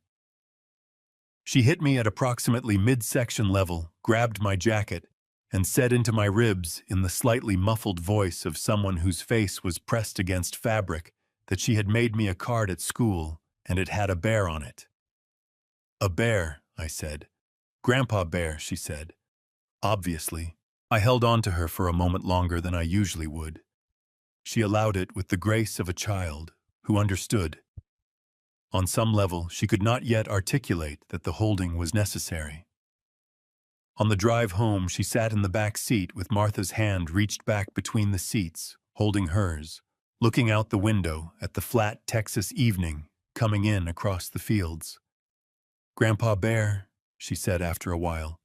Speaker 1: She hit me at approximately midsection level, grabbed my jacket, and said into my ribs in the slightly muffled voice of someone whose face was pressed against fabric that she had made me a card at school and it had a bear on it. "A bear," I said. "Grandpa Bear," she said. Obviously, I held on to her for a moment longer than I usually would. She allowed it with the grace of a child who understood. On some level, she could not yet articulate that the holding was necessary. On the drive home, she sat in the back seat with Martha's hand reached back between the seats, holding hers, looking out the window at the flat Texas evening coming in across the fields. "Grandpa Bear," she said after a while.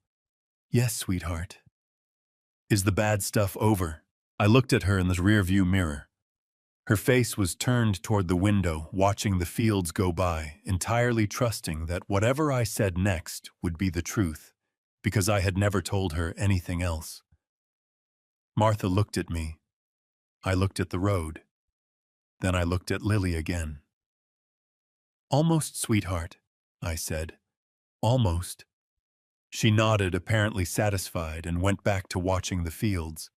Speaker 1: "Yes, sweetheart." "Is the bad stuff over?" I looked at her in the rearview mirror. Her face was turned toward the window, watching the fields go by, entirely trusting that whatever I said next would be the truth, because I had never told her anything else. Martha looked at me. I looked at the road. Then I looked at Lily again. "Almost, sweetheart," I said. "Almost." She nodded, apparently satisfied, and went back to watching the fields.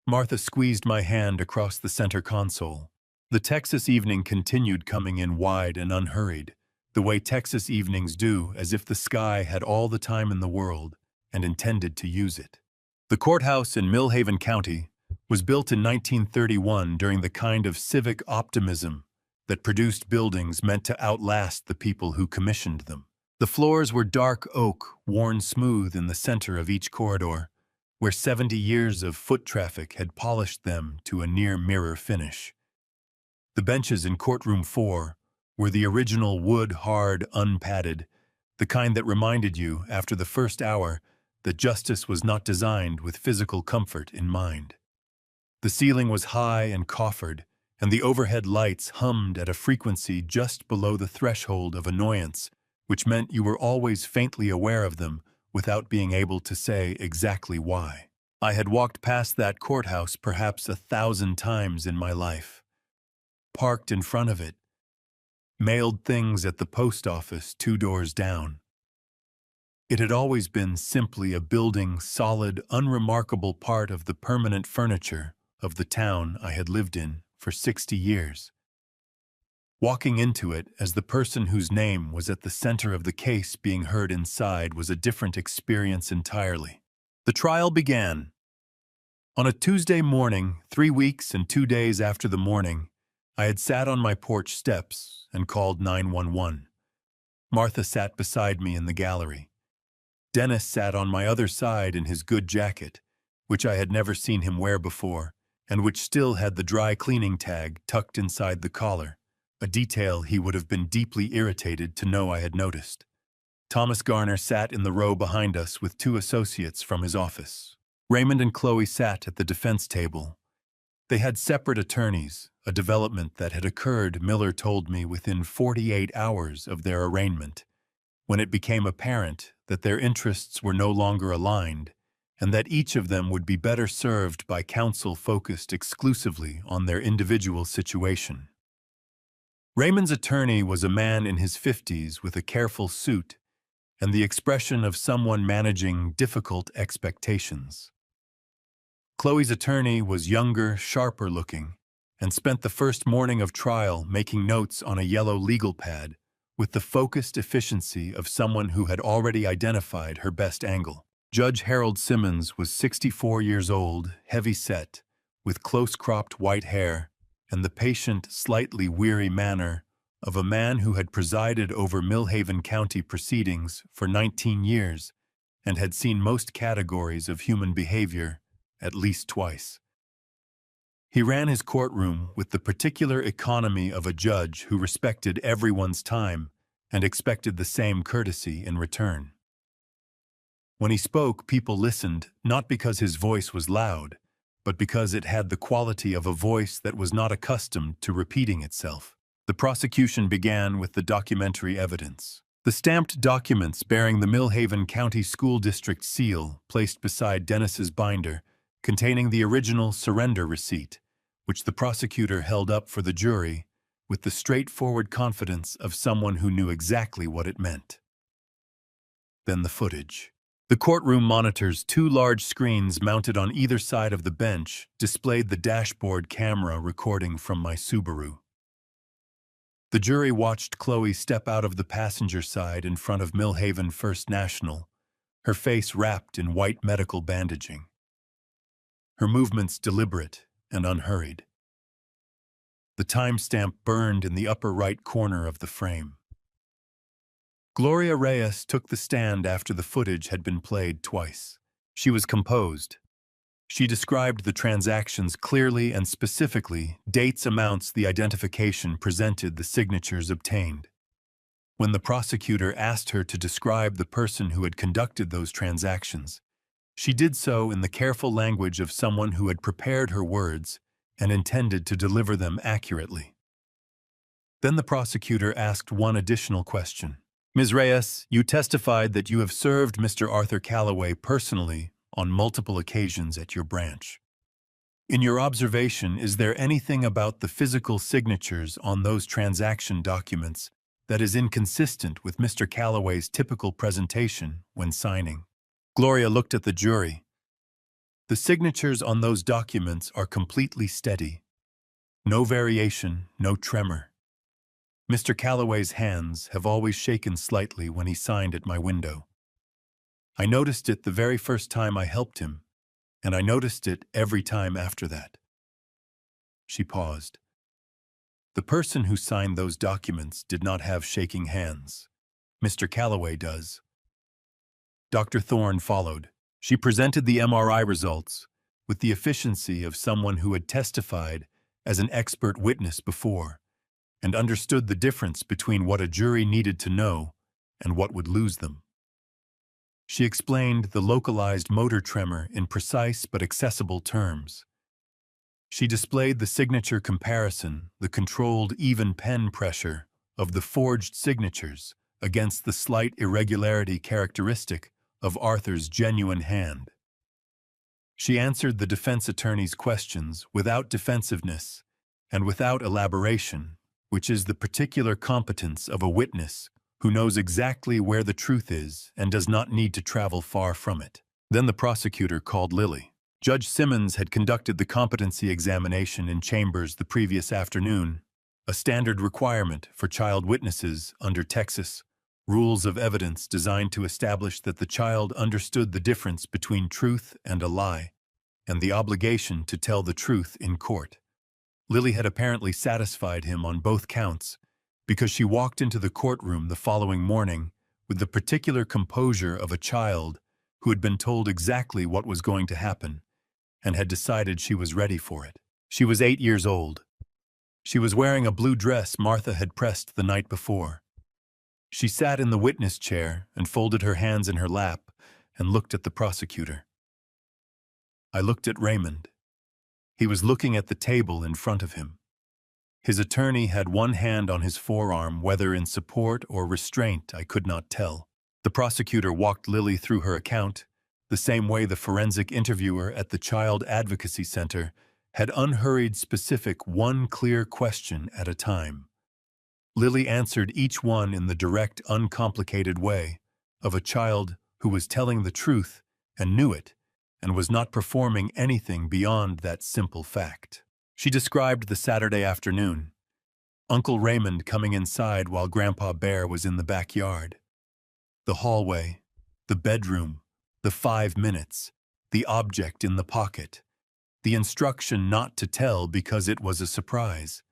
Speaker 1: Martha squeezed my hand across the center console. The Texas evening continued coming in wide and unhurried, the way Texas evenings do, as if the sky had all the time in the world and intended to use it. The courthouse in Millhaven County was built in 1931 during the kind of civic optimism that produced buildings meant to outlast the people who commissioned them. The floors were dark oak, worn smooth in the center of each corridor, where 70 years of foot traffic had polished them to a near-mirror finish. The benches in Courtroom 4 were the original wood-hard, unpadded, the kind that reminded you, after the first hour, that justice was not designed with physical comfort in mind. The ceiling was high and coffered, and the overhead lights hummed at a frequency just below the threshold of annoyance, which meant you were always faintly aware of them without being able to say exactly why. I had walked past that courthouse perhaps 1,000 times in my life. Parked in front of it. Mailed things at the post office 2 doors down. It had always been simply a building, solid, unremarkable part of the permanent furniture of the town I had lived in for 60 years. Walking into it as the person whose name was at the center of the case being heard inside was a different experience entirely. The trial began. On a Tuesday morning, 3 weeks and 2 days after the morning, I had sat on my porch steps and called 911. Martha sat beside me in the gallery. Dennis sat on my other side in his good jacket, which I had never seen him wear before, and which still had the dry cleaning tag tucked inside the collar, a detail he would have been deeply irritated to know I had noticed. Thomas Garner sat in the row behind us with 2 associates from his office. Raymond and Chloe sat at the defense table. They had separate attorneys, a development that had occurred, Miller told me, within 48 hours of their arraignment, when it became apparent that their interests were no longer aligned and that each of them would be better served by counsel focused exclusively on their individual situation. Raymond's attorney was a man in his 50s with a careful suit and the expression of someone managing difficult expectations. Chloe's attorney was younger, sharper looking, and spent the first morning of trial making notes on a yellow legal pad with the focused efficiency of someone who had already identified her best angle. Judge Harold Simmons was 64 years old, heavy-set, with close-cropped white hair and the patient, slightly weary manner of a man who had presided over Millhaven County proceedings for 19 years and had seen most categories of human behavior at least twice. He ran his courtroom with the particular economy of a judge who respected everyone's time and expected the same courtesy in return. When he spoke, people listened, not because his voice was loud, but because it had the quality of a voice that was not accustomed to repeating itself. The prosecution began with the documentary evidence. The stamped documents bearing the Millhaven County School District seal placed beside Dennis's binder, containing the original surrender receipt, which the prosecutor held up for the jury with the straightforward confidence of someone who knew exactly what it meant. Then the footage. The courtroom monitor's two large screens mounted on either side of the bench displayed the dashboard camera recording from my Subaru. The jury watched Chloe step out of the passenger side in front of Millhaven First National, her face wrapped in white medical bandaging. Her movements deliberate and unhurried. The timestamp burned in the upper right corner of the frame. Gloria Reyes took the stand after the footage had been played twice. She was composed. She described the transactions clearly and specifically, dates, amounts, the identification presented, the signatures obtained. When the prosecutor asked her to describe the person who had conducted those transactions, she did so in the careful language of someone who had prepared her words and intended to deliver them accurately. Then the prosecutor asked one additional question. Ms. Reyes, you testified that you have served Mr. Arthur Calloway personally on multiple occasions at your branch. In your observation, is there anything about the physical signatures on those transaction documents that is inconsistent with Mr. Calloway's typical presentation when signing? Gloria looked at the jury. The signatures on those documents are completely steady. No variation, no tremor. Mr. Calloway's hands have always shaken slightly when he signed at my window. I noticed it the very first time I helped him, and I noticed it every time after that. She paused. The person who signed those documents did not have shaking hands. Mr. Calloway does. Dr. Thorne followed. She presented the MRI results with the efficiency of someone who had testified as an expert witness before and understood the difference between what a jury needed to know and what would lose them. She explained the localized motor tremor in precise but accessible terms. She displayed the signature comparison, the controlled even pen pressure of the forged signatures against the slight irregularity characteristic of Arthur's genuine hand. She answered the defense attorney's questions without defensiveness and without elaboration, which is the particular competence of a witness who knows exactly where the truth is and does not need to travel far from it. Then the prosecutor called Lily. Judge Simmons had conducted the competency examination in chambers the previous afternoon, a standard requirement for child witnesses under Texas rules of evidence designed to establish that the child understood the difference between truth and a lie, and the obligation to tell the truth in court. Lily had apparently satisfied him on both counts because she walked into the courtroom the following morning with the particular composure of a child who had been told exactly what was going to happen and had decided she was ready for it. She was 8 years old. She was wearing a blue dress Martha had pressed the night before. She sat in the witness chair and folded her hands in her lap and looked at the prosecutor. I looked at Raymond. He was looking at the table in front of him. His attorney had one hand on his forearm, whether in support or restraint, I could not tell. The prosecutor walked Lily through her account, the same way the forensic interviewer at the Child Advocacy Center had unhurried specific one clear question at a time. Lily answered each one in the direct, uncomplicated way of a child who was telling the truth and knew it, and was not performing anything beyond that simple fact. She described the Saturday afternoon, Uncle Raymond coming inside while Grandpa Bear was in the backyard, the hallway, the bedroom, the 5 minutes, the object in the pocket, the instruction not to tell because it was a surprise.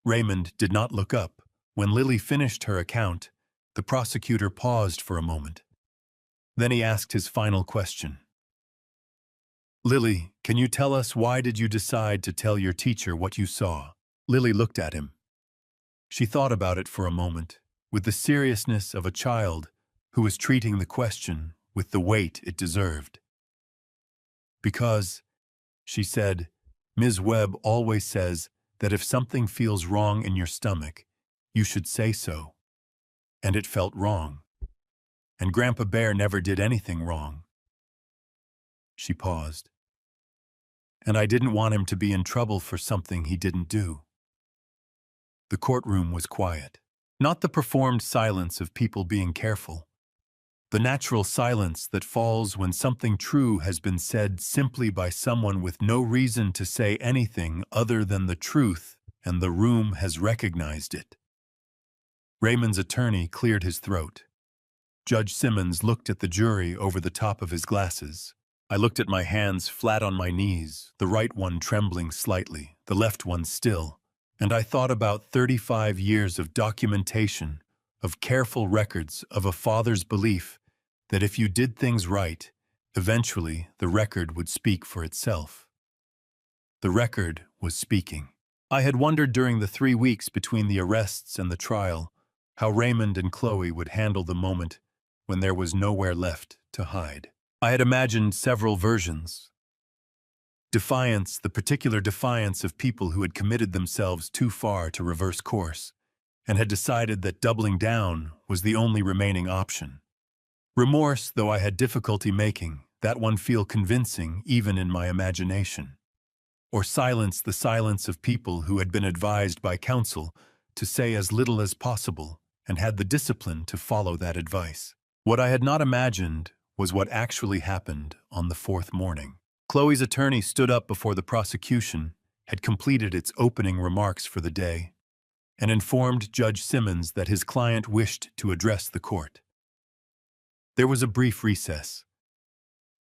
Speaker 1: Raymond did not look up. When Lily finished her account, the prosecutor paused for a moment. Then he asked his final question. Lily, can you tell us why did you decide to tell your teacher what you saw? Lily looked at him. She thought about it for a moment, with the seriousness of a child who was treating the question with the weight it deserved. Because, she said, Ms. Webb always says that if something feels wrong in your stomach, you should say so. And it felt wrong. And Grandpa Bear never did anything wrong. She paused. And I didn't want him to be in trouble for something he didn't do. The courtroom was quiet. Not the performed silence of people being careful, The natural silence that falls when something true has been said simply by someone with no reason to say anything other than the truth, and the room has recognized it. Raymond's attorney cleared his throat. Judge Simmons looked at the jury over the top of his glasses. I looked at my hands flat on my knees, the right one trembling slightly, the left one still, and I thought about 35 years of documentation, of careful records of a father's belief that if you did things right, eventually the record would speak for itself. The record was speaking. I had wondered during the 3 weeks between the arrests and the trial how Raymond and Chloe would handle the moment when there was nowhere left to hide. I had imagined several versions. Defiance, the particular defiance of people who had committed themselves too far to reverse course, and had decided that doubling down was the only remaining option. Remorse, though I had difficulty making that one feel convincing even in my imagination. Or silence, the silence of people who had been advised by counsel to say as little as possible and had the discipline to follow that advice. What I had not imagined was what actually happened on the 4th morning. Chloe's attorney stood up before the prosecution had completed its opening remarks for the day and informed Judge Simmons that his client wished to address the court. There was a brief recess.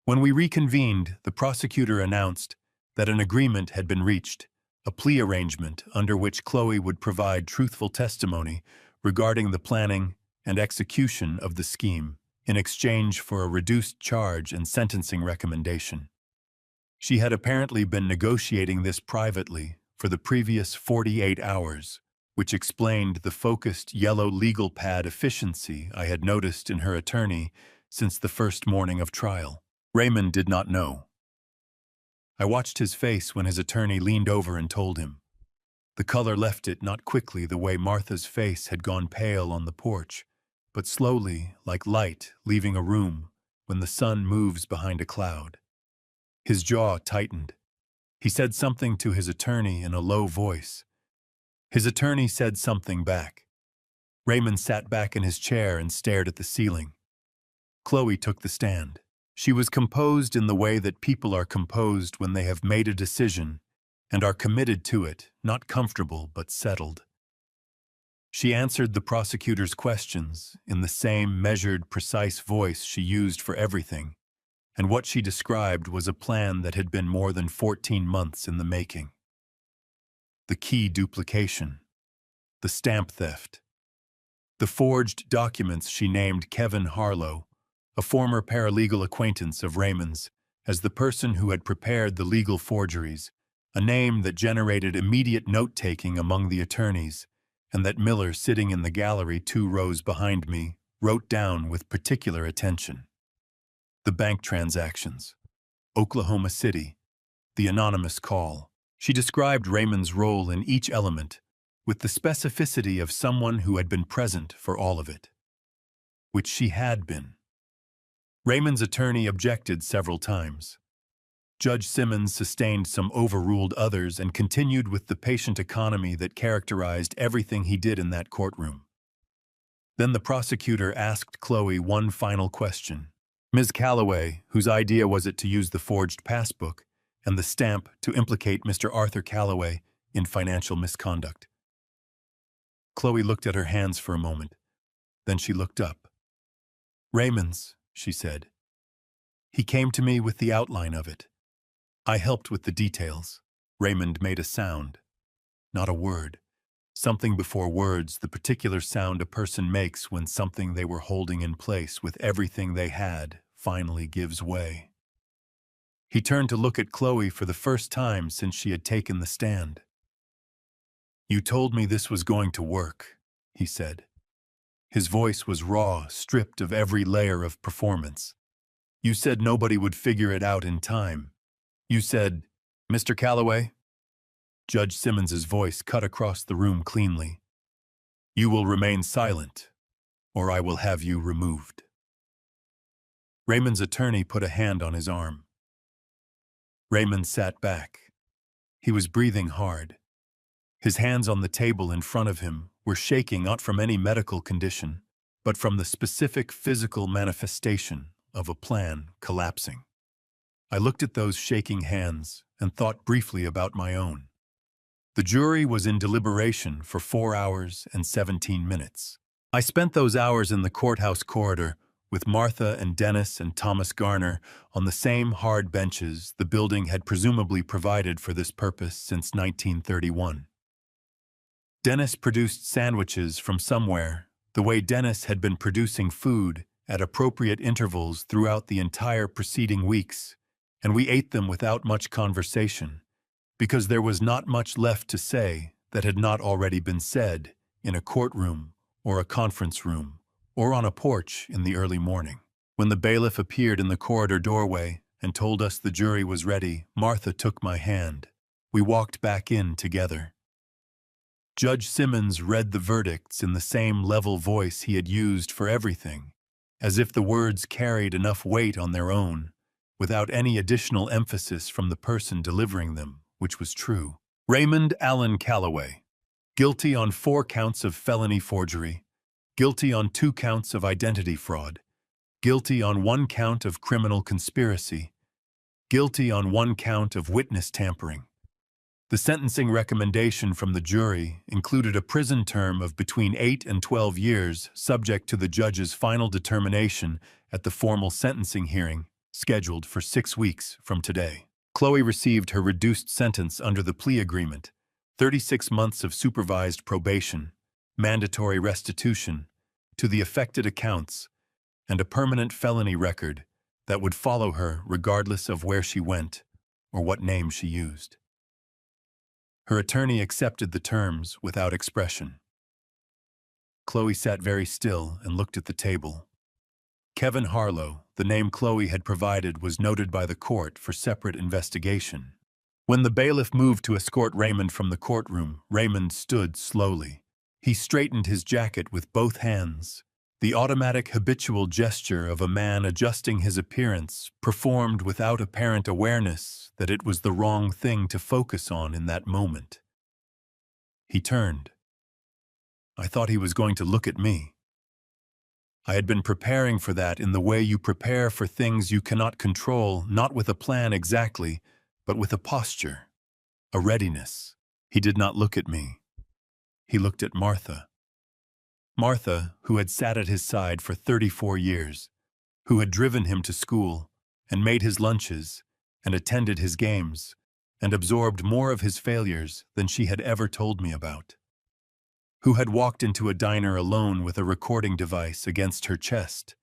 Speaker 1: When we reconvened, the prosecutor announced that an agreement had been reached, a plea arrangement under which Chloe would provide truthful testimony regarding the planning and execution of the scheme in exchange for a reduced charge and sentencing recommendation. She had apparently been negotiating this privately for the previous 48 hours, which explained the focused yellow legal pad efficiency I had noticed in her attorney since the first morning of trial. Raymond did not know. I watched his face when his attorney leaned over and told him. The color left it not quickly the way Martha's face had gone pale on the porch, but slowly, like light leaving a room when the sun moves behind a cloud. His jaw tightened. He said something to his attorney in a low voice. His attorney said something back. Raymond sat back in his chair and stared at the ceiling. Chloe took the stand. She was composed in the way that people are composed when they have made a decision and are committed to it, not comfortable but settled. She answered the prosecutor's questions in the same measured, precise voice she used for everything, and what she described was a plan that had been more than 14 months in the making. The key duplication, the stamp theft, the forged documents she named Kevin Harlow, a former paralegal acquaintance of Raymond's, as the person who had prepared the legal forgeries, a name that generated immediate note-taking among the attorneys, and that Miller, sitting in the gallery 2 rows behind me, wrote down with particular attention. The bank transactions, Oklahoma City, the anonymous call. She described Raymond's role in each element with the specificity of someone who had been present for all of it, which she had been. Raymond's attorney objected several times. Judge Simmons sustained some, overruled others, and continued with the patient economy that characterized everything he did in that courtroom. Then the prosecutor asked Chloe one final question. Ms. Calloway, whose idea was it to use the forged passbook and the stamp to implicate Mr. Arthur Calloway in financial misconduct? Chloe looked at her hands for a moment. Then she looked up. Raymond's, she said. He came to me with the outline of it. I helped with the details. Raymond made a sound. Not a word. Something before words, the particular sound a person makes when something they were holding in place with everything they had finally gives way. He turned to look at Chloe for the first time since she had taken the stand. You told me this was going to work, he said. His voice was raw, stripped of every layer of performance. You said nobody would figure it out in time. You said, Mr. Calloway? Judge Simmons's voice cut across the room cleanly. You will remain silent, or I will have you removed. Raymond's attorney put a hand on his arm. Raymond sat back. He was breathing hard. His hands on the table in front of him were shaking not from any medical condition, but from the specific physical manifestation of a plan collapsing. I looked at those shaking hands and thought briefly about my own. The jury was in deliberation for 4 hours and 17 minutes. I spent those hours in the courthouse corridor with Martha and Dennis and Thomas Garner on the same hard benches the building had presumably provided for this purpose since 1931. Dennis produced sandwiches from somewhere, the way Dennis had been producing food at appropriate intervals throughout the entire preceding weeks, and we ate them without much conversation, because there was not much left to say that had not already been said in a courtroom or a conference room or on a porch in the early morning. When the bailiff appeared in the corridor doorway and told us the jury was ready, Martha took my hand. We walked back in together. Judge Simmons read the verdicts in the same level voice he had used for everything, as if the words carried enough weight on their own, without any additional emphasis from the person delivering them, which was true. Raymond Allen Calloway, guilty on 4 counts of felony forgery, guilty on 2 counts of identity fraud, guilty on 1 count of criminal conspiracy, guilty on 1 count of witness tampering. The sentencing recommendation from the jury included a prison term of between 8 and 12 years, subject to the judge's final determination at the formal sentencing hearing, scheduled for 6 weeks from today. Chloe received her reduced sentence under the plea agreement, 36 months of supervised probation, mandatory restitution to the affected accounts, and a permanent felony record that would follow her regardless of where she went or what name she used. Her attorney accepted the terms without expression. Chloe sat very still and looked at the table. Kevin Harlow, the name Chloe had provided, was noted by the court for separate investigation. When the bailiff moved to escort Raymond from the courtroom, Raymond stood slowly. He straightened his jacket with both hands, the automatic habitual gesture of a man adjusting his appearance, performed without apparent awareness that it was the wrong thing to focus on in that moment. He turned. I thought he was going to look at me. I had been preparing for that in the way you prepare for things you cannot control, not with a plan exactly, but with a posture, a readiness. He did not look at me. He looked at Martha. Martha, who had sat at his side for 34 years, who had driven him to school and made his lunches and attended his games and absorbed more of his failures than she had ever told me about, who had walked into a diner alone with a recording device against her chest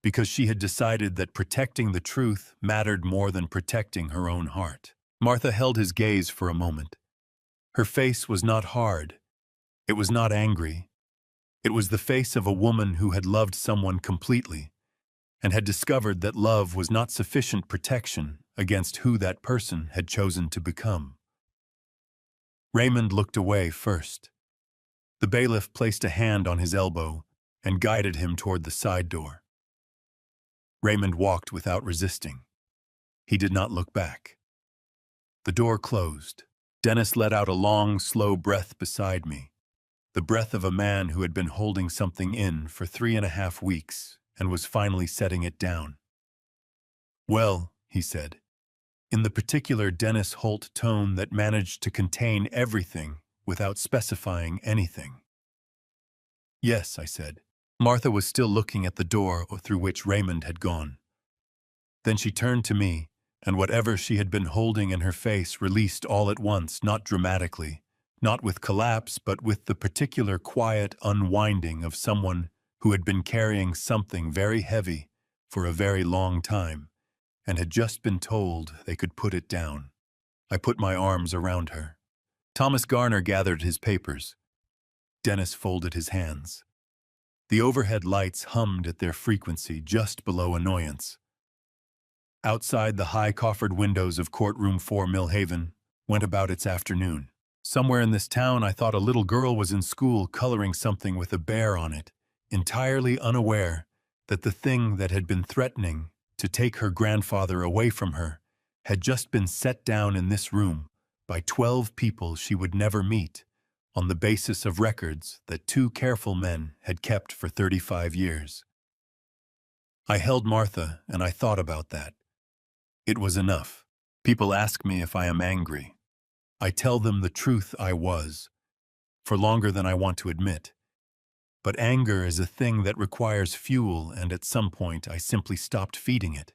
Speaker 1: because she had decided that protecting the truth mattered more than protecting her own heart. Martha held his gaze for a moment. Her face was not hard. It was not angry. It was the face of a woman who had loved someone completely and had discovered that love was not sufficient protection against who that person had chosen to become. Raymond looked away first. The bailiff placed a hand on his elbow and guided him toward the side door. Raymond walked without resisting. He did not look back. The door closed. Dennis let out a long, slow breath beside me, the breath of a man who had been holding something in for 3.5 weeks and was finally setting it down. Well, he said, in the particular Dennis Holt tone that managed to contain everything without specifying anything. Yes, I said. Martha was still looking at the door through which Raymond had gone. Then she turned to me, and whatever she had been holding in her face released all at once, not dramatically, not with collapse, but with the particular quiet unwinding of someone who had been carrying something very heavy for a very long time and had just been told they could put it down. I put my arms around her. Thomas Garner gathered his papers. Dennis folded his hands. The overhead lights hummed at their frequency just below annoyance. Outside, the high coffered windows of Courtroom 4 Millhaven went about its afternoon. Somewhere in this town, I thought a little girl was in school coloring something with a bear on it, entirely unaware that the thing that had been threatening to take her grandfather away from her had just been set down in this room by 12 people she would never meet on the basis of records that two careful men had kept for 35 years. I held Martha and I thought about that. It was enough. People ask me if I am angry. I tell them the truth I was, for longer than I want to admit. But anger is a thing that requires fuel, and at some point I simply stopped feeding it.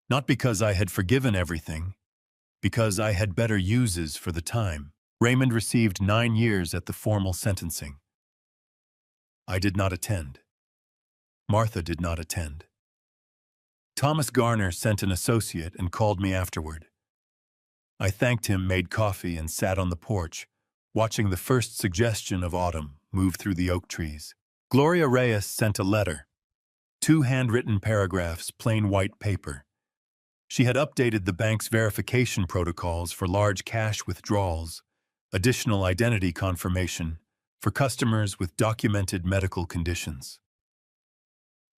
Speaker 1: Not because I had forgiven everything, because I had better uses for the time. Raymond received 9 years at the formal sentencing. I did not attend. Martha did not attend. Thomas Garner sent an associate and called me afterward. I thanked him, made coffee, and sat on the porch, watching the first suggestion of autumn move through the oak trees. Gloria Reyes sent a letter. 2 handwritten paragraphs, plain white paper. She had updated the bank's verification protocols for large cash withdrawals, additional identity confirmation for customers with documented medical conditions.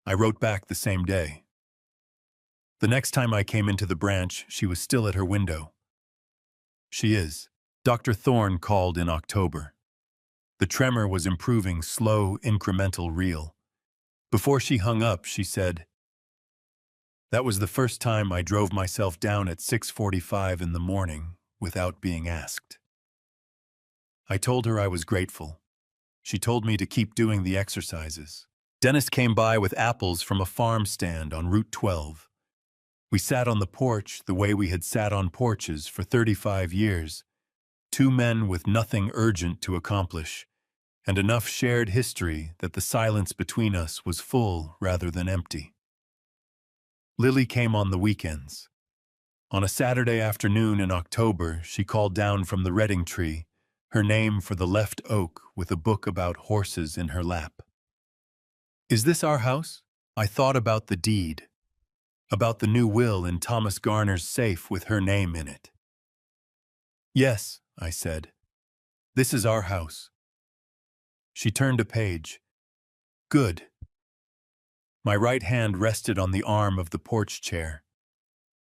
Speaker 1: I wrote back the same day. The next time I came into the branch, she was still at her window. She is. Dr. Thorne called in October. The tremor was improving, slow, incremental, real. Before she hung up, she said, "That was the first time I drove myself down at 6:45 in the morning without being asked." I told her I was grateful. She told me to keep doing the exercises. Dennis came by with apples from a farm stand on Route 12. We sat on the porch the way we had sat on porches for 35 years. 2 men with nothing urgent to accomplish, and enough shared history that the silence between us was full rather than empty. Lily came on the weekends. On a Saturday afternoon in October, she called down from the Redding tree, her name for the left oak, with a book about horses in her lap. "Is this our house?" I thought about the deed, about the new will in Thomas Garner's safe with her name in it. "Yes," I said. "This is our house." She turned a page. "Good." My right hand rested on the arm of the porch chair.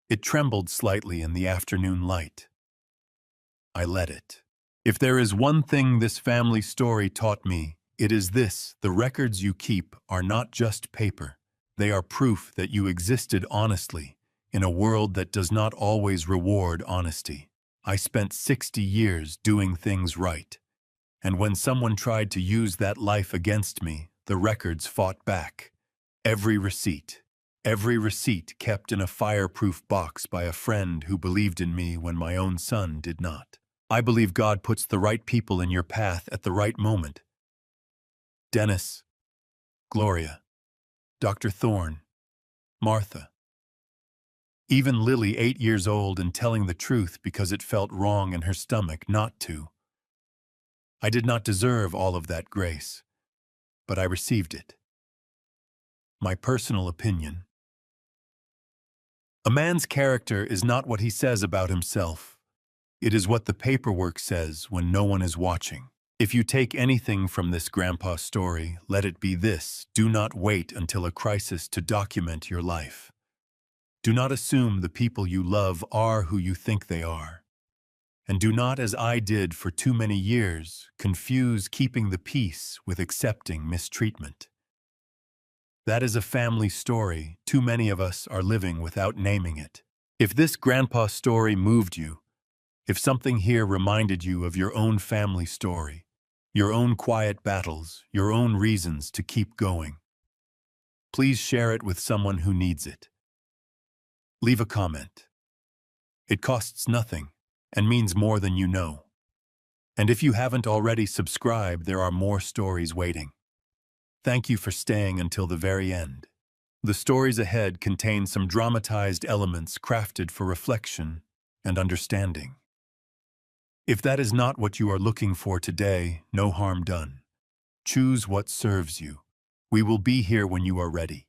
Speaker 1: It trembled slightly in the afternoon light. I let it. If there is one thing this family story taught me, it is this: the records you keep are not just paper. They are proof that you existed honestly in a world that does not always reward honesty. I spent 60 years doing things right, and when someone tried to use that life against me, the records fought back. Every receipt kept in a fireproof box by a friend who believed in me when my own son did not. I believe God puts the right people in your path at the right moment. Dennis, Gloria, Dr. Thorne, Martha. Even Lily, 8 years old and telling the truth because it felt wrong in her stomach not to. I did not deserve all of that grace, but I received it. My personal opinion. A man's character is not what he says about himself. It is what the paperwork says when no one is watching. If you take anything from this grandpa story, let it be this: do not wait until a crisis to document your life. Do not assume the people you love are who you think they are. And do not, as I did for too many years, confuse keeping the peace with accepting mistreatment. That is a family story too many of us are living without naming it. If this grandpa story moved you, if something here reminded you of your own family story, your own quiet battles, your own reasons to keep going, please share it with someone who needs it. Leave a comment. It costs nothing and means more than you know. And if you haven't already subscribed, there are more stories waiting. Thank you for staying until the very end. The stories ahead contain some dramatized elements crafted for reflection and understanding. If that is not what you are looking for today, no harm done. Choose what serves you. We will be here when you are ready.